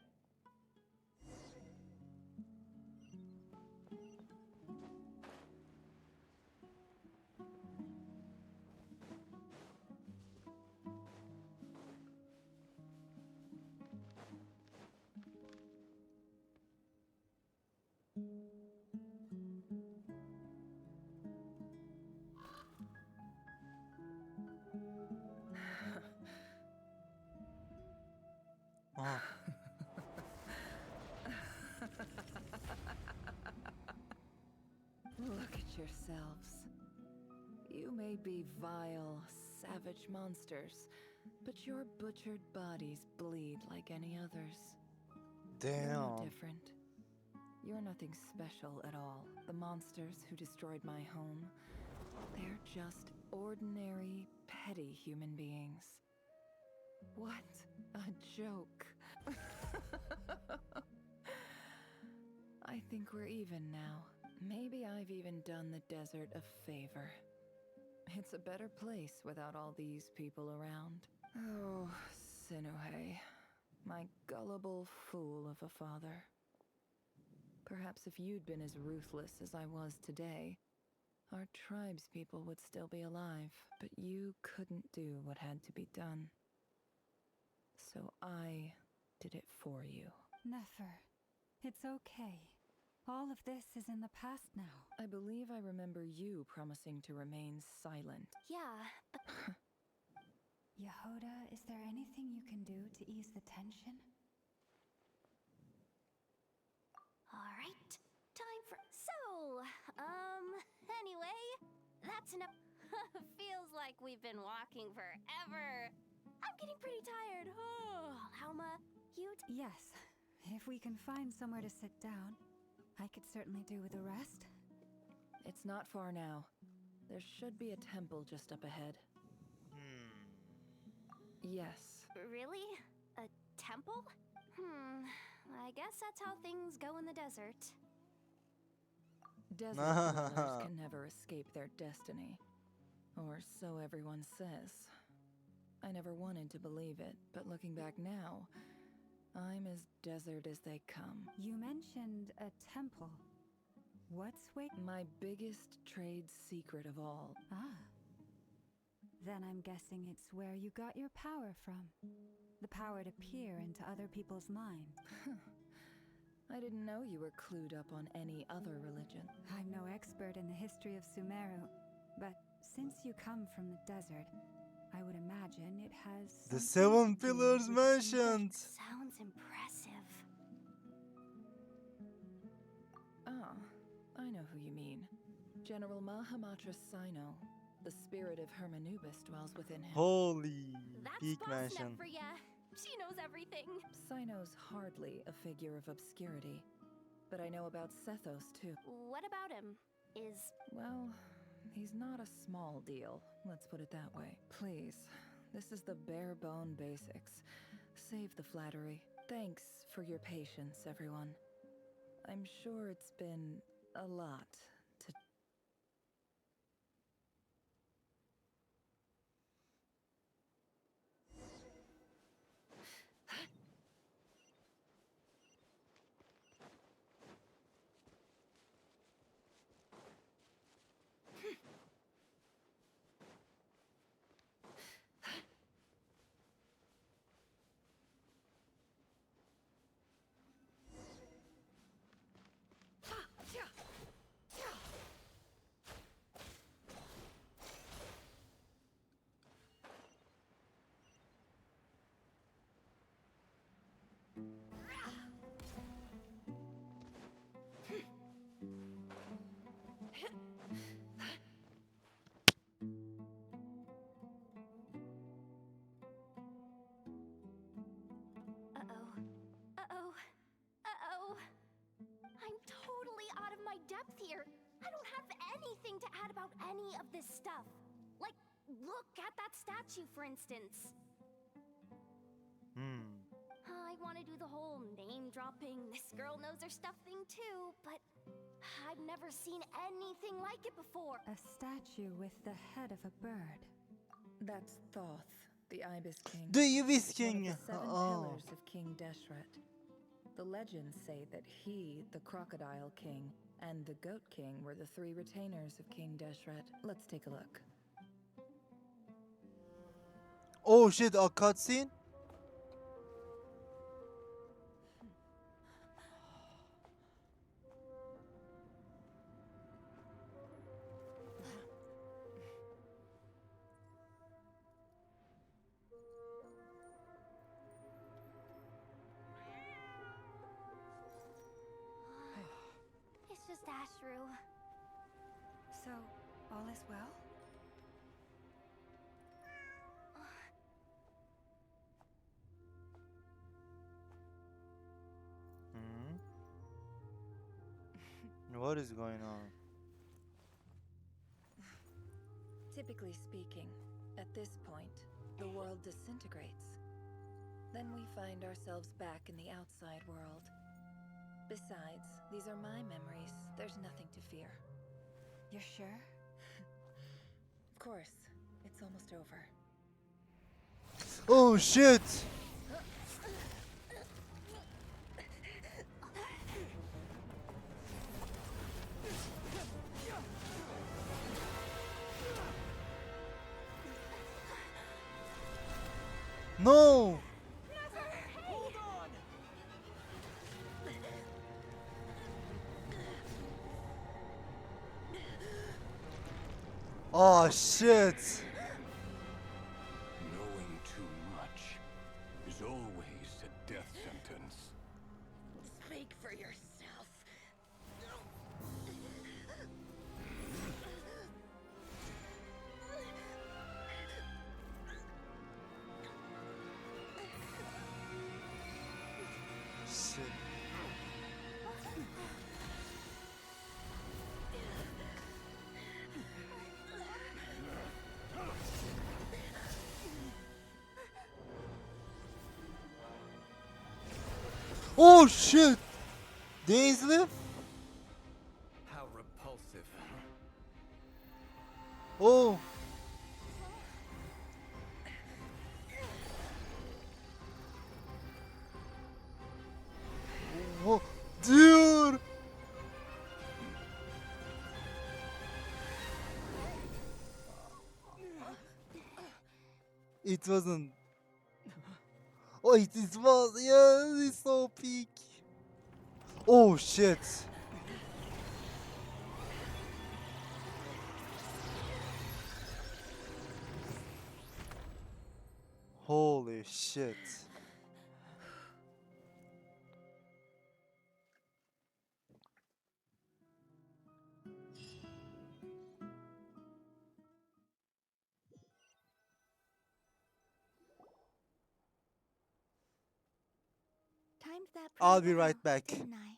Oh. Look at yourselves. You may be vile, savage monsters, but your butchered bodies bleed like any others. You're no Damn. different. You're nothing special at all. The monsters who destroyed my home, they're just ordinary, petty human beings. What a joke. I think we're even now. Maybe I've even done the desert a favor. It's a better place without all these people around. Oh, Sinuhe, my gullible fool of a father. Perhaps if you'd been as ruthless as I was today, our tribespeople would still be alive. But you couldn't do what had to be done. So I did it for you. Nefer, it's okay. All of this is in the past now. I believe I remember you promising to remain silent. Yeah, but... Yehoda, is there anything you can do to ease the tension? Alright, time for... So, anyway, that's enough. Feels like we've been walking forever. I'm getting pretty tired. Oh, Alma, Yes, if we can find somewhere to sit down, I could certainly do with a rest. It's not far now. There should be a temple just up ahead. Yes. Really? A temple? I guess that's how things go in the desert. Desert dwellers can never escape their destiny. Or so everyone says. I never wanted to believe it, but looking back now, I'm as desert as they come. You mentioned a temple. What's my biggest trade secret of all? Ah. Then I'm guessing it's where you got your power from. The power to peer into other people's minds. I didn't know you were clued up on any other religion. I'm no expert in the history of Sumeru, but since you come from the desert, I would imagine it has The something 7 to do pillars with mentioned. Sounds impressive. Ah, I know who you mean. General Mahamatra Sino. The spirit of Hermanubis dwells within him. Holy That's peak boss mansion. enough for ya. She knows everything. Sino's hardly a figure of obscurity. But I know about Sethos, too. What about him? Well, he's not a small deal. Let's put it that way. Please, this is the bare bone basics. Save the flattery. Thanks for your patience, everyone. I'm sure it's been a lot to... depth here. I don't have anything to add about any of this stuff. Like, look at that statue, for instance. I want to do the whole name dropping, this girl knows her stuff thing too, but I've never seen anything like it before. A statue with the head of a bird. That's Thoth, the Ibis King. The Ibis King. King. One of the seven pillars of King Deshret. The legends say that he, the Crocodile King, and the Goat King were the three retainers of King Deshret. Let's take a look. Oh shit, a cutscene? It's just Ashru. So, all is well? What is going on? Typically speaking, at this point, the world disintegrates. Then we find ourselves back in the outside world. Besides, these are my memories. There's nothing to fear. You're sure? Of course. It's almost over. Oh shit! No! Oh shit! Knowing too much is always a death sentence. Speak for yourself. Shit. Oh shit! Dainsleif? How repulsive. Oh! Whoa. Dude! It wasn't. Oh, it was. Yeah, it's so peak. Oh shit! Holy shit. Timed that I'll pretty be right well, back. didn't I?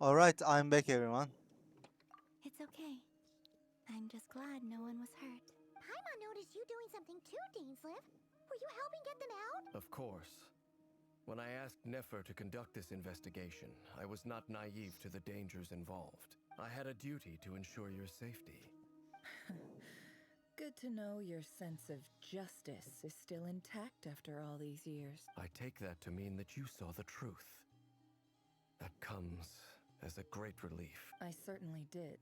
Alright, I'm back, everyone. It's okay. I'm just glad no one was hurt. Paimon noticed you doing something too, Dainsleif. Were you helping get them out? Of course. When I asked Nefer to conduct this investigation, I was not naive to the dangers involved. I had a duty to ensure your safety. Good to know your sense of justice is still intact after all these years. I take that to mean that you saw the truth. That comes as a great relief. I certainly did.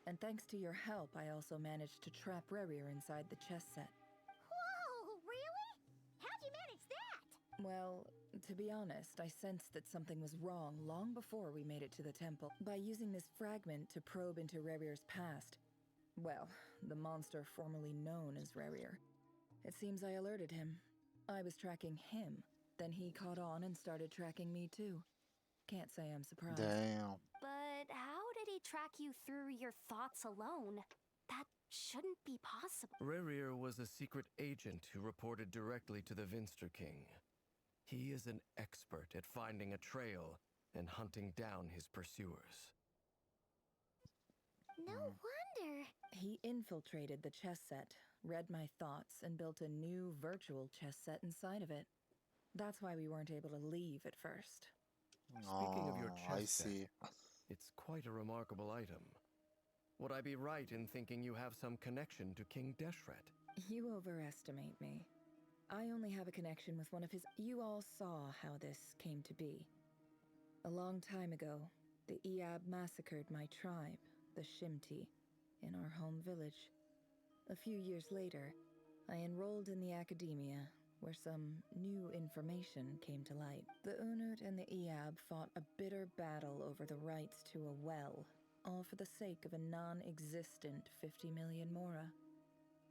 And thanks to your help, I also managed to trap Rerir inside the chess set. Whoa, really? How'd you manage that? Well, to be honest, I sensed that something was wrong long before we made it to the temple. By using this fragment to probe into Rerir's past, well, the monster formerly known as Rerir. It seems I alerted him. I was tracking him, then he caught on and started tracking me too. Can't say I'm surprised. Damn. But how did he track you through your thoughts alone? That shouldn't be possible. Rerir was a secret agent who reported directly to the Vinster King. He is an expert at finding a trail and hunting down his pursuers. No wonder. He infiltrated the chess set, read my thoughts, and built a new virtual chess set inside of it. That's why we weren't able to leave at first. Speaking of your I chess see. set, it's quite a remarkable item. Would I be right in thinking you have some connection to King Deshret? You overestimate me. I only have a connection with one of his... You all saw how this came to be. A long time ago, the Eab massacred my tribe, the Shimti, in our home village. A few years later, I enrolled in the academia, where some new information came to light. The Unut and the Eab fought a bitter battle over the rights to a well, all for the sake of a non-existent 50 million mora.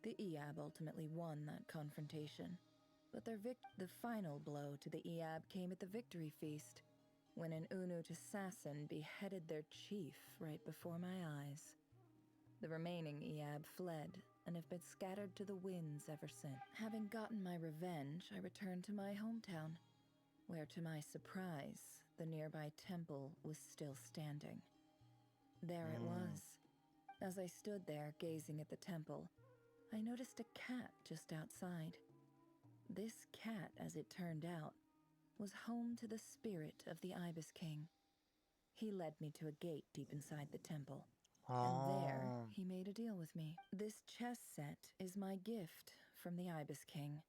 The Eab ultimately won that confrontation, but the final blow to the Eab came at the victory feast, when an Unut assassin beheaded their chief right before my eyes. The remaining Eab fled and have been scattered to the winds ever since. Having gotten my revenge, I returned to my hometown, where to my surprise, the nearby temple was still standing. There it was. As I stood there gazing at the temple, I noticed a cat just outside. This cat, as it turned out, was home to the spirit of the Ibis King. He led me to a gate deep inside the temple. And there, he made a deal with me. This chess set is my gift from the Ibis King.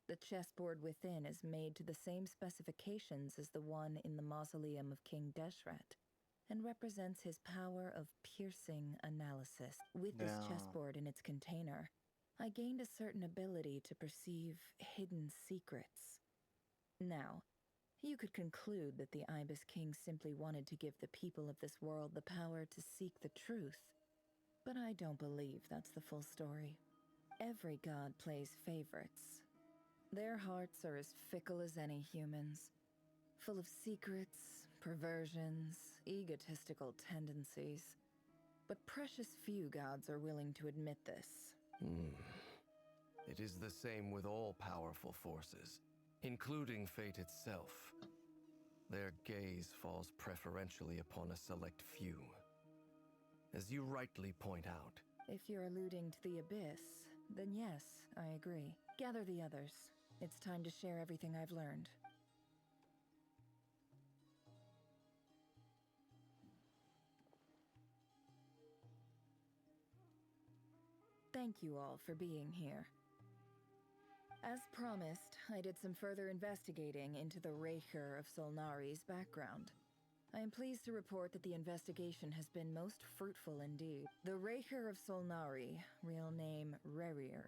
The chessboard within is made to the same specifications as the one in the mausoleum of King Deshret, and represents his power of piercing analysis. With this chessboard in its container, I gained a certain ability to perceive hidden secrets. Now, you could conclude that the Ibis King simply wanted to give the people of this world the power to seek the truth. But I don't believe that's the full story. Every god plays favorites. Their hearts are as fickle as any human's, full of secrets, perversions, egotistical tendencies. But precious few gods are willing to admit this. It is the same with all powerful forces, including fate itself. Their gaze falls preferentially upon a select few. As you rightly point out. If you're alluding to the Abyss, then yes, I agree. Gather the others. It's time to share everything I've learned. Thank you all for being here. As promised, I did some further investigating into the Raker of Solnari's background. I am pleased to report that the investigation has been most fruitful indeed. The Raker of Solnari, real name Rerir,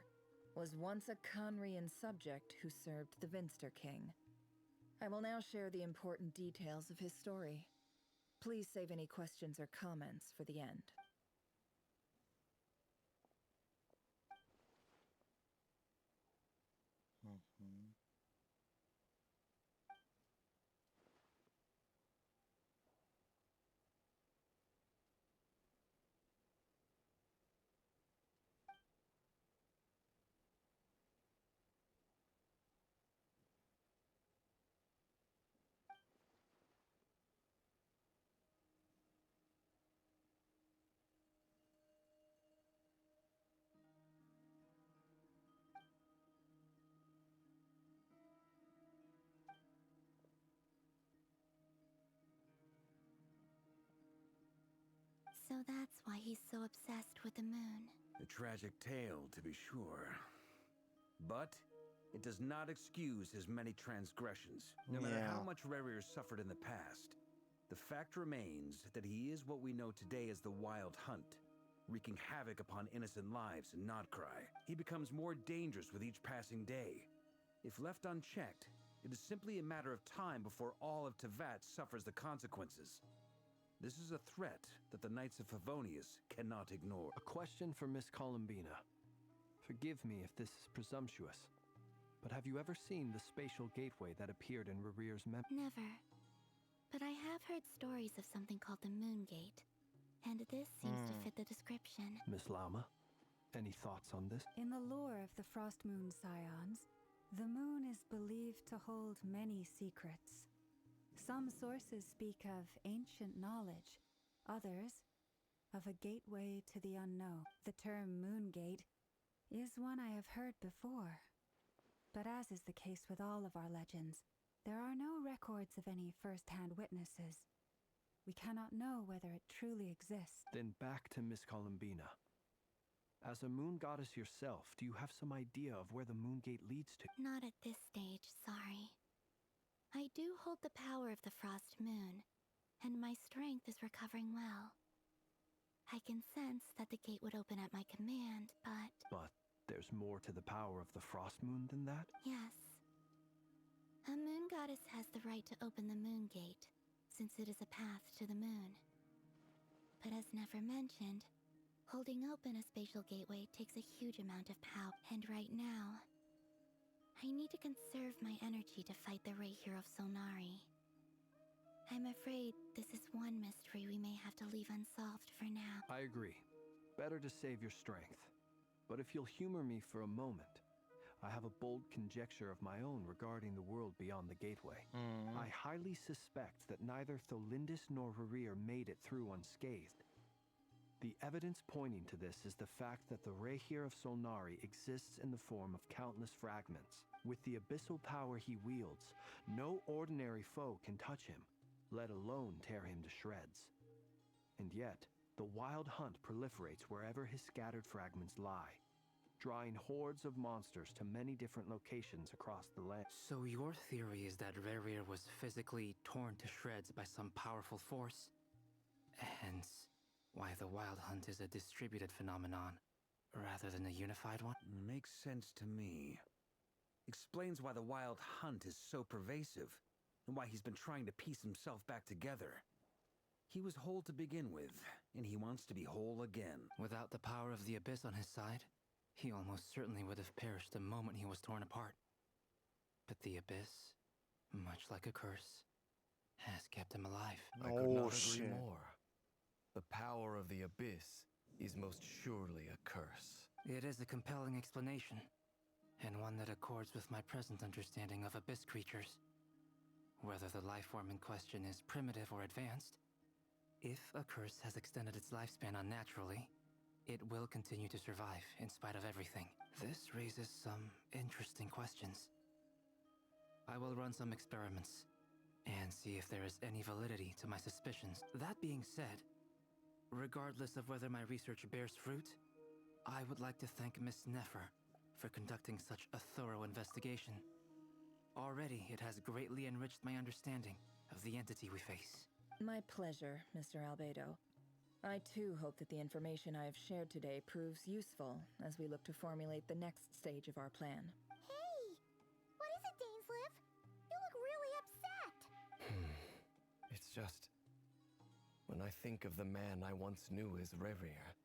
was once a Conrian subject who served the Vinster King. I will now share the important details of his story. Please save any questions or comments for the end. So that's why he's so obsessed with the moon. A tragic tale, to be sure. But it does not excuse his many transgressions. No matter how much Rerir suffered in the past, the fact remains that he is what we know today as the Wild Hunt, wreaking havoc upon innocent lives in Krai. He becomes more dangerous with each passing day. If left unchecked, it is simply a matter of time before all of Tevat suffers the consequences. This is a threat that the Knights of Favonius cannot ignore. A question for Miss Columbina. Forgive me if this is presumptuous, but have you ever seen the spatial gateway that appeared in Rerir's Never. But I have heard stories of something called the Moon Gate, and this seems to fit the description. Miss Lama, any thoughts on this? In the lore of the Frost Moon Scions, the moon is believed to hold many secrets. Some sources speak of ancient knowledge, others of a gateway to the unknown. The term Moon Gate is one I have heard before. But as is the case with all of our legends, there are no records of any first-hand witnesses. We cannot know whether it truly exists. Then back to Miss Columbina. As a moon goddess yourself, do you have some idea of where the Moon Gate leads to? Not at this stage, sorry. I do hold the power of the Frost Moon, and my strength is recovering well. I can sense that the gate would open at my command, but... But there's more to the power of the Frost Moon than that? Yes. A moon goddess has the right to open the Moon Gate, since it is a path to the moon. But as Nefer mentioned, holding open a spatial gateway takes a huge amount of power, and right now, I need to conserve my energy to fight the Rahier of Solnari. I'm afraid this is one mystery we may have to leave unsolved for now. I agree. Better to save your strength. But if you'll humor me for a moment, I have a bold conjecture of my own regarding the world beyond the gateway. I highly suspect that neither Tholindis nor Rerir made it through unscathed. The evidence pointing to this is the fact that the Rahier of Solnari exists in the form of countless fragments. With the abyssal power he wields, no ordinary foe can touch him, let alone tear him to shreds. And yet, the Wild Hunt proliferates wherever his scattered fragments lie, drawing hordes of monsters to many different locations across the land. So your theory is that Rerir was physically torn to shreds by some powerful force? Hence, why the Wild Hunt is a distributed phenomenon, rather than a unified one? Makes sense to me. Explains why the Wild Hunt is so pervasive, and why he's been trying to piece himself back together. He was whole to begin with, and he wants to be whole again. Without the power of the Abyss on his side, he almost certainly would have perished the moment he was torn apart. But the Abyss, much like a curse, has kept him alive. I could not agree more. The power of the Abyss is most surely a curse. It is a compelling explanation, and one that accords with my present understanding of Abyss creatures. Whether the life form in question is primitive or advanced, if a curse has extended its lifespan unnaturally, it will continue to survive in spite of everything. This raises some interesting questions. I will run some experiments and see if there is any validity to my suspicions. That being said, regardless of whether my research bears fruit, I would like to thank Miss Nefer for conducting such a thorough investigation. Already, it has greatly enriched my understanding of the entity we face. My pleasure, Mr. Albedo. I too hope that the information I have shared today proves useful as we look to formulate the next stage of our plan. Hey! What is it, Dainsleif? You look really upset! It's just... when I think of the man I once knew as Rerir,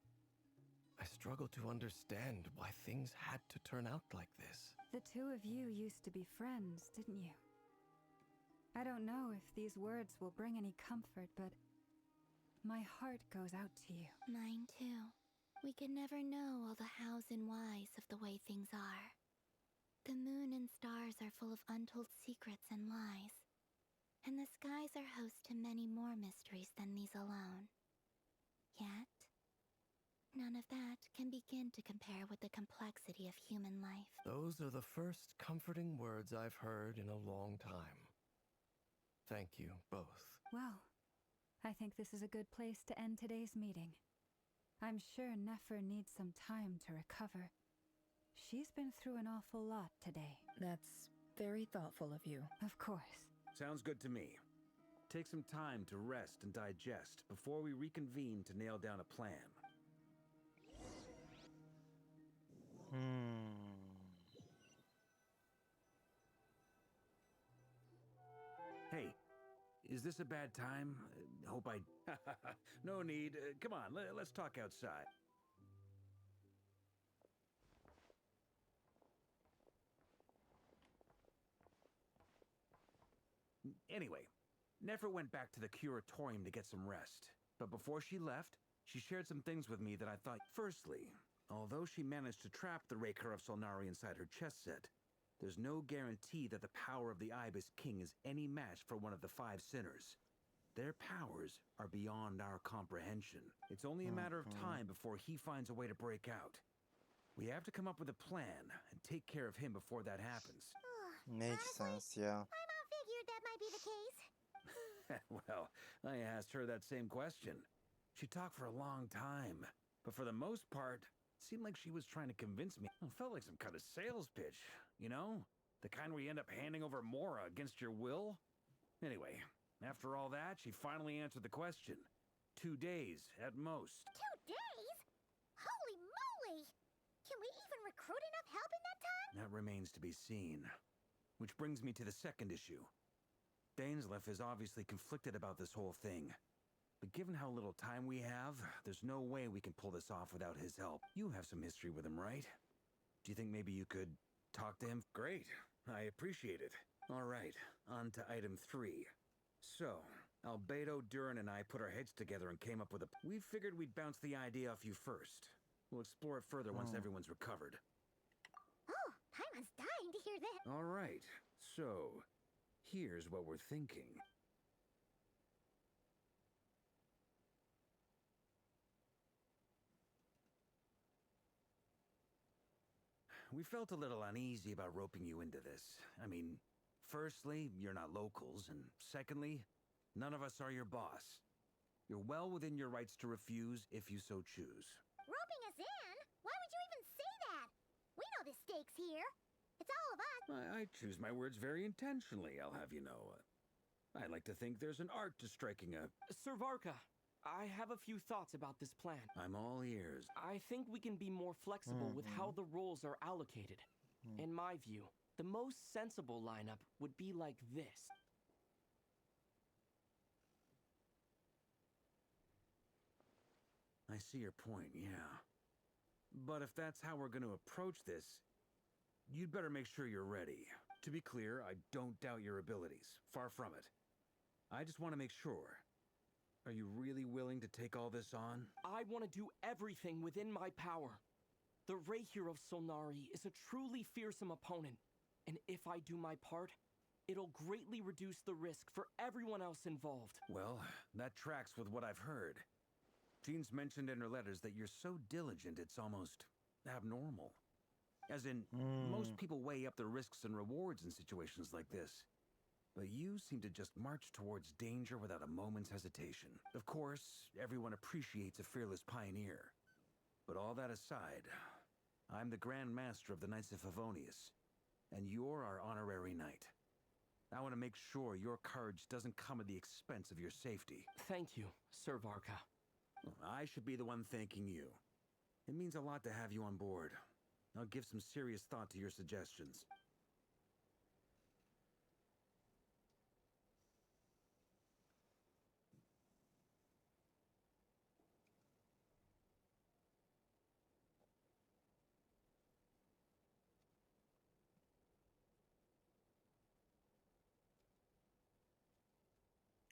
I struggle to understand why things had to turn out like this. The two of you used to be friends, didn't you? I don't know if these words will bring any comfort, but my heart goes out to you. Mine too. We can never know all the hows and whys of the way things are. The moon and stars are full of untold secrets and lies, and the skies are host to many more mysteries than these alone. Yet, none of that can begin to compare with the complexity of human life. Those are the first comforting words I've heard in a long time. Thank you, both. Well, I think this is a good place to end today's meeting. I'm sure Nefer needs some time to recover. She's been through an awful lot today. That's very thoughtful of you. Of course. Sounds good to me. Take some time to rest and digest before we reconvene to nail down a plan. Hey, is this a bad time? Hope I... No need. Come on, let's talk outside. Anyway, Nefer went back to the curatorium to get some rest. But before she left, she shared some things with me that I thought... Firstly, although she managed to trap the Raker of Solnari inside her chess set, there's no guarantee that the power of the Ibis King is any match for one of the five sinners. Their powers are beyond our comprehension. It's only a matter of time before he finds a way to break out. We have to come up with a plan and take care of him before that happens. Makes sense, yeah. My mom figured that might be the case. Well, I asked her that same question. She talked for a long time, but for the most part, it seemed like she was trying to convince me. It felt like some kind of sales pitch, you know? The kind where you end up handing over Mora against your will? Anyway, after all that, she finally answered the question. 2 days, at most. 2 days? Holy moly! Can we even recruit enough help in that time? That remains to be seen. Which brings me to the second issue. Dainsleif is obviously conflicted about this whole thing. But given how little time we have, there's no way we can pull this off without his help. You have some history with him, right? Do you think maybe you could talk to him? Great. I appreciate it. All right, on to item 3. So, Albedo, Durin, and I put our heads together and came up with a... We figured we'd bounce the idea off you first. We'll explore it further once everyone's recovered. Oh, Paimon's dying to hear that. All right, so here's what we're thinking. We felt a little uneasy about roping you into this. I mean, firstly, you're not locals, and secondly, none of us are your boss. You're well within your rights to refuse if you so choose. Roping us in? Why would you even say that? We know the stakes here. It's all of us. I choose my words very intentionally, I'll have you know. I like to think there's an art to striking a... Sir Varka, I have a few thoughts about this plan. I'm all ears. I think we can be more flexible with how the roles are allocated. In my view, the most sensible lineup would be like this. I see your point, yeah. But if that's how we're going to approach this, you'd better make sure you're ready. To be clear, I don't doubt your abilities. Far from it. I just want to make sure. Are you really willing to take all this on? I want to do everything within my power. The Raher of Solnari is a truly fearsome opponent, and if I do my part, it'll greatly reduce the risk for everyone else involved. Well, that tracks with what I've heard. Jean's mentioned in her letters that you're so diligent it's almost abnormal. As in, most people weigh up the risks and rewards in situations like this. But you seem to just march towards danger without a moment's hesitation. Of course, everyone appreciates a fearless pioneer. But all that aside, I'm the Grand Master of the Knights of Favonius, and you're our honorary knight. I want to make sure your courage doesn't come at the expense of your safety. Thank you, Sir Varka. I should be the one thanking you. It means a lot to have you on board. I'll give some serious thought to your suggestions.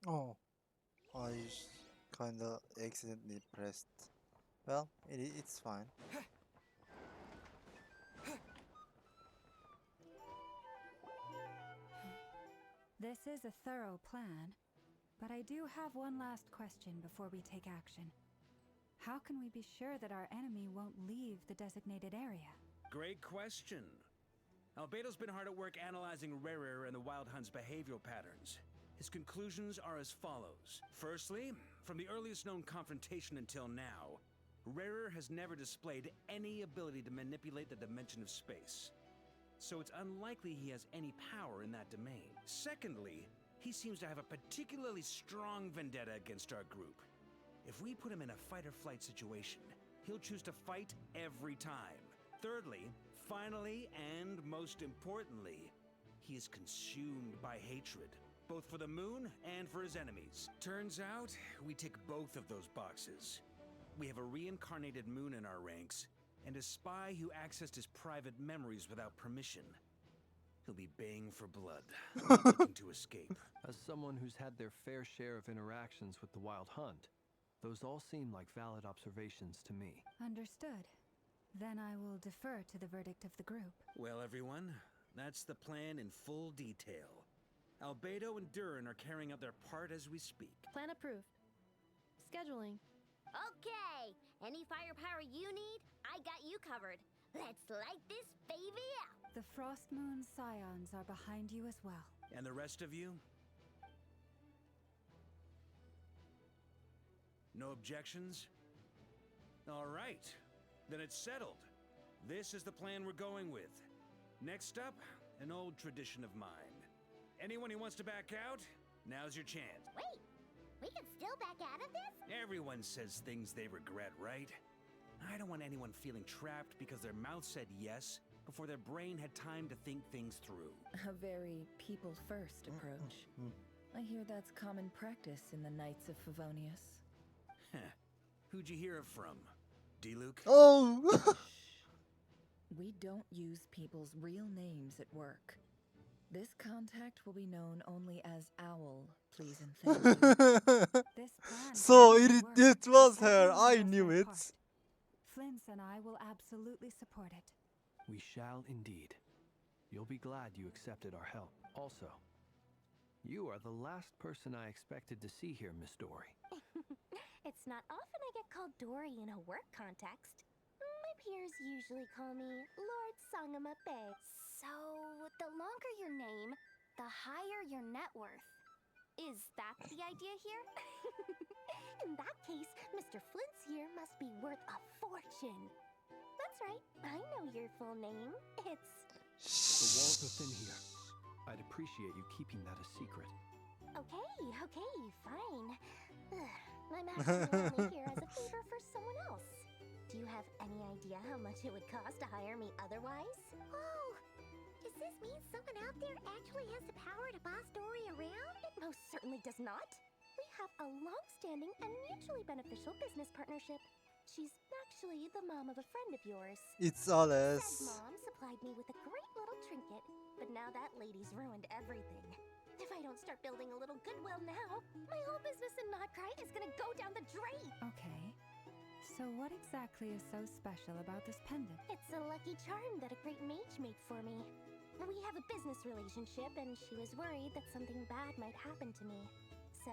Oh, I kinda accidentally pressed. Well, it's fine. This is a thorough plan, but I do have one last question before we take action. How can we be sure that our enemy won't leave the designated area? Great question. Albedo's been hard at work analyzing Rarer and the Wild Hunt's behavioral patterns. His conclusions are as follows. Firstly, from the earliest known confrontation until now, Rarer has never displayed any ability to manipulate the dimension of space. So it's unlikely he has any power in that domain. Secondly, he seems to have a particularly strong vendetta against our group. If we put him in a fight-or-flight situation, he'll choose to fight every time. Thirdly, finally, and most importantly, he is consumed by hatred, both for the moon and for his enemies. Turns out, we tick both of those boxes. We have a reincarnated moon in our ranks, and a spy who accessed his private memories without permission. He'll be baying for blood, not looking to escape. As someone who's had their fair share of interactions with the Wild Hunt, those all seem like valid observations to me. Understood. Then I will defer to the verdict of the group. Well, everyone, that's the plan in full detail. Albedo and Durin are carrying out their part as we speak. Plan approved. Scheduling. Okay, any firepower you need, I got you covered. Let's light this baby up. The Frost Moon Scions are behind you as well. And the rest of you? No objections? All right, then it's settled. This is the plan we're going with. Next up, an old tradition of mine. Anyone who wants to back out, now's your chance. Wait, we can still back out of this? Everyone says things they regret, right? I don't want anyone feeling trapped because their mouth said yes before their brain had time to think things through. A very people-first approach. I hear that's common practice in the Knights of Favonius. Who'd you hear it from? D-Luke? Oh! We don't use people's real names at work. This contact will be known only as Owl, please and thank you. This plan So will it work. was her. Everyone I does knew their it. part. Flint's and I will absolutely support it. We shall indeed. You'll be glad you accepted our help. Also, you are the last person I expected to see here, Miss Dory. It's not often I get called Dory in a work context. My peers usually call me Lord Sangamabe. So, the longer your name, the higher your net worth. Is that the idea here? In that case, Mr. Flint's here must be worth a fortune. That's right, I know your full name. It's... The walls are thin here. I'd appreciate you keeping that a secret. Okay, fine. I'm actually only here as a favor for someone else. Do you have any idea how much it would cost to hire me otherwise? Oh, does this mean someone out there actually has the power to boss Dory around? It most certainly does not. We have a long-standing and mutually beneficial business partnership. She's actually the mom of a friend of yours. It's Said Alice. mom supplied me with a great little trinket, but now that lady's ruined everything. If I don't start building a little goodwill now, my whole business in Krai is gonna go down the drain. Okay. So what exactly is so special about this pendant? It's a lucky charm that a great mage made for me. We have a business relationship, and she was worried that something bad might happen to me. So,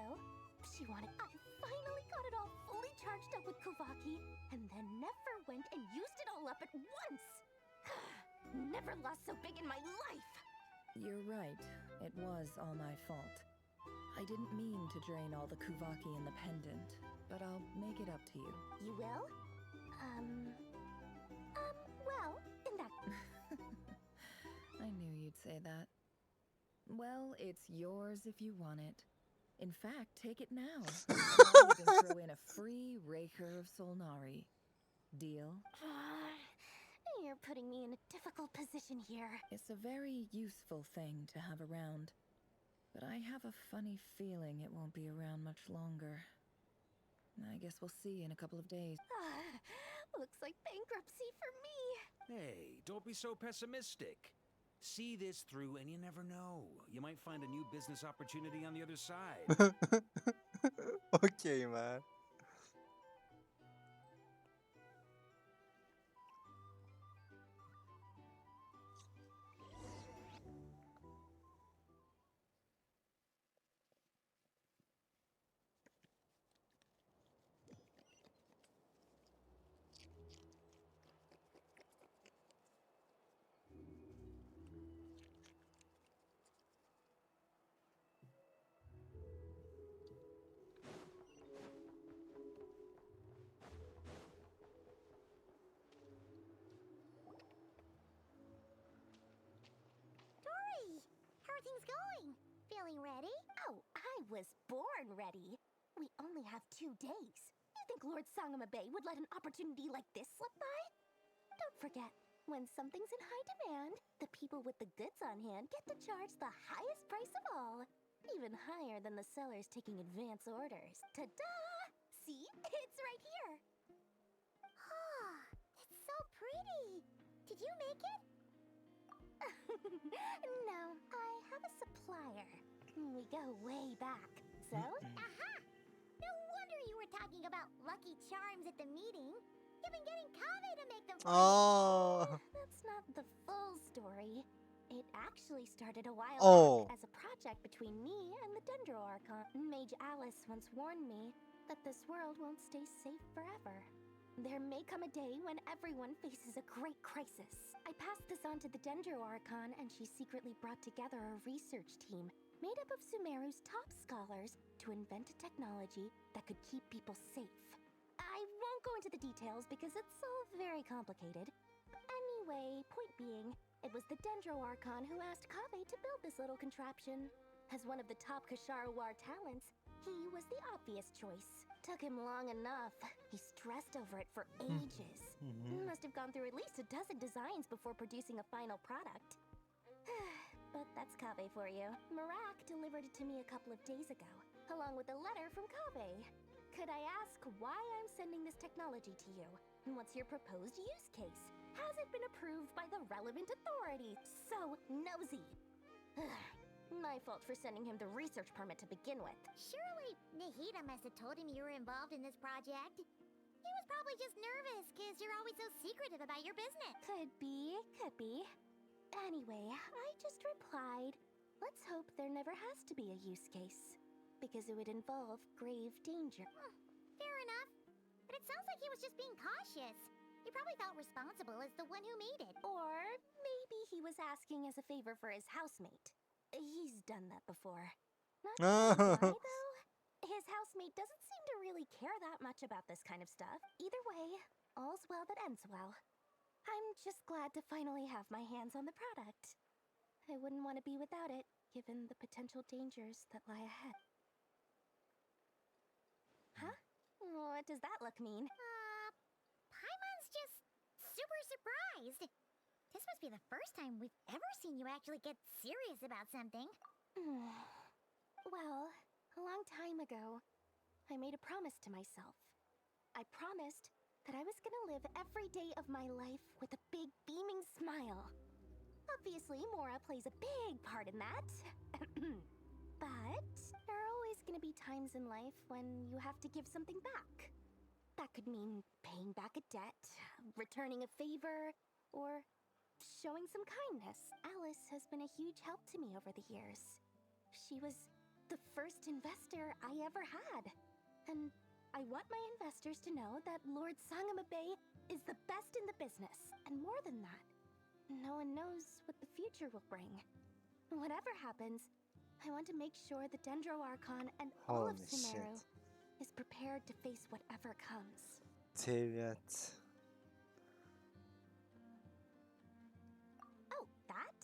she wanted... I finally got it all fully charged up with Kuvaki, and then never went and used it all up at once! Never lost so big in my life! You're right. It was all my fault. I didn't mean to drain all the Kuvaki in the pendant, but I'll make it up to you. You will? Well, in that... I knew you'd say that. Well, it's yours if you want it. In fact, take it now. I'll even throw in a free Raker of Solnari. Deal? You're putting me in a difficult position here. It's a very useful thing to have around. But I have a funny feeling it won't be around much longer. I guess we'll see in a couple of days. Looks like bankruptcy for me. Hey, don't be so pessimistic. See this through and you never know. You might find a new business opportunity on the other side. Okay, man. feeling ready? Oh, I was born ready. We only have 2 days. You think Lord Sangama Bay would let an opportunity like this slip by? Don't forget, when something's in high demand, the people with the goods on hand get to charge the highest price of all. Even higher than the sellers taking advance orders. Ta-da! See? It's right here. Ah, it's so pretty. Did you make it? No, I have a supplier. We go way back. So? Aha! No wonder you were talking about Lucky Charms at the meeting. You've been getting Kave to make them for Oh. That's not the full story. It actually started a while Oh. back as a project between me and the Dendro Archon. Mage Alice once warned me that this world won't stay safe forever. There may come a day when everyone faces a great crisis. I passed this on to the Dendro Archon, and she secretly brought together a research team made up of Sumeru's top scholars to invent a technology that could keep people safe. I won't go into the details because it's all very complicated. Anyway, point being, it was the Dendro Archon who asked Kave to build this little contraption. As one of the top Kashara War talents, he was the obvious choice. Took him long enough. He stressed over it for ages. Must have gone through at least a dozen designs before producing a final product. But that's Kave for you. Marak delivered it to me a couple of days ago, along with a letter from Kave. Could I ask why I'm sending this technology to you? And what's your proposed use case? Has it been approved by the relevant authority? So nosy. My fault for sending him the research permit to begin with. Surely Nahida must have told him you were involved in this project. He was probably just nervous because you're always so secretive about your business. Could be, could be. Anyway, I just replied, let's hope there never has to be a use case, because it would involve grave danger. Fair enough. But it sounds like he was just being cautious. He probably felt responsible as the one who made it. Or maybe he was asking as a favor for his housemate. He's done that before. Not sure why, though. His housemate doesn't seem to really care that much about this kind of stuff. Either way, all's well that ends well. I'm just glad to finally have my hands on the product. I wouldn't want to be without it, given the potential dangers that lie ahead. Huh? What does that look mean? Paimon's just super surprised. This must be the first time we've ever seen you actually get serious about something. Well, a long time ago, I made a promise to myself. I promised that I was gonna live every day of my life with a big beaming smile. Obviously, Mora plays a big part in that. But there are always gonna be times in life when you have to give something back. That could mean paying back a debt, returning a favor, or showing some kindness. Alice has been a huge help to me over the years. She was the first investor I ever had. And I want my investors to know that Lord Sangama Bay is the best in the business. And more than that, no one knows what the future will bring. Whatever happens, I want to make sure the Dendro Archon and all of Holy Sumeru shit. is prepared to face whatever comes. Teyvat. Oh, that?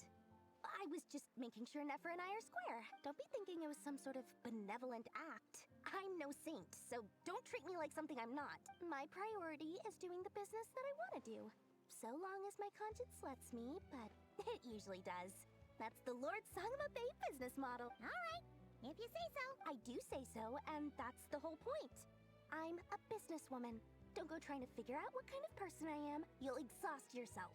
I was just making sure Nefer and I are square. Don't be thinking it was some sort of benevolent act. I'm no saint, so don't treat me like something I'm not. My priority is doing the business that I want to do. So long as my conscience lets me, but it usually does. That's the Lord Sangama Bay business model. All right, if you say so. I do say so, and that's the whole point. I'm a businesswoman. Don't go trying to figure out what kind of person I am. You'll exhaust yourself.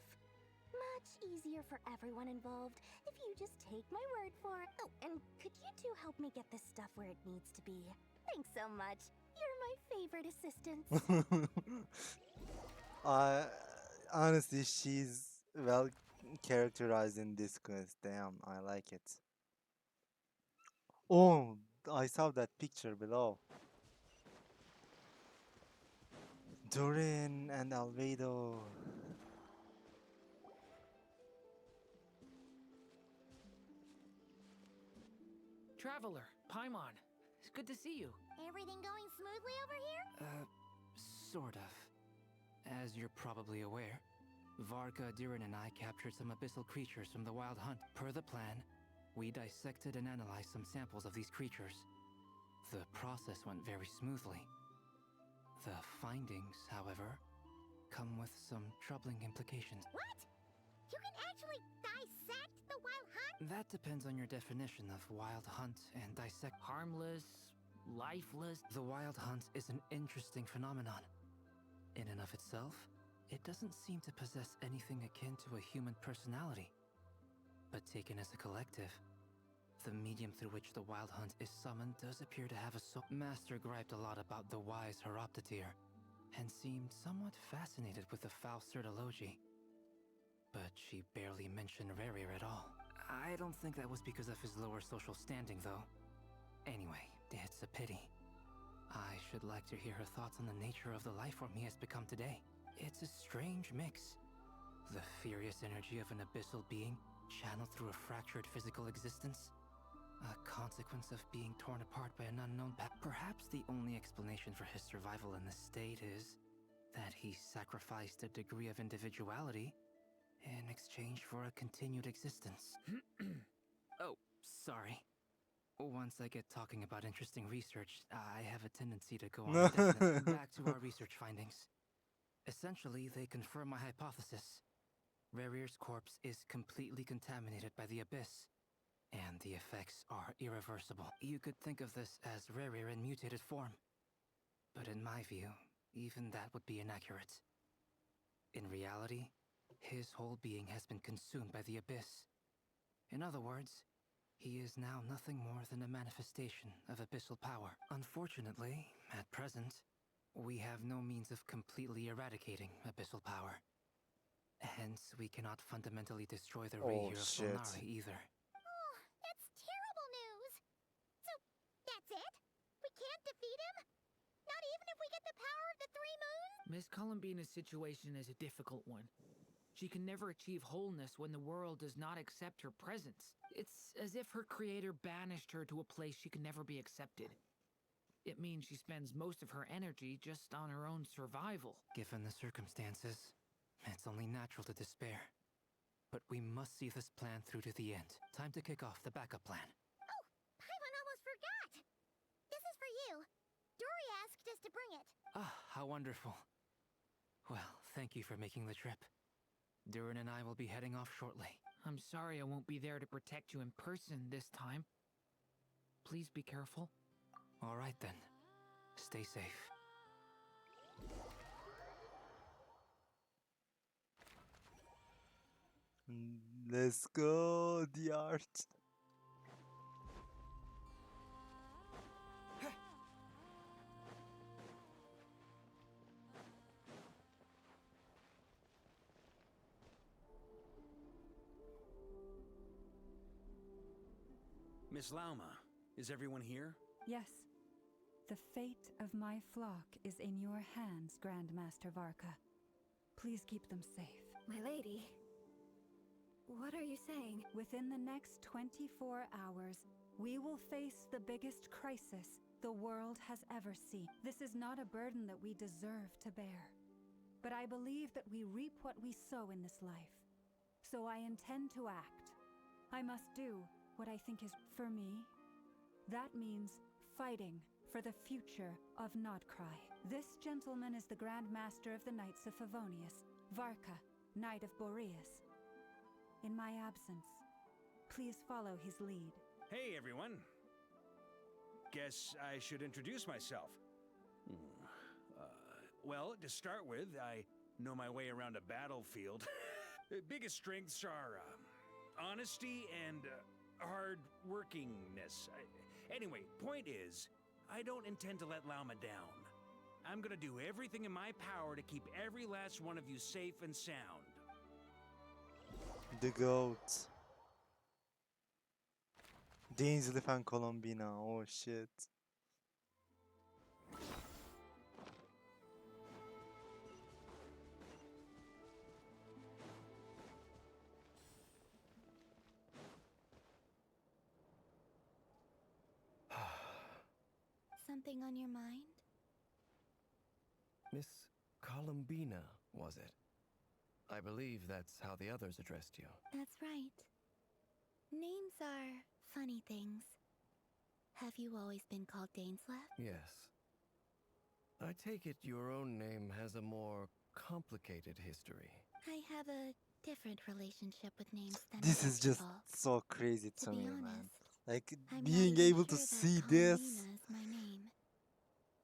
Much easier for everyone involved if you just take my word for it. Oh, and could you two help me get this stuff where it needs to be? Thanks so much. You're my favorite assistant. Honestly, she's well characterized in this quest. Damn, I like it. Oh, I saw that picture below. Durin and Albedo. Traveler, Paimon, it's good to see you. Everything going smoothly over here? Sort of. As you're probably aware, Varka, Durin, and I captured some abyssal creatures from the Wild Hunt. Per the plan, We dissected and analyzed some samples of these creatures. The process went very smoothly. The findings, however, come with some troubling implications. What? You can actually dissect the wild hunt? That depends on your definition of wild hunt and dissect. Harmless, lifeless. The wild hunt is an interesting phenomenon. In and of itself, it doesn't seem to possess anything akin to a human personality. But taken as a collective, the medium through which the wild hunt is summoned does appear to have a soul. Master griped a lot about the wise Horoptotire, and seemed somewhat fascinated with the foul Certology. But she barely mentioned Rerir at all. I don't think that was because of his lower social standing, though. Anyway, it's a pity. I should like to hear her thoughts on the nature of the life form he has become today. It's a strange mix. The furious energy of an abyssal being channeled through a fractured physical existence. A consequence of being torn apart by an unknown path. Perhaps the only explanation for his survival in this state is that he sacrificed a degree of individuality in exchange for a continued existence. Oh, sorry. Once I get talking about interesting research, I have a tendency to go on indefinite. Back to our research findings. Essentially, they confirm my hypothesis. Rerir's corpse is completely contaminated by the abyss, and the effects are irreversible. You could think of this as Rerir in mutated form. But in my view, even that would be inaccurate. In reality, his whole being has been consumed by the abyss. In other words, he is now nothing more than a manifestation of abyssal power. Unfortunately, at present, we have no means of completely eradicating abyssal power. Hence, we cannot fundamentally destroy the Reir of Solnari either. Oh, that's terrible news. So, that's it? We can't defeat him? Not even if we get the power of the Three Moons? Miss Columbina's situation is a difficult one. She can never achieve wholeness when the world does not accept her presence. It's as if her creator banished her to a place she can never be accepted. It means she spends most of her energy just on her own survival. Given the circumstances, it's only natural to despair. But we must see this plan through to the end. Time to kick off the backup plan. Oh, Paimon almost forgot. This is for you. Dory asked us to bring it. Ah, how wonderful. Well, thank you for making the trip. Durin and I will be heading off shortly. I'm sorry I won't be there to protect you in person this time. Please be careful. All right then. Stay safe. Let's go, the art. Miss Lauma, is everyone here? Yes. The fate of my flock is in your hands, Grand Master Varka. Please keep them safe. My lady, what are you saying? Within the next 24 hours, we will face the biggest crisis the world has ever seen. This is not a burden that we deserve to bear. But I believe that we reap what we sow in this life. So I intend to act. I must do what I think is for me. That means fighting for the future of Krai. This gentleman is the Grand Master of the Knights of Favonius, Varka, Knight of Boreas. In my absence, please follow his lead. Hey, everyone. Guess I should introduce myself. Well, to start with, I know my way around a battlefield. Biggest strengths are honesty and hard-workingness. Anyway, point is, I don't intend to let Lauma down. I'm gonna do everything in my power to keep every last one of you safe and sound. The goat. Dainsleif and Columbina. Oh shit. Something on your mind? Miss Columbina, was it? I believe that's how the others addressed you. That's right. Names are funny things. Have you always been called Dainsleff? Yes. I take it your own name has a more complicated history. I have a different relationship with names than This other is just people. so crazy To to be me, man. honest, Like I'm being not even able to sure see that this. Kalamina is my name.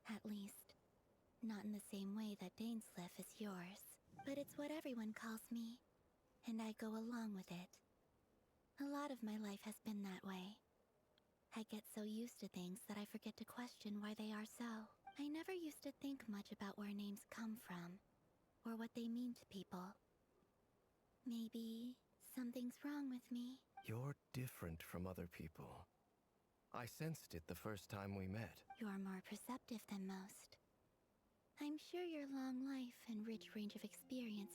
At least, not in the same way that Dainsleff is yours. But it's what everyone calls me, and I go along with it. A lot of my life has been that way. I get so used to things that I forget to question why they are so. I never used to think much about where names come from, or what they mean to people. Maybe something's wrong with me. You're different from other people. I sensed it the first time we met. You're more perceptive than most. I'm sure your long life and rich range of experience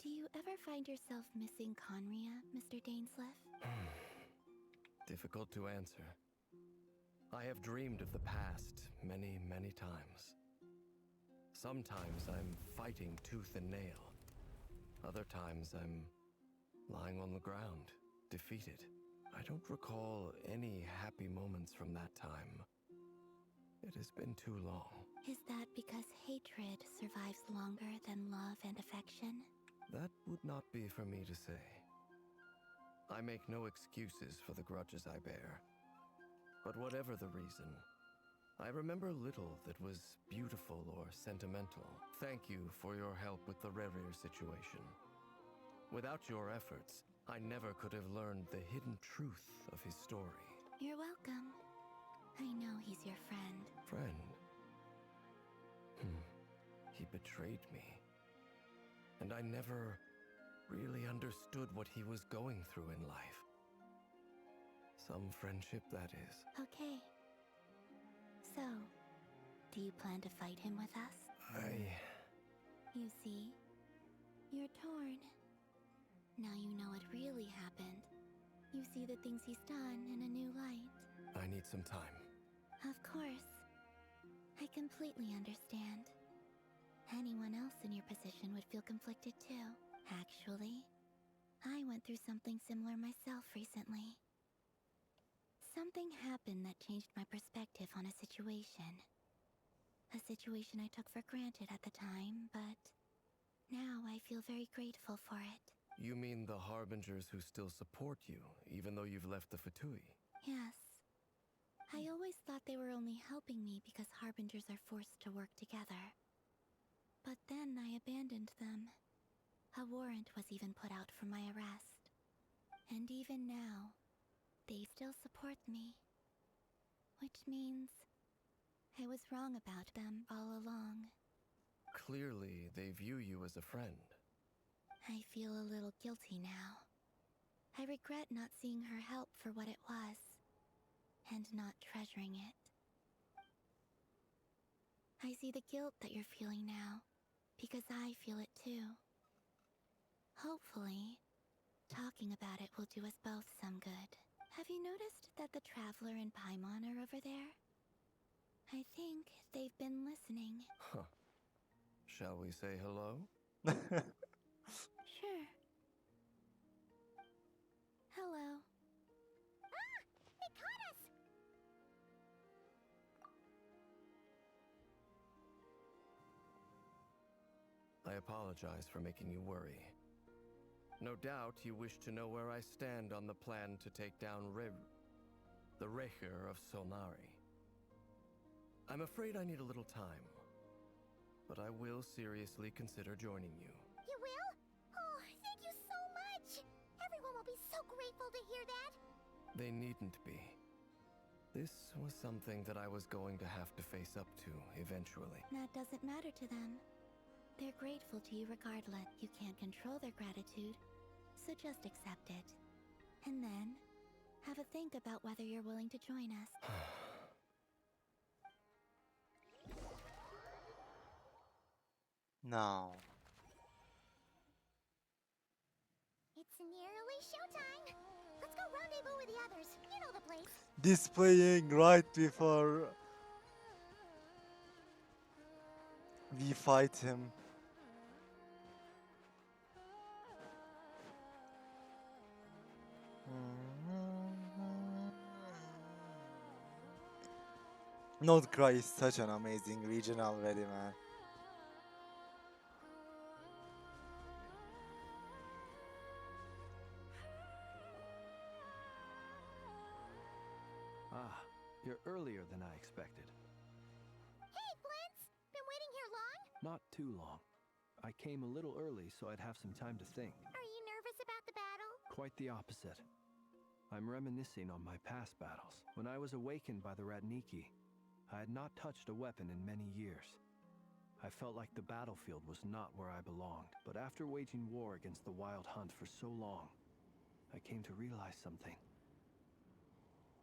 Do you ever find yourself missing Conria, Mr. Dainsleff? Difficult to answer. I have dreamed of the past many, many times. Sometimes I'm fighting tooth and nail. Other times I'm lying on the ground, defeated. I don't recall any happy moments from that time. It has been too long. Is that because hatred survives longer than love and affection? That would not be for me to say. I make no excuses for the grudges I bear. But whatever the reason, I remember little that was beautiful or sentimental. Thank you for your help with the Rerir situation. Without your efforts, I never could have learned the hidden truth of his story. You're welcome. I know he's your friend. Friend? He betrayed me. And I never really understood what he was going through in life. Some friendship, that is. Okay. So, do you plan to fight him with us? I... You see, you're torn. Now you know what really happened. You see the things he's done in a new light. I need some time. Of course. I completely understand. Anyone else in your position would feel conflicted too. Actually, I went through something similar myself recently. Something happened that changed my perspective on a situation. A situation I took for granted at the time, but now I feel very grateful for it. You mean the Harbingers who still support you, even though you've left the Fatui? Yes. I always thought they were only helping me because Harbingers are forced to work together. But then I abandoned them. A warrant was even put out for my arrest. And even now, they still support me. Which means I was wrong about them all along. Clearly, they view you as a friend. I feel a little guilty now. I regret not seeing her help for what it was, and not treasuring it. I see the guilt that you're feeling now, because I feel it too. Hopefully, talking about it will do us both some good. Have you noticed that the Traveler and Paimon are over there? I think they've been listening. Huh. Shall we say hello? Sure. Hello. Ah! They caught us! I apologize for making you worry. No doubt you wish to know where I stand on the plan to take down the Recher of Solnari. I'm afraid I need a little time, but I will seriously consider joining you. You will? Oh, thank you so much! Everyone will be so grateful to hear that! They needn't be. This was something that I was going to have to face up to eventually. That doesn't matter to them. They're grateful to you regardless. You can't control their gratitude, so just accept it. And then, have a think about whether you're willing to join us. No. It's nearly showtime! Let's go rendezvous with the others. You know the place. Displaying right before we fight him. Not Krai is such an amazing region already, man. Ah, you're earlier than I expected. Hey, Flint's! Been waiting here long? Not too long. I came a little early so I'd have some time to think. Are you nervous about the battle? Quite the opposite. I'm reminiscing on my past battles. When I was awakened by the Ratniki, I had not touched a weapon in many years. I felt like the battlefield was not where I belonged. But after waging war against the Wild Hunt for so long, I came to realize something.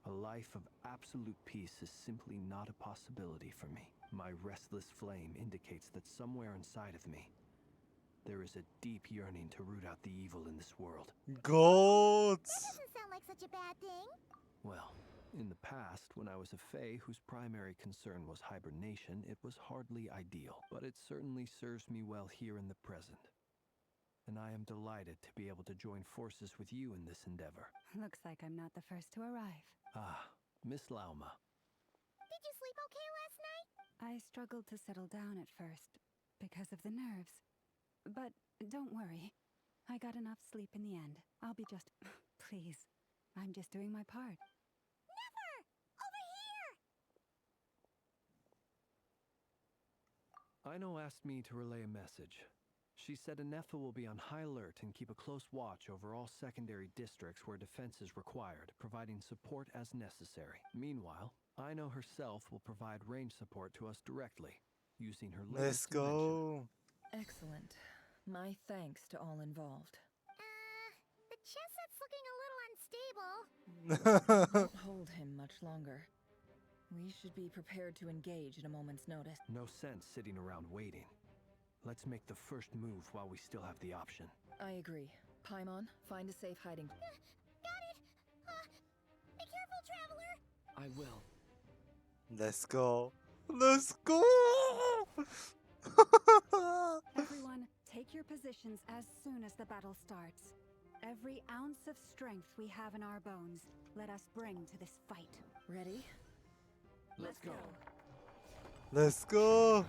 A life of absolute peace is simply not a possibility for me. My restless flame indicates that somewhere inside of me, there is a deep yearning to root out the evil in this world. Goats! That doesn't sound like such a bad thing. Well, in the past, when I was a Fae whose primary concern was hibernation, it was hardly ideal. But it certainly serves me well here in the present. And I am delighted to be able to join forces with you in this endeavor. Looks like I'm not the first to arrive. Ah, Miss Lauma. Did you sleep okay last night? I struggled to settle down at first because of the nerves. But don't worry. I got enough sleep in the end. I'll be just... Please. I'm just doing my part. Never! Over here! Aino asked me to relay a message. She said Anetha will be on high alert and keep a close watch over all secondary districts where defense is required, providing support as necessary. Meanwhile, Aino herself will provide range support to us directly, using her Let's latest invention. go. Excellent. My thanks to all involved. The chess set's looking a little unstable. Won't hold him much longer. We should be prepared to engage at a moment's notice. No sense sitting around waiting. Let's make the first move while we still have the option. I agree. Paimon, find a safe hiding. Got it! Be careful, traveler! I will. Let's go. Let's go! Everyone, take your positions as soon as the battle starts. Every ounce of strength we have in our bones, let us bring to this fight. Ready? Let's go. Let's go!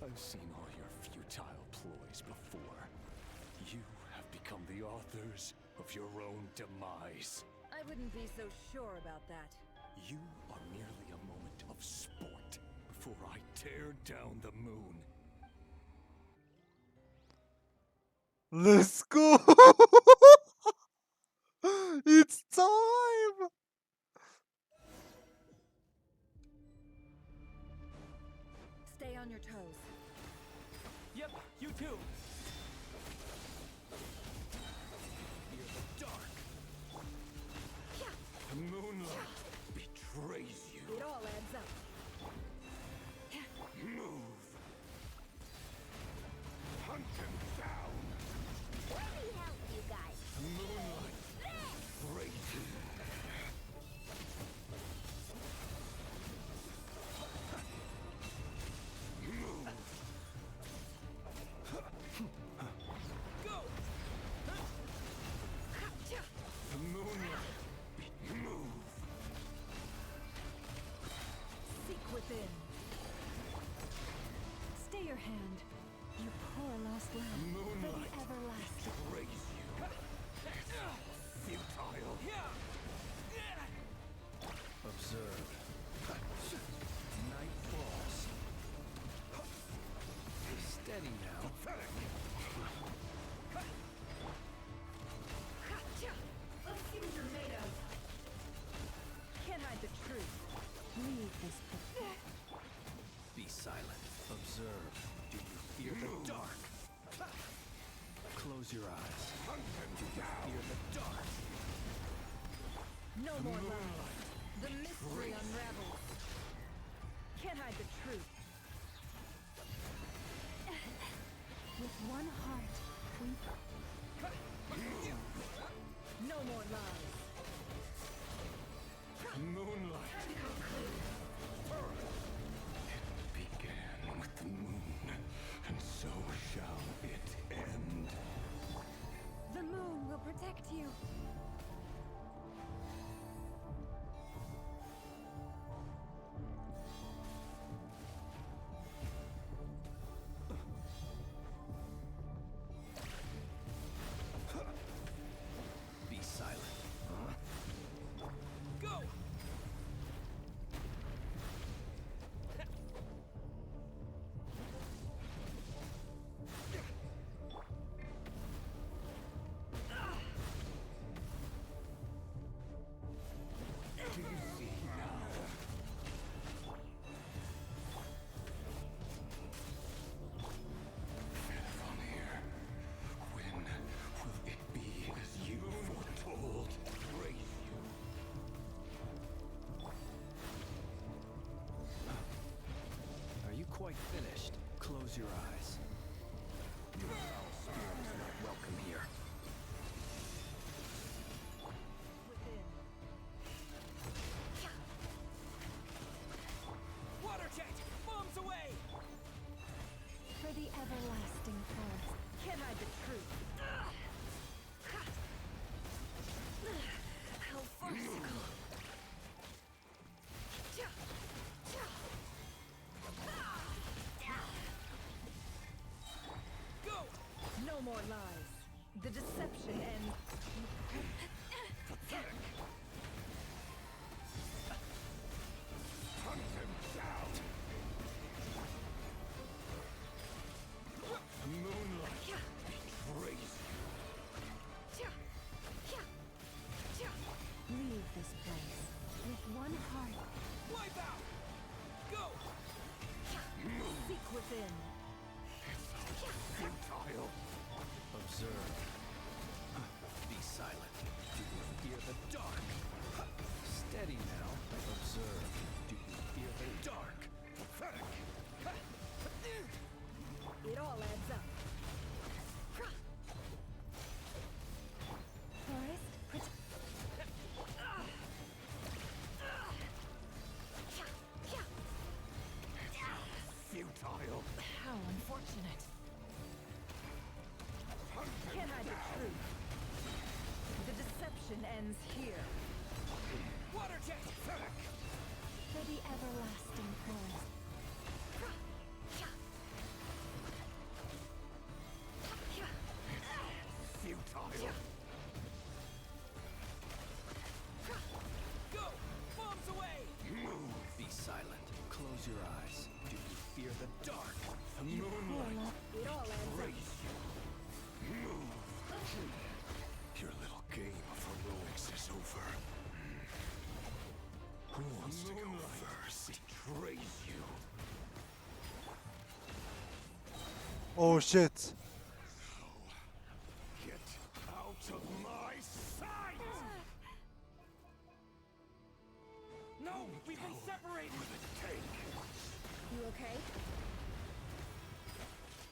I've seen all your futile ploys before. You have become the authors of your own demise. I wouldn't be so sure about that. You are merely a moment of sport before I tear down the moon. Let's go! It's time! Stay on your toes. Yep, you too. Fear the dark. The moonlight betrays you. It all adds up. Move. Hunt him down. Let me help you guys. Moonlight raging. Go! The moonlight. Move. Seek within. Stay your hand. You poor lost lamb. For Moonlight the everlasting. betrays you. Futile. Observe. Night falls. Steady now. Let's see what you're made of. Can't hide the truth. Leave this Be silent. Observe. Do you fear the dark? Close your eyes. Do you fear the dark? No more lies. The mystery unravels. Can't hide the truth. with one heart. We No more lies. Moonlight. It began with the moon, and so shall it end. The moon will protect you. Close your eyes. Your foul spirit is not welcome here. Water jet! Bombs away! For the everlasting forest. Can't hide the truth. How farcical. Go! No more lies. The deception ends. Pathetic. Hunt him down. The moonlight betrays Leave this place with one heart. Wipe out! Go! Seek within. futile. Observe. Be silent. Do you fear the dark? Steady now. Observe. Do you fear the dark? Pathetic. It all adds up. Forest, Futile. How unfortunate. Hunt him Can't hide the down. truth. The deception ends here. Water jet! Pathetic. for the everlasting forest. Futile. Go! Bombs away! Move. Be silent. Close your eyes. Do you fear the dark? The moonlight It all adds up. betrays you. Move. Your little game of heroics is over. Who wants to go first? Betrays you. Oh shit. Get out of my sight! No! We've been separated! You okay?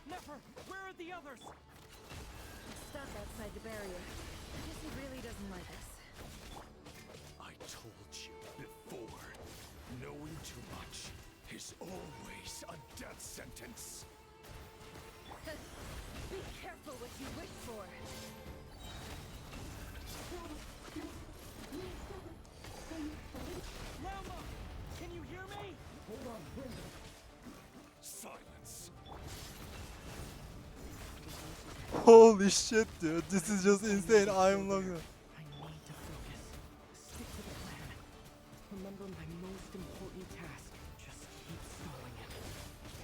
Nefer! Where are the others? Stuck outside the barrier. I guess he really doesn't like us. I told you before, knowing too much is always a death sentence. Be careful what you wish for. Lama! Can you hear me? Hold on, silence. Holy shit, dude. This is just insane. I am loving it. I need to focus. Stick to the plan. Remember my most important task. Just keep stalling him.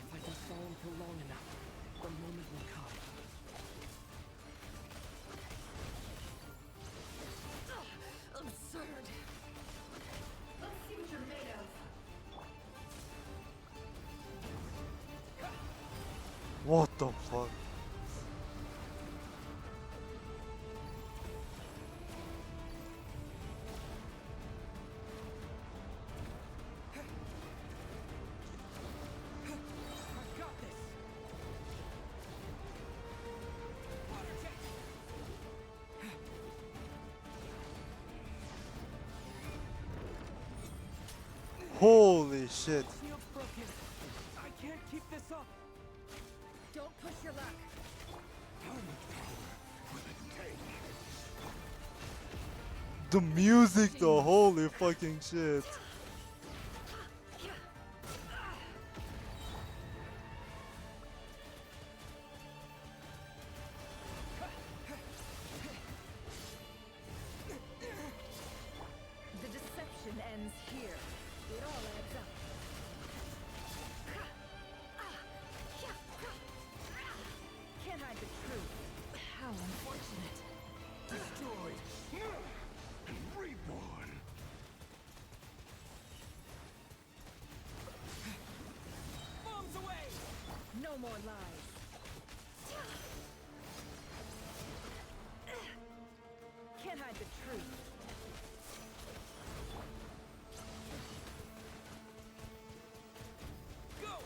If I can stall him for long enough, the moment will come. Absurd. Let's see what you're made of. What the fuck? I've got this. Water jet! Holy shit. Shield's broken. I can't keep this up. Don't push your luck. How much power will it take? The music though, holy fucking shit. The deception ends here. It all adds up. Can't hide the truth. How unfortunate. Destroyed and reborn. Bombs away! No more lies. Can't hide the truth. Go!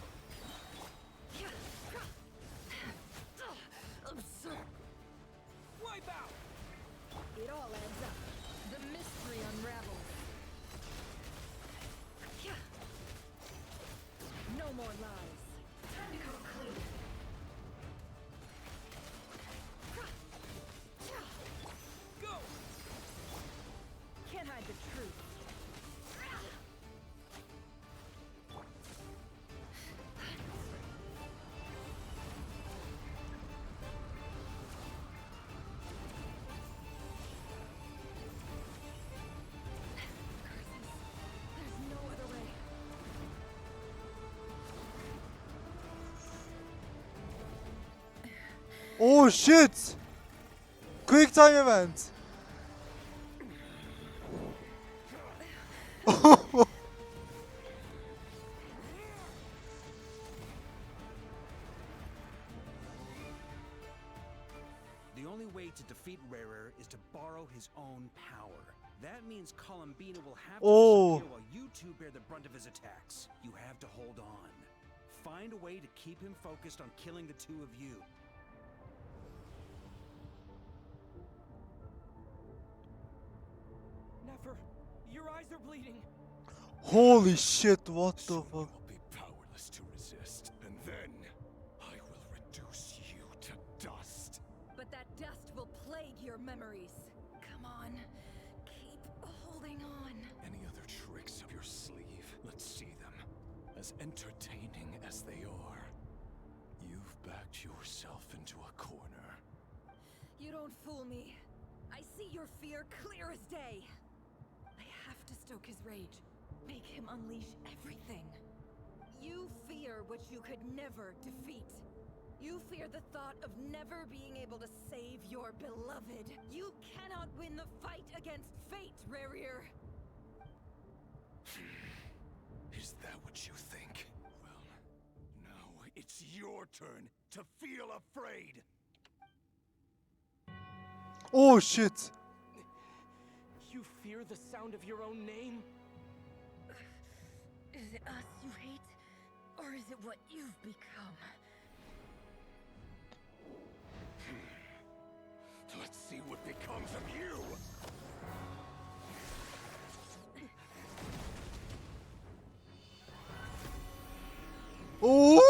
more lies. Time to come clean. Go! Can't hide the truth. There's no other way. Oh shit! Quick time event! The only way to defeat Rarer is to borrow his own power. That means Columbina will have to disappear while you two bear the brunt of his attacks. You have to hold on. Find a way to keep him focused on killing the two of you. Nefer, your eyes are bleeding. Holy shit, what the fuck? You'll be powerless to resist, and then I will reduce you to dust. But that dust will plague your memories. Come on. Keep holding on. Any other tricks up your sleeve? Let's see them. As entertaining as they are. You've backed yourself into a corner. You don't fool me. I see your fear clear as day. I have to stoke his rage. Make him unleash everything. You fear what you could never defeat. You fear the thought of never being able to save your beloved. You cannot win the fight against fate, Rarir. Is that what you think? Well, now it's your turn to feel afraid. Oh shit! You fear the sound of your own name? Is it us you hate? Or is it what you've become? Let's see what becomes of you. Oh!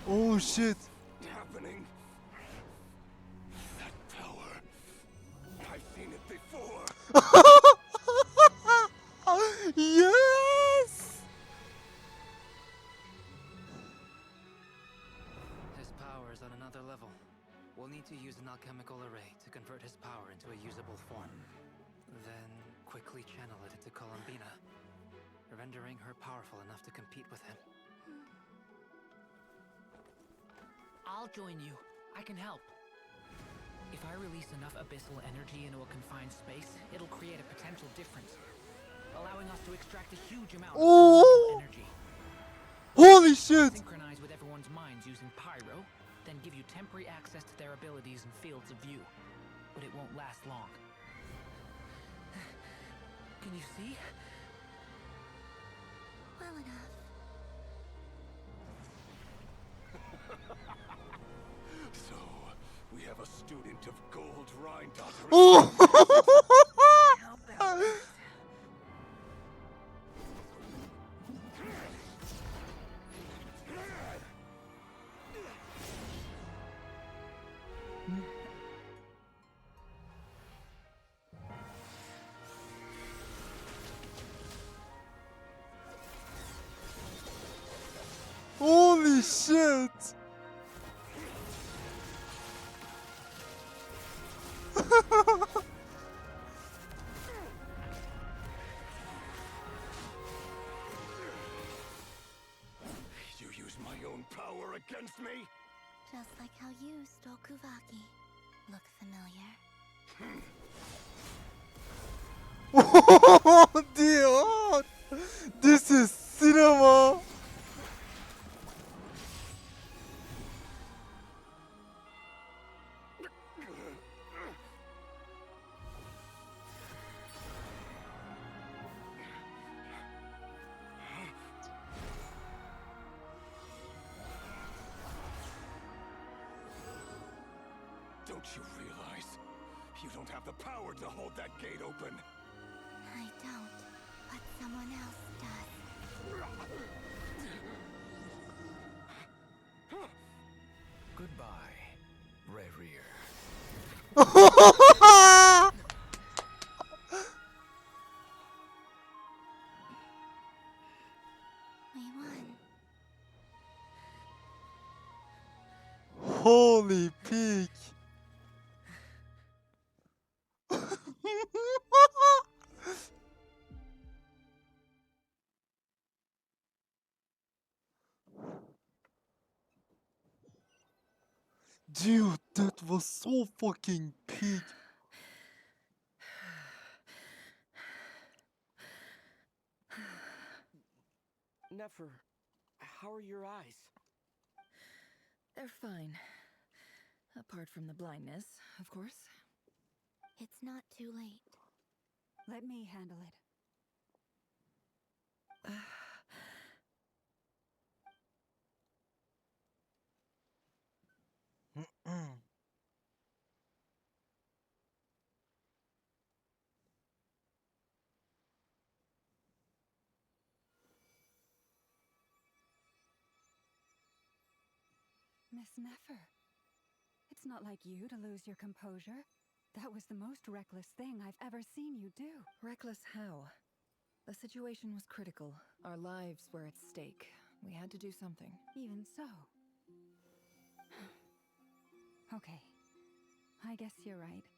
Oh shit! Happening. That power. I've seen it before. Yes! His power is on another level. We'll need to use an alchemical array to convert his power into a usable form. Then quickly channel it into Columbina, rendering her powerful enough to compete with him. I'll join you. I can help. If I release enough abyssal energy into a confined space, it'll create a potential difference, allowing us to extract a huge amount of Oh! energy. Holy shit! Synchronize with everyone's minds using pyro, then give you temporary access to their abilities and fields of view. But it won't last long. Can you see? Well enough. So, we have a student of Gold Rhine-Daughter. Oh! Holy shit! You use my own power against me? Just like how you stole Kuvaki. Look familiar? Oh dear! This is cinema! Don't you realize you don't have the power to hold that gate open? I don't, but someone else does. Goodbye, Rerir. We won. Holy pig. Dude, that was so fucking pig. Nefer, how are your eyes? They're fine. Apart from the blindness, of course. It's not too late. Let me handle it. Miss Nefer, it's not like you to lose your composure. That was the most reckless thing I've ever seen you do. Reckless how? The situation was critical. Our lives were at stake. We had to do something. Even so. Okay. I guess you're right.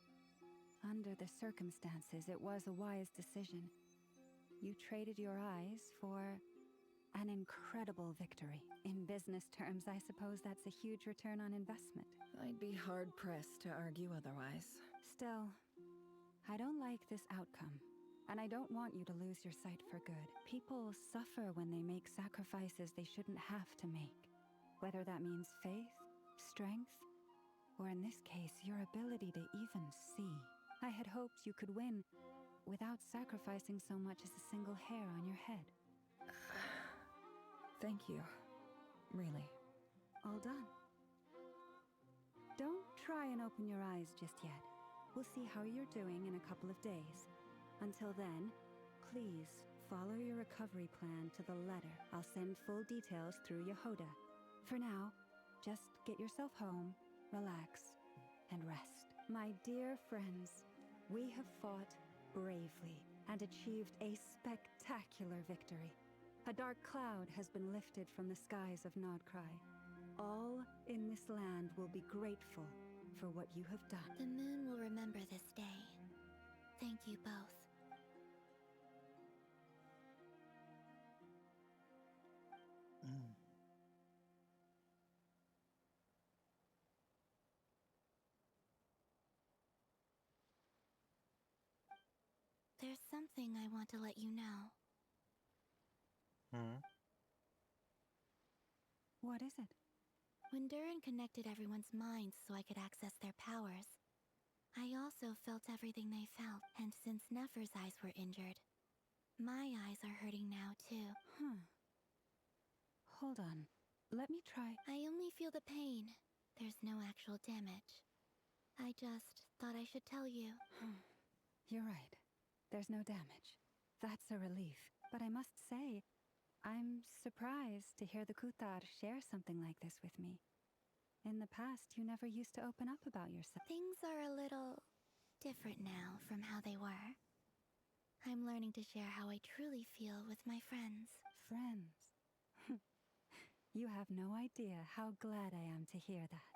Under the circumstances, it was a wise decision. You traded your eyes for an incredible victory. In business terms, I suppose that's a huge return on investment. I'd be hard-pressed to argue otherwise. Still, I don't like this outcome. And I don't want you to lose your sight for good. People suffer when they make sacrifices they shouldn't have to make. Whether that means faith, strength, or in this case, your ability to even see. I had hoped you could win without sacrificing so much as a single hair on your head. Thank you. Really. All done. Don't try and open your eyes just yet. We'll see how you're doing in a couple of days. Until then, please follow your recovery plan to the letter. I'll send full details through Yehoda. For now, just get yourself home, relax, and rest. My dear friends, we have fought bravely and achieved a spectacular victory. A dark cloud has been lifted from the skies of Krai. All in this land will be grateful for what you have done. The moon will remember this day. Thank you both. There's something I want to let you know. What is it? When Durin connected everyone's minds so I could access their powers, I also felt everything they felt. And since Nefer's eyes were injured, my eyes are hurting now too. Hold on. Let me try. I only feel the pain. There's no actual damage. I just thought I should tell you. You're right. There's no damage. That's a relief. But I must say, I'm surprised to hear the Kutar share something like this with me. In the past, you never used to open up about yourself. Things are a little different now from how they were. I'm learning to share how I truly feel with my friends. Friends? You have no idea how glad I am to hear that.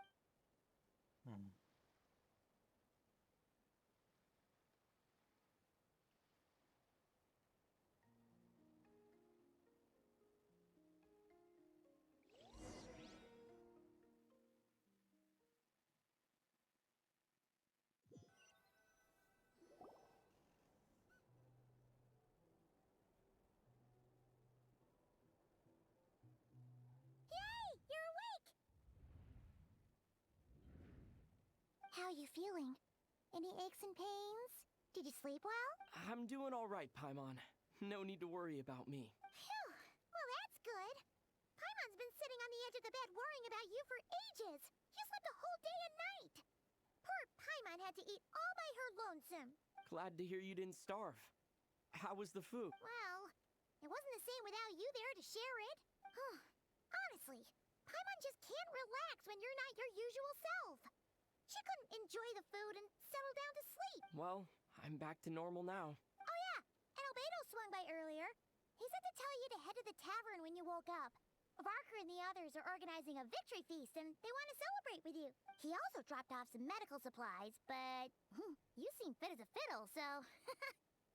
You're awake! How are you feeling? Any aches and pains? Did you sleep well? I'm doing all right, Paimon. No need to worry about me. Phew! Well, that's good. Paimon's been sitting on the edge of the bed worrying about you for ages. You slept a whole day and night. Poor Paimon had to eat all by her lonesome. Glad to hear you didn't starve. How was the food? Well, it wasn't the same without you there to share it. Honestly, Paimon just can't relax when you're not your usual self. She couldn't enjoy the food and settle down to sleep. Well, I'm back to normal now. Oh yeah, and Albedo swung by earlier. He said to tell you to head to the tavern when you woke up. Varker and the others are organizing a victory feast and they want to celebrate with you. He also dropped off some medical supplies, but you seem fit as a fiddle, so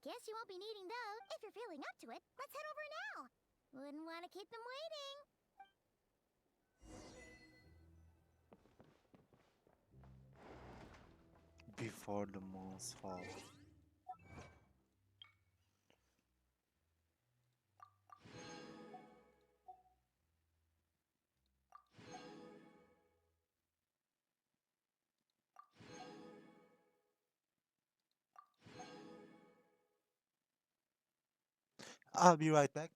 guess you won't be needing those. If you're feeling up to it, let's head over now. Wouldn't want to keep them waiting. Before the moon's fall. I'll be right back.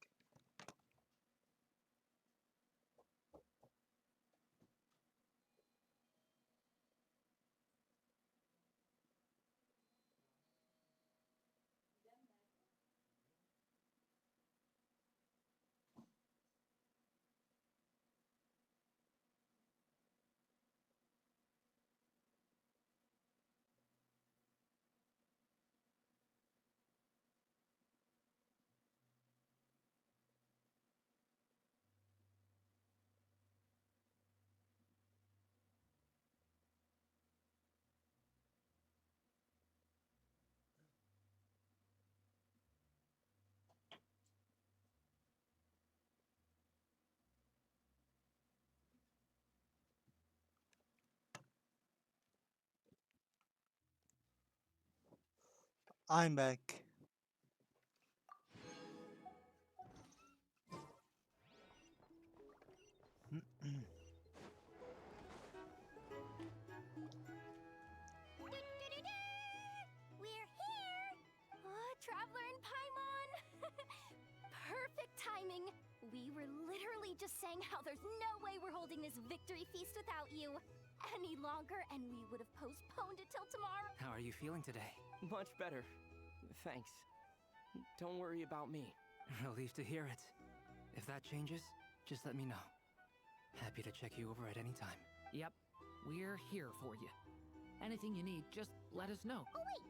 I'm back. We're here! Traveler and Paimon! Perfect timing! We were literally just saying how there's no way we're holding this victory feast without you any longer, and we would have postponed it till tomorrow. How are you feeling today? Much better. Thanks. Don't worry about me. Relieved to hear it. If that changes, just let me know. Happy to check you over at any time. Yep, we're here for you. Anything you need, just let us know. Oh wait,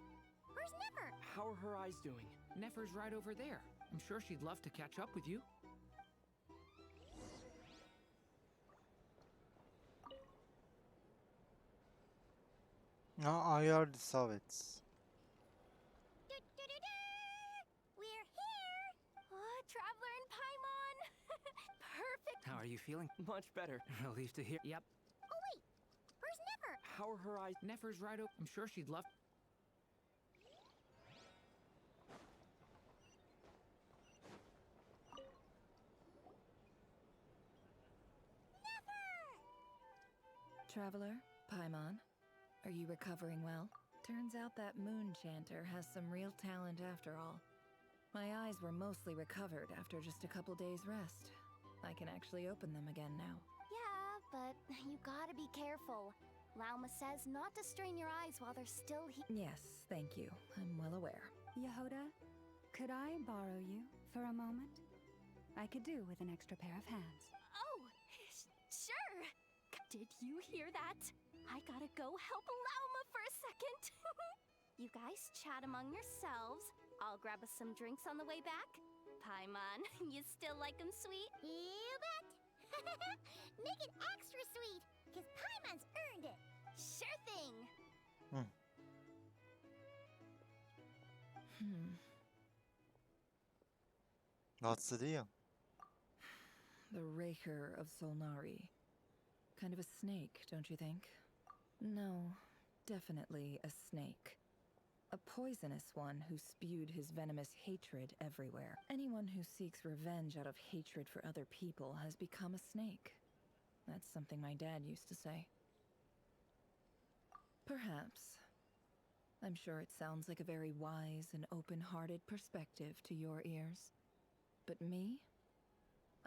where's Nefer? How are her eyes doing? Nefer's right over there. I'm sure she'd love to catch up with you. No, I already saw it. We're here! Traveler and Paimon! Perfect! How are you feeling? Much better. Relieved to hear. Yep. Oh wait, where's Nefer? How are her eyes? Nefer's right over. I'm sure she'd love. Traveler, Paimon, are you recovering well? Turns out that moon chanter has some real talent after all. My eyes were mostly recovered after just a couple days' rest. I can actually open them again now. Yeah, but you gotta be careful. Lauma says not to strain your eyes while they're still Yes, thank you. I'm well aware. Yehoda, could I borrow you for a moment? I could do with an extra pair of hands. Oh, sure! Did you hear that? I gotta go help Lauma for a second. You guys chat among yourselves. I'll grab us some drinks on the way back. Paimon, you still like 'em sweet? You bet! Make it extra sweet, because Paimon's earned it. Sure thing! What's the deal? The Raker of Solnari. Kind of a snake, don't you think? No, definitely a snake. A poisonous one who spewed his venomous hatred everywhere. Anyone who seeks revenge out of hatred for other people has become a snake. That's something my dad used to say. Perhaps. I'm sure it sounds like a very wise and open-hearted perspective to your ears. But me?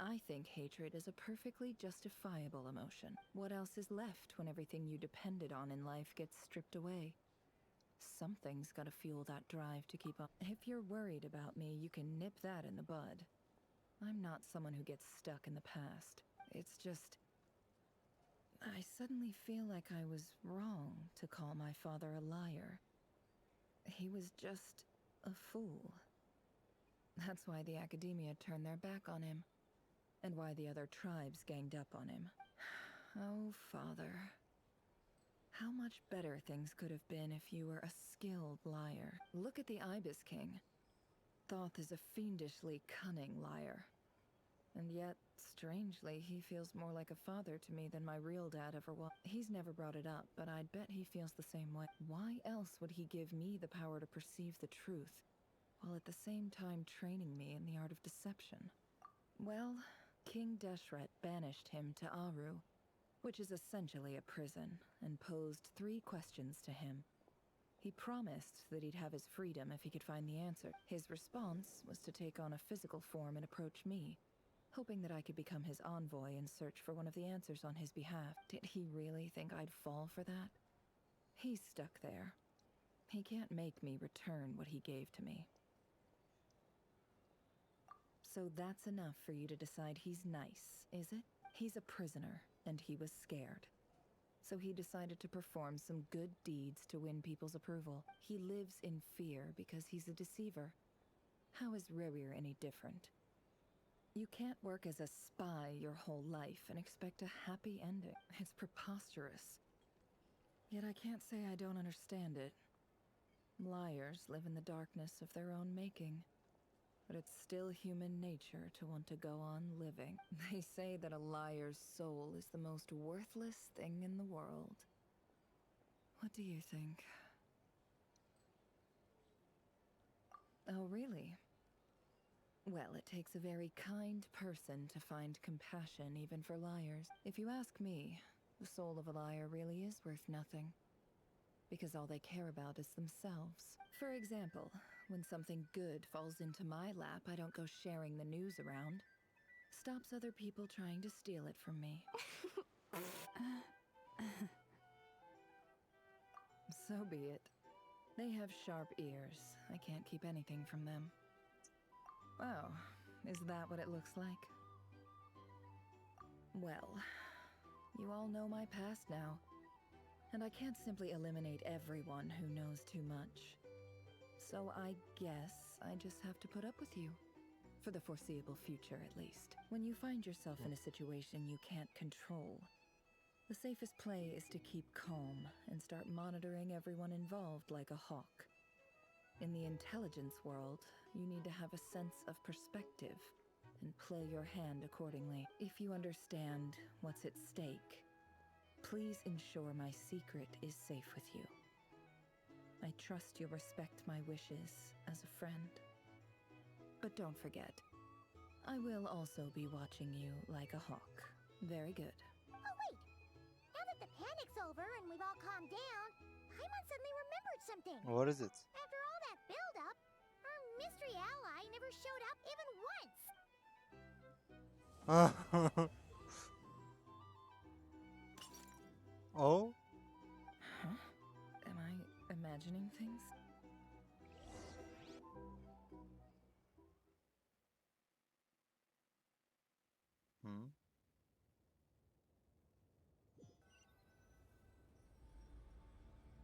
I think hatred is a perfectly justifiable emotion. What else is left when everything you depended on in life gets stripped away? Something's gotta fuel that drive to keep up. If you're worried about me, you can nip that in the bud. I'm not someone who gets stuck in the past. It's just... I suddenly feel like I was wrong to call my father a liar. He was just a fool. That's why the academia turned their back on him, and why the other tribes ganged up on him. Oh, father. How much better things could have been if you were a skilled liar. Look at the Ibis King. Thoth is a fiendishly cunning liar. And yet, strangely, he feels more like a father to me than my real dad ever was. He's never brought it up, but I'd bet he feels the same way. Why else would he give me the power to perceive the truth, while at the same time training me in the art of deception? Well, King Deshret banished him to Aru, which is essentially a prison, and posed 3 questions to him. He promised that he'd have his freedom if he could find the answer. His response was to take on a physical form and approach me, hoping that I could become his envoy and search for one of the answers on his behalf. Did he really think I'd fall for that? He's stuck there. He can't make me return what he gave to me. So that's enough for you to decide he's nice, is it? He's a prisoner, and he was scared. So he decided to perform some good deeds to win people's approval. He lives in fear because he's a deceiver. How is Rerir any different? You can't work as a spy your whole life and expect a happy ending. It's preposterous. Yet I can't say I don't understand it. Liars live in the darkness of their own making. But it's still human nature to want to go on living. They say that a liar's soul is the most worthless thing in the world. What do you think? Oh, really? Well, it takes a very kind person to find compassion even for liars. If you ask me, the soul of a liar really is worth nothing. Because all they care about is themselves. For example, when something good falls into my lap, I don't go sharing the news around. Stops other people trying to steal it from me. So be it. They have sharp ears. I can't keep anything from them. Oh, is that what it looks like? Well, you all know my past now. And I can't simply eliminate everyone who knows too much. So I guess I just have to put up with you. For the foreseeable future, at least. When you find yourself in a situation you can't control, the safest play is to keep calm and start monitoring everyone involved like a hawk. In the intelligence world, you need to have a sense of perspective and play your hand accordingly. If you understand what's at stake, please ensure my secret is safe with you. I trust you'll respect my wishes as a friend. But don't forget, I will also be watching you like a hawk. Very good. Oh, wait! Now that the panic's over and we've all calmed down, Paimon suddenly remembered something. What is it? After all that build-up, our mystery ally never showed up even once. Oh? Huh? Am I imagining things? Hmm?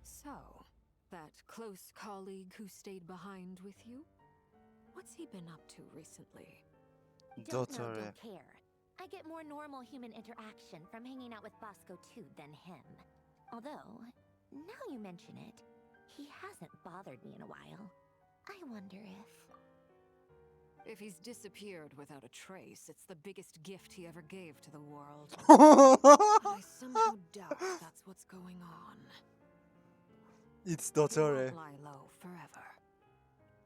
So, that close colleague who stayed behind with you? What's he been up to recently? Don't know, Dotore. don't care. I get more normal human interaction from hanging out with Bosco 2 than him. Although, now you mention it, he hasn't bothered me in a while. I wonder If he's disappeared without a trace, it's the biggest gift he ever gave to the world. I somehow doubt that's what's going on. It's He Dotore. won't lie low forever,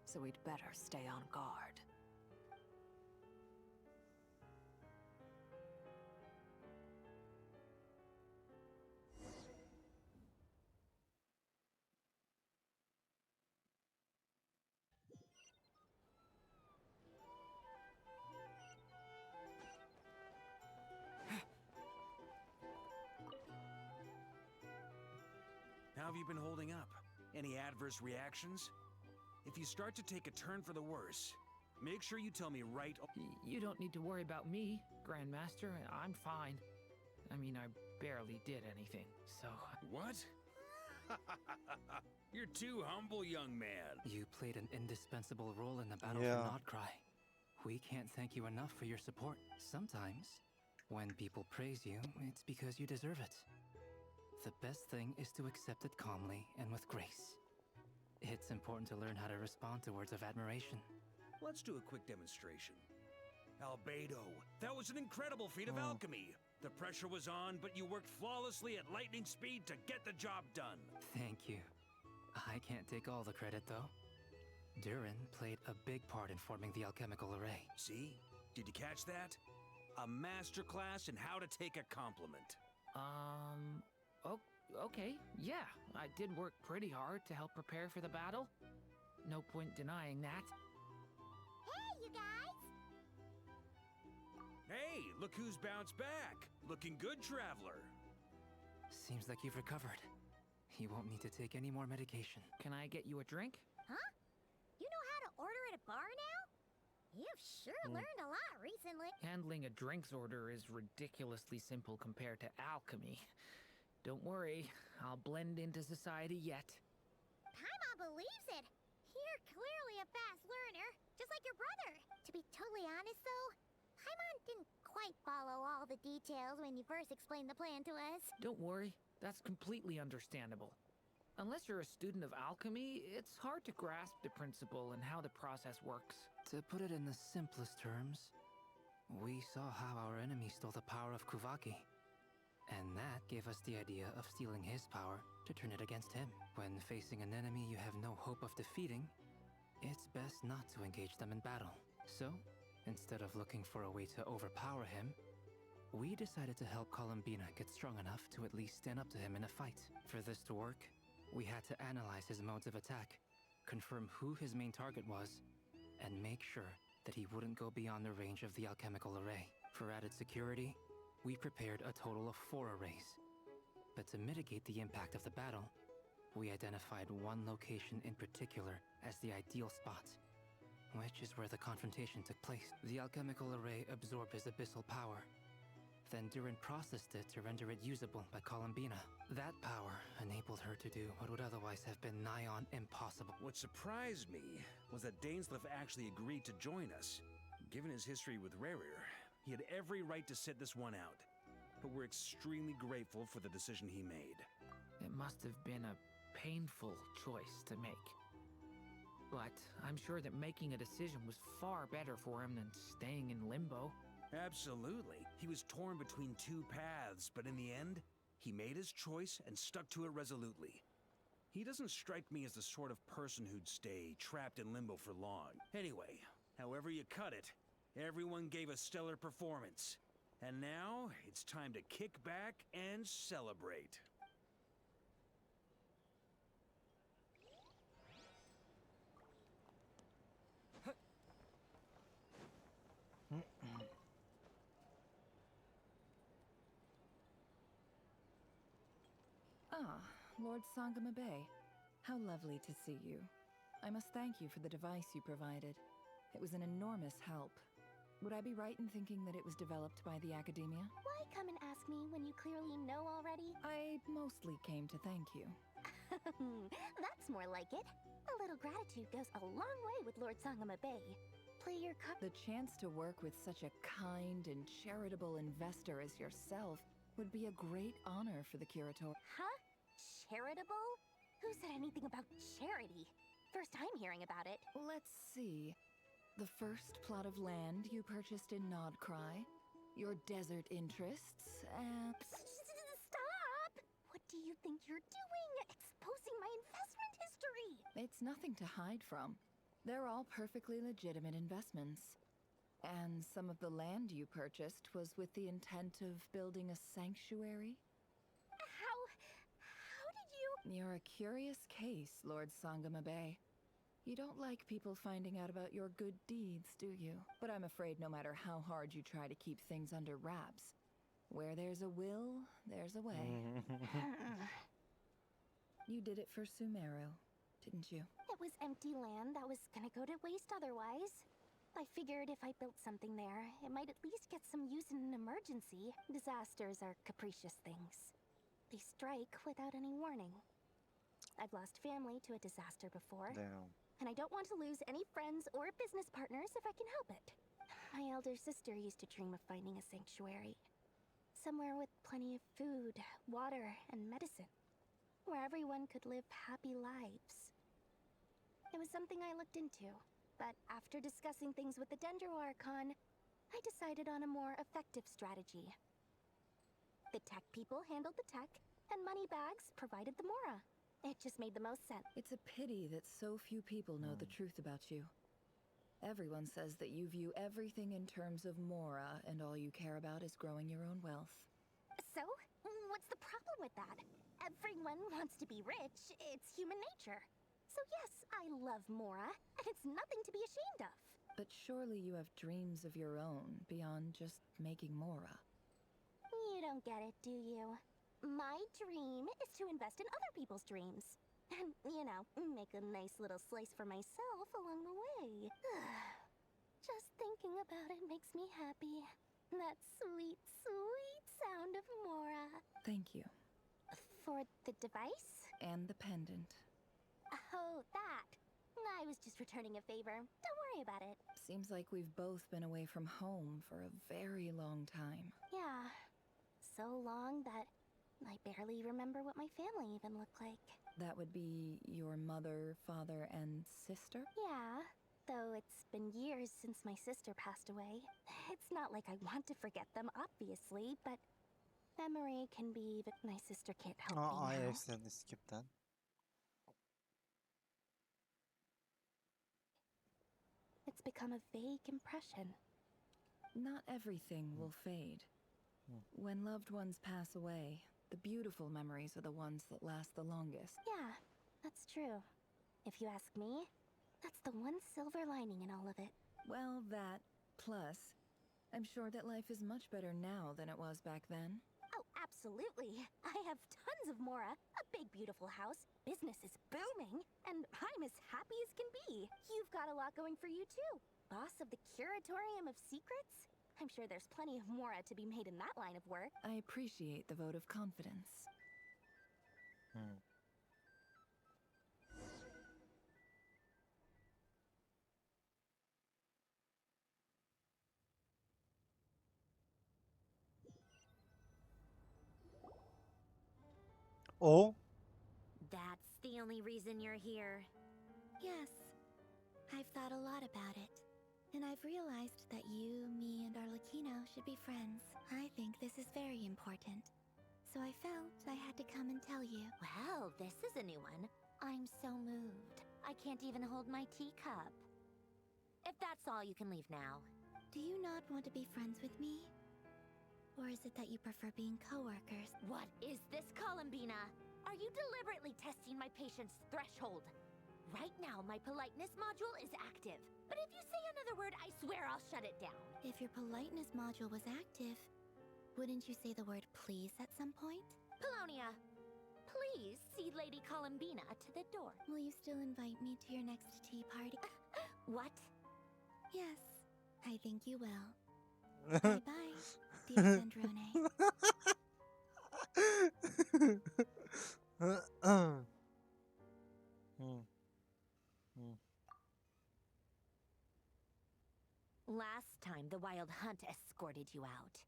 so we'd better stay on guard. have you been holding up? Any adverse reactions? If you start to take a turn for the worse, make sure you tell me right. You don't need to worry about me, Grandmaster. I'm fine. I mean, I barely did anything, so... What? You're too humble, young man. You played an indispensable role in the battle Yeah. for Krai. We can't thank you enough for your support. Sometimes, when people praise you, it's because you deserve it. The best thing is to accept it calmly and with grace. It's important to learn how to respond to words of admiration. Let's do a quick demonstration. Albedo, that was an incredible feat of alchemy. The pressure was on, but you worked flawlessly at lightning speed to get the job done. Thank you. I can't take all the credit, though. Durin played a big part in forming the alchemical array. See? Did you catch that? A masterclass in how to take a compliment. Okay, yeah. I did work pretty hard to help prepare for the battle. No point denying that. Hey, you guys! Hey, look who's bounced back. Looking good, traveler. Seems like you've recovered. You won't need to take any more medication. Can I get you a drink? Huh? You know how to order at a bar now? You've sure learned a lot recently. Handling a drinks order is ridiculously simple compared to alchemy. Don't worry, I'll blend into society yet. Paimon believes it. You're clearly a fast learner, just like your brother. To be totally honest, though, Paimon didn't quite follow all the details when you first explained the plan to us. Don't worry, that's completely understandable. Unless you're a student of alchemy, it's hard to grasp the principle and how the process works. To put it in the simplest terms, we saw how our enemy stole the power of Kuvaki. And that gave us the idea of stealing his power to turn it against him. When facing an enemy you have no hope of defeating, it's best not to engage them in battle. So, instead of looking for a way to overpower him, we decided to help Columbina get strong enough to at least stand up to him in a fight. For this to work, we had to analyze his modes of attack, confirm who his main target was, and make sure that he wouldn't go beyond the range of the alchemical array. For added security, we prepared a total of 4 arrays. But to mitigate the impact of the battle, we identified one location in particular as the ideal spot, which is where the confrontation took place. The alchemical array absorbed his abyssal power. Then Durin processed it to render it usable by Columbina. That power enabled her to do what would otherwise have been nigh on impossible. What surprised me was that Dainsleif actually agreed to join us. Given his history with Rarir, he had every right to sit this one out. But we're extremely grateful for the decision he made. It must have been a painful choice to make. But I'm sure that making a decision was far better for him than staying in limbo. Absolutely. He was torn between 2 paths, but in the end, he made his choice and stuck to it resolutely. He doesn't strike me as the sort of person who'd stay trapped in limbo for long. Anyway, however you cut it, everyone gave a stellar performance. And now, it's time to kick back and celebrate. Ah, Lord Sangama Bay. How lovely to see you. I must thank you for the device you provided. It was an enormous help. Would I be right in thinking that it was developed by the Academia? Why come and ask me when you clearly know already? I mostly came to thank you. That's more like it. A little gratitude goes a long way with Lord Sangama Bay. Play your card. The chance to work with such a kind and charitable investor as yourself would be a great honor for the Curator. Huh? Charitable? Who said anything about charity? First time hearing about it. Let's see. The first plot of land you purchased in Krai, your desert interests, and... Stop! What do you think you're doing? Exposing my investment history! It's nothing to hide from. They're all perfectly legitimate investments. And some of the land you purchased was with the intent of building a sanctuary? How did you... You're a curious case, Lord Sangama Bay. You don't like people finding out about your good deeds, do you? But I'm afraid no matter how hard you try to keep things under wraps, where there's a will, there's a way. You did it for Sumeru, didn't you? It was empty land that was gonna go to waste otherwise. I figured if I built something there, it might at least get some use in an emergency. Disasters are capricious things. They strike without any warning. I've lost family to a disaster before. Damn. And I don't want to lose any friends or business partners if I can help it. My elder sister used to dream of finding a sanctuary. Somewhere with plenty of food, water, and medicine. Where everyone could live happy lives. It was something I looked into, but after discussing things with the Dendro Archon, I decided on a more effective strategy. The tech people handled the tech, and Moneybags provided the Mora. It just made the most sense. It's a pity that so few people know the truth about you. Everyone says that you view everything in terms of Mora, and all you care about is growing your own wealth. So, what's the problem with that? Everyone wants to be rich. It's human nature. So yes, I love Mora, and it's nothing to be ashamed of. But surely you have dreams of your own beyond just making Mora. You don't get it, do you? My dream is to invest in other people's dreams. And, you know, make a nice little slice for myself along the way. Just thinking about it makes me happy. That sweet, sweet sound of Mora. Thank you. For the device? And the pendant. Oh, that. I was just returning a favor. Don't worry about it. Seems like we've both been away from home for a very long time. Yeah. So long that I barely remember what my family even looked like. That would be your mother, father, and sister? Yeah, though it's been years since my sister passed away. It's not like I want to forget them, obviously, but memory can be... My sister can't help Oh, me I now. accidentally skipped that. It's become a vague impression. Not everything will fade. When loved ones pass away, the beautiful memories are the ones that last the longest. Yeah, that's true. If you ask me, that's the one silver lining in all of it. Well, that, plus, I'm sure that life is much better now than it was back then. Oh, absolutely. I have tons of Mora, a big beautiful house, business is booming, and I'm as happy as can be. You've got a lot going for you too. Boss of the Curatorium of Secrets? I'm sure there's plenty of Mora to be made in that line of work. I appreciate the vote of confidence. Oh? That's the only reason you're here. Yes. I've thought a lot about it. And I've realized that you, me, and Arlecchino should be friends. I think this is very important. So I felt I had to come and tell you. Well, this is a new one. I'm so moved. I can't even hold my teacup. If that's all, you can leave now. Do you not want to be friends with me? Or is it that you prefer being coworkers? What is this, Columbina? Are you deliberately testing my patience threshold? Right now, my politeness module is active. But if you say another word, I swear I'll shut it down. If your politeness module was active, wouldn't you say the word please at some point? Polonia, please see Lady Columbina to the door. Will you still invite me to your next tea party? What? Yes, I think you will. Bye-bye, dear Sandrone. Last time, the Wild Hunt escorted you out.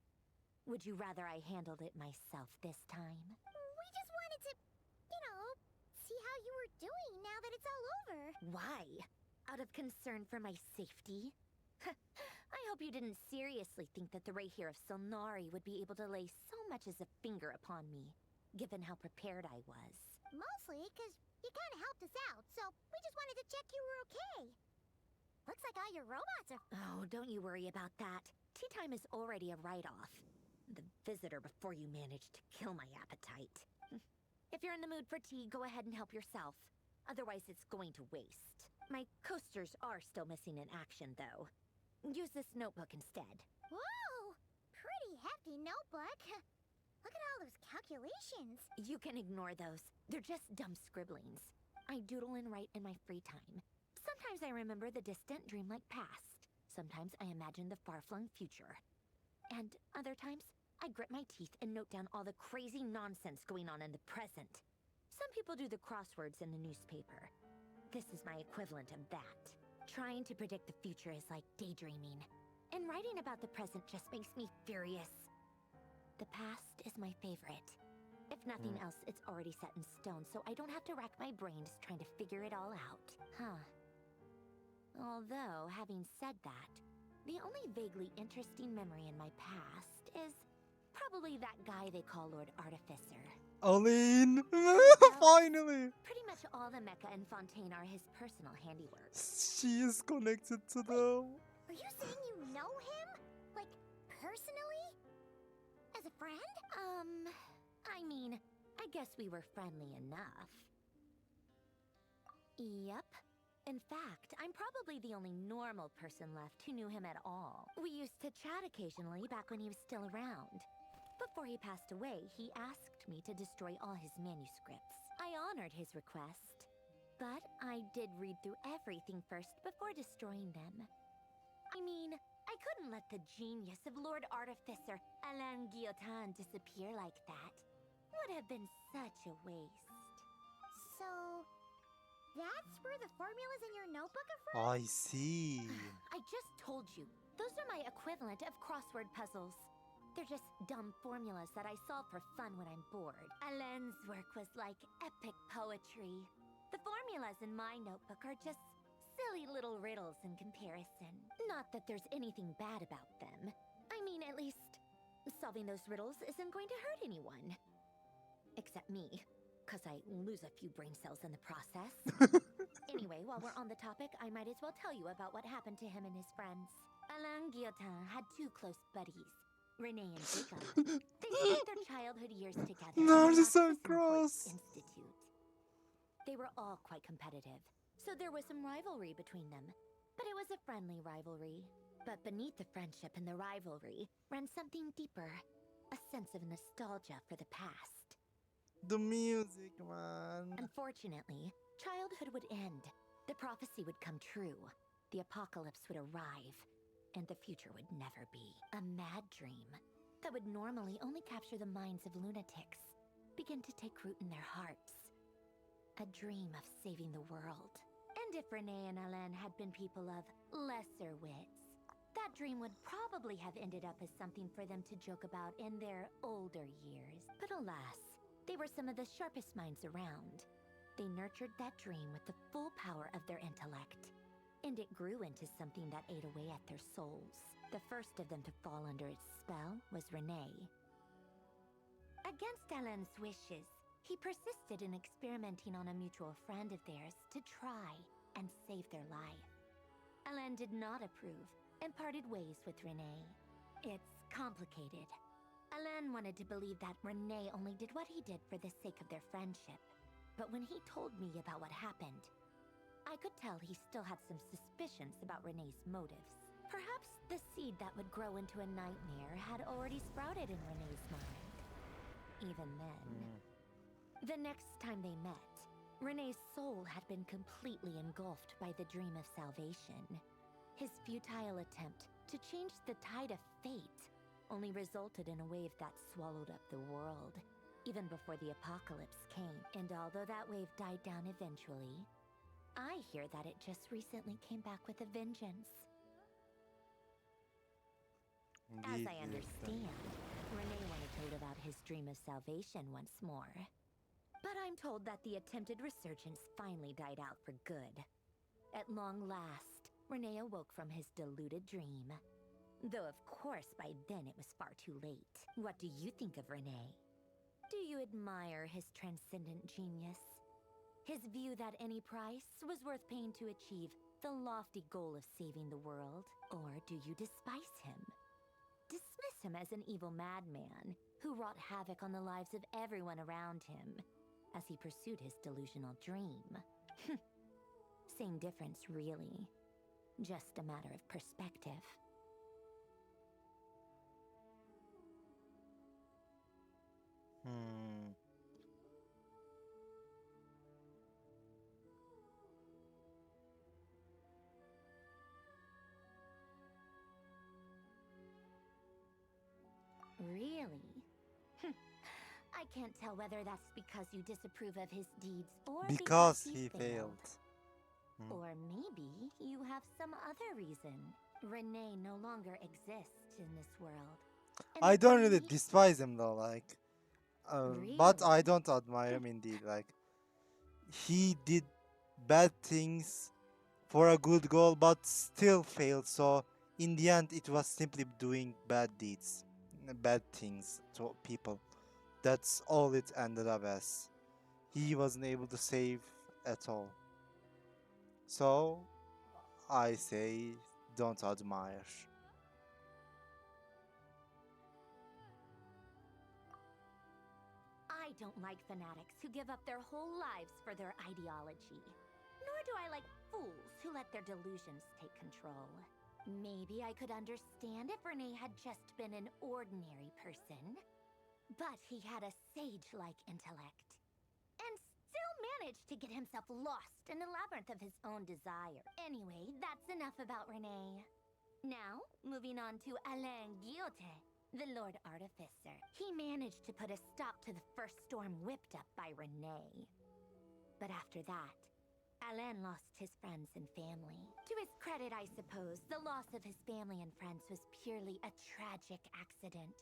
Would you rather I handled it myself this time? We just wanted to, you know, see how you were doing now that it's all over. Why? Out of concern for my safety? I hope you didn't seriously think that the Rahier of Solnari would be able to lay so much as a finger upon me, given how prepared I was. Mostly because you kind of helped us out, so we just wanted to check you were okay. Looks like all your robots are... Oh, don't you worry about that. Tea time is already a write-off. The visitor before you managed to kill my appetite. If you're in the mood for tea, go ahead and help yourself. Otherwise, it's going to waste. My coasters are still missing in action, though. Use this notebook instead. Whoa! Pretty hefty notebook. Look at all those calculations. You can ignore those. They're just dumb scribblings. I doodle and write in my free time. Sometimes I remember the distant dreamlike past. Sometimes I imagine the far-flung future. And other times, I grit my teeth and note down all the crazy nonsense going on in the present. Some people do the crosswords in the newspaper. This is my equivalent of that. Trying to predict the future is like daydreaming. And writing about the present just makes me furious. The past is my favorite. If nothing else, it's already set in stone, so I don't have to rack my brains trying to figure it all out. Huh. Although, having said that, the only vaguely interesting memory in my past is probably that guy they call Lord Artificer. Aline! Finally! Pretty much all the mecha and Fontaine are his personal handiwork. She is connected to them. Are you saying you know him? Like, personally? As a friend? I mean, I guess we were friendly enough. Yep. In fact, I'm probably the only normal person left who knew him at all. We used to chat occasionally back when he was still around. Before he passed away, he asked me to destroy all his manuscripts. I honored his request, but I did read through everything first before destroying them. I mean, I couldn't let the genius of Lord Artificer Alain Guillotin disappear like that. Would have been such a waste. So, that's where the formulas in your notebook are from? I see. I just told you. Those are my equivalent of crossword puzzles. They're just dumb formulas that I solve for fun when I'm bored. Alain's work was like epic poetry. The formulas in my notebook are just silly little riddles in comparison. Not that there's anything bad about them. I mean, at least, solving those riddles isn't going to hurt anyone. Except me, because I lose a few brain cells in the process. Anyway, while we're on the topic, I might as well tell you about what happened to him and his friends. Alain Guillotin had two close buddies, Renee and Jacob. They spent their childhood years together. No, at just so the gross. Institute. They were all quite competitive, so there was some rivalry between them. But it was a friendly rivalry. But beneath the friendship and the rivalry ran something deeper, a sense of nostalgia for the past. The music, man. Unfortunately, childhood would end. The prophecy would come true. The apocalypse would arrive. And the future would never be. A mad dream that would normally only capture the minds of lunatics begin to take root in their hearts. A dream of saving the world. And if Renee and Alain had been people of lesser wits, that dream would probably have ended up as something for them to joke about in their older years. But alas, they were some of the sharpest minds around. They nurtured that dream with the full power of their intellect. And it grew into something that ate away at their souls. The first of them to fall under its spell was Renee. Against Alain's wishes, he persisted in experimenting on a mutual friend of theirs to try and save their life. Alain did not approve and parted ways with Renee. It's complicated. Alain wanted to believe that Renee only did what he did for the sake of their friendship. But when he told me about what happened, I could tell he still had some suspicions about Renee's motives. Perhaps the seed that would grow into a nightmare had already sprouted in Renee's mind. Even then. The next time they met, Renee's soul had been completely engulfed by the dream of salvation. His futile attempt to change the tide of fate only resulted in a wave that swallowed up the world, even before the apocalypse came. And although that wave died down eventually, I hear that it just recently came back with a vengeance. As I understand, Renee wanted to live out his dream of salvation once more. But I'm told that the attempted resurgence finally died out for good. At long last, Renee awoke from his deluded dream. Though of course by then it was far too late. What do you think of Renee? Do you admire his transcendent genius? His view that any price was worth paying to achieve the lofty goal of saving the world? Or do you despise him? Dismiss him as an evil madman who wrought havoc on the lives of everyone around him as he pursued his delusional dream? Same difference, really. Just a matter of perspective. Really? I can't tell whether that's because you disapprove of his deeds or Because he he failed. Hmm. Or maybe you have some other reason. Renee no longer exists in this world. And I if don't really Renee- despise him though, like, but I Really? don't admire him indeed. Like, he did bad things for a good goal, but still failed. So in the end, it was simply doing bad deeds, bad things to people. That's all it ended up as. He wasn't able to save at all. So I say, don't admire. I don't like fanatics who give up their whole lives for their ideology. Nor do I like fools who let their delusions take control. Maybe I could understand if Renee had just been an ordinary person. But he had a sage-like intellect. And still managed to get himself lost in the labyrinth of his own desire. Anyway, that's enough about Renee. Now, moving on to Alain Guillotin, the Lord Artificer. He managed to put a stop to the first storm whipped up by Renee. But after that, Alain lost his friends and family. To his credit, I suppose, the loss of his family and friends was purely a tragic accident.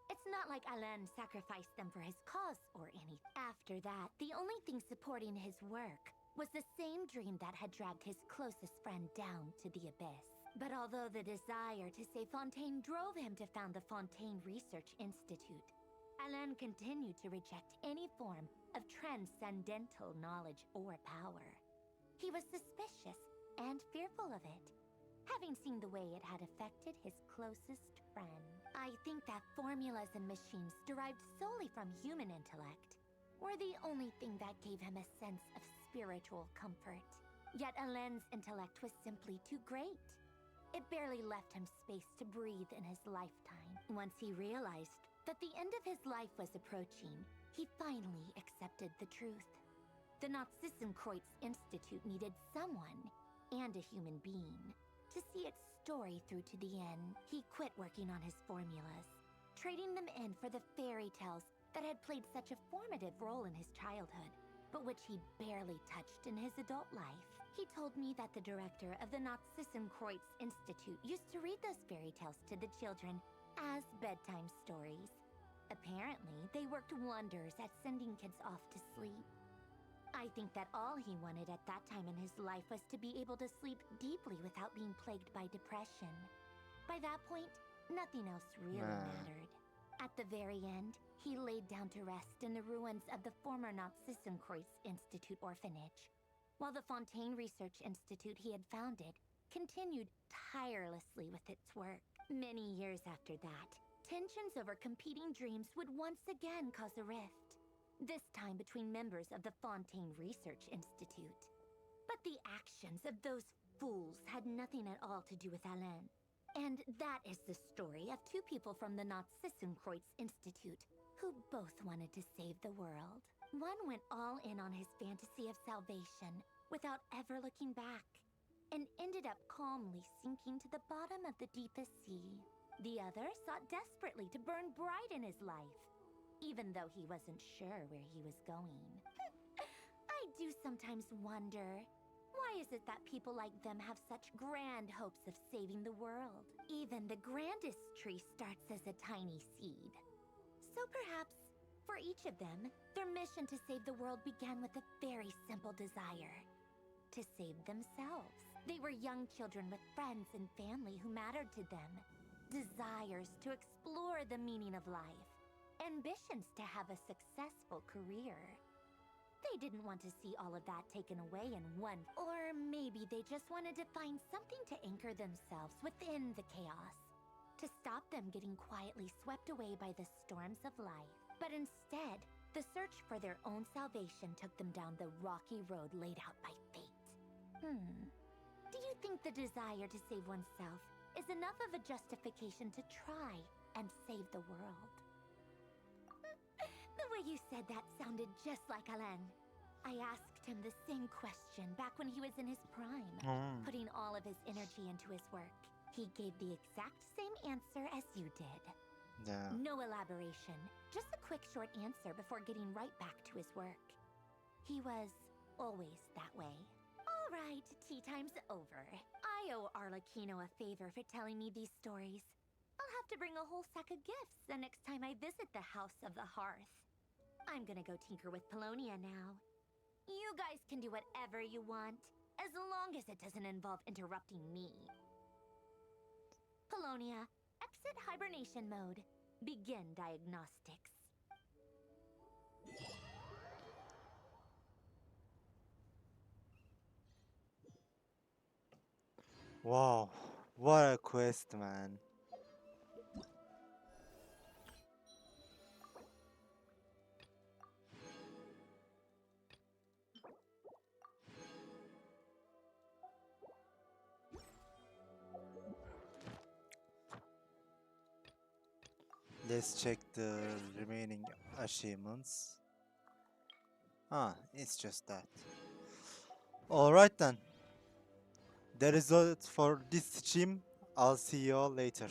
It's not like Alain sacrificed them for his cause or anything. After that, the only thing supporting his work was the same dream that had dragged his closest friend down to the abyss. But although the desire to save Fontaine drove him to found the Fontaine Research Institute, Alain continued to reject any form of transcendental knowledge or power. He was suspicious and fearful of it, having seen the way it had affected his closest friend. I think that formulas and machines derived solely from human intellect were the only thing that gave him a sense of spiritual comfort. Yet Alain's intellect was simply too great. It barely left him space to breathe in his lifetime. Once he realized that the end of his life was approaching, he finally accepted the truth. The Nazissenkreuz Institute needed someone, and a human being, to see its story through to the end. He quit working on his formulas, trading them in for the fairy tales that had played such a formative role in his childhood, but which he barely touched in his adult life. He told me that the director of the Nazissenkreuz Institute used to read those fairy tales to the children as bedtime stories. Apparently, they worked wonders at sending kids off to sleep. I think that all he wanted at that time in his life was to be able to sleep deeply without being plagued by depression. By that point, nothing else really mattered. At the very end, he laid down to rest in the ruins of the former Nazissenkreuz Institute orphanage, while the Fontaine Research Institute he had founded continued tirelessly with its work. Many years after that, tensions over competing dreams would once again cause a rift, this time between members of the Fontaine Research Institute. But the actions of those fools had nothing at all to do with Alain. And that is the story of two people from the Nazissenkreuz Institute who both wanted to save the world. One went all in on his fantasy of salvation without ever looking back, and ended up calmly sinking to the bottom of the deepest sea. The other sought desperately to burn bright in his life, even though he wasn't sure where he was going. I do sometimes wonder, why is it that people like them have such grand hopes of saving the world? Even the grandest tree starts as a tiny seed. So perhaps, for each of them, their mission to save the world began with a very simple desire: to save themselves. They were young children with friends and family who mattered to them, desires to explore the meaning of life, ambitions to have a successful career. They didn't want to see all of that taken away in one. Or maybe they just wanted to find something to anchor themselves within the chaos, to stop them getting quietly swept away by the storms of life. But instead, the search for their own salvation took them down the rocky road laid out by fate. Do you think the desire to save oneself is enough of a justification to try and save the world? The way you said that sounded just like Alain. I asked him the same question back when he was in his prime, putting all of his energy into his work. He gave the exact same answer as you did. Yeah. No elaboration, just a quick short answer before getting right back to his work. He was always that way. All right, tea time's over. I owe Arlecchino a favor for telling me these stories. I'll have to bring a whole sack of gifts the next time I visit the House of the Hearth. I'm gonna go tinker with Polonia now. You guys can do whatever you want, as long as it doesn't involve interrupting me. Polonia, exit hibernation mode. Begin diagnostics. Wow, what a quest, man. Let's check the remaining achievements. Ah, it's just that. Alright then. That is all for this stream. I'll see you all later.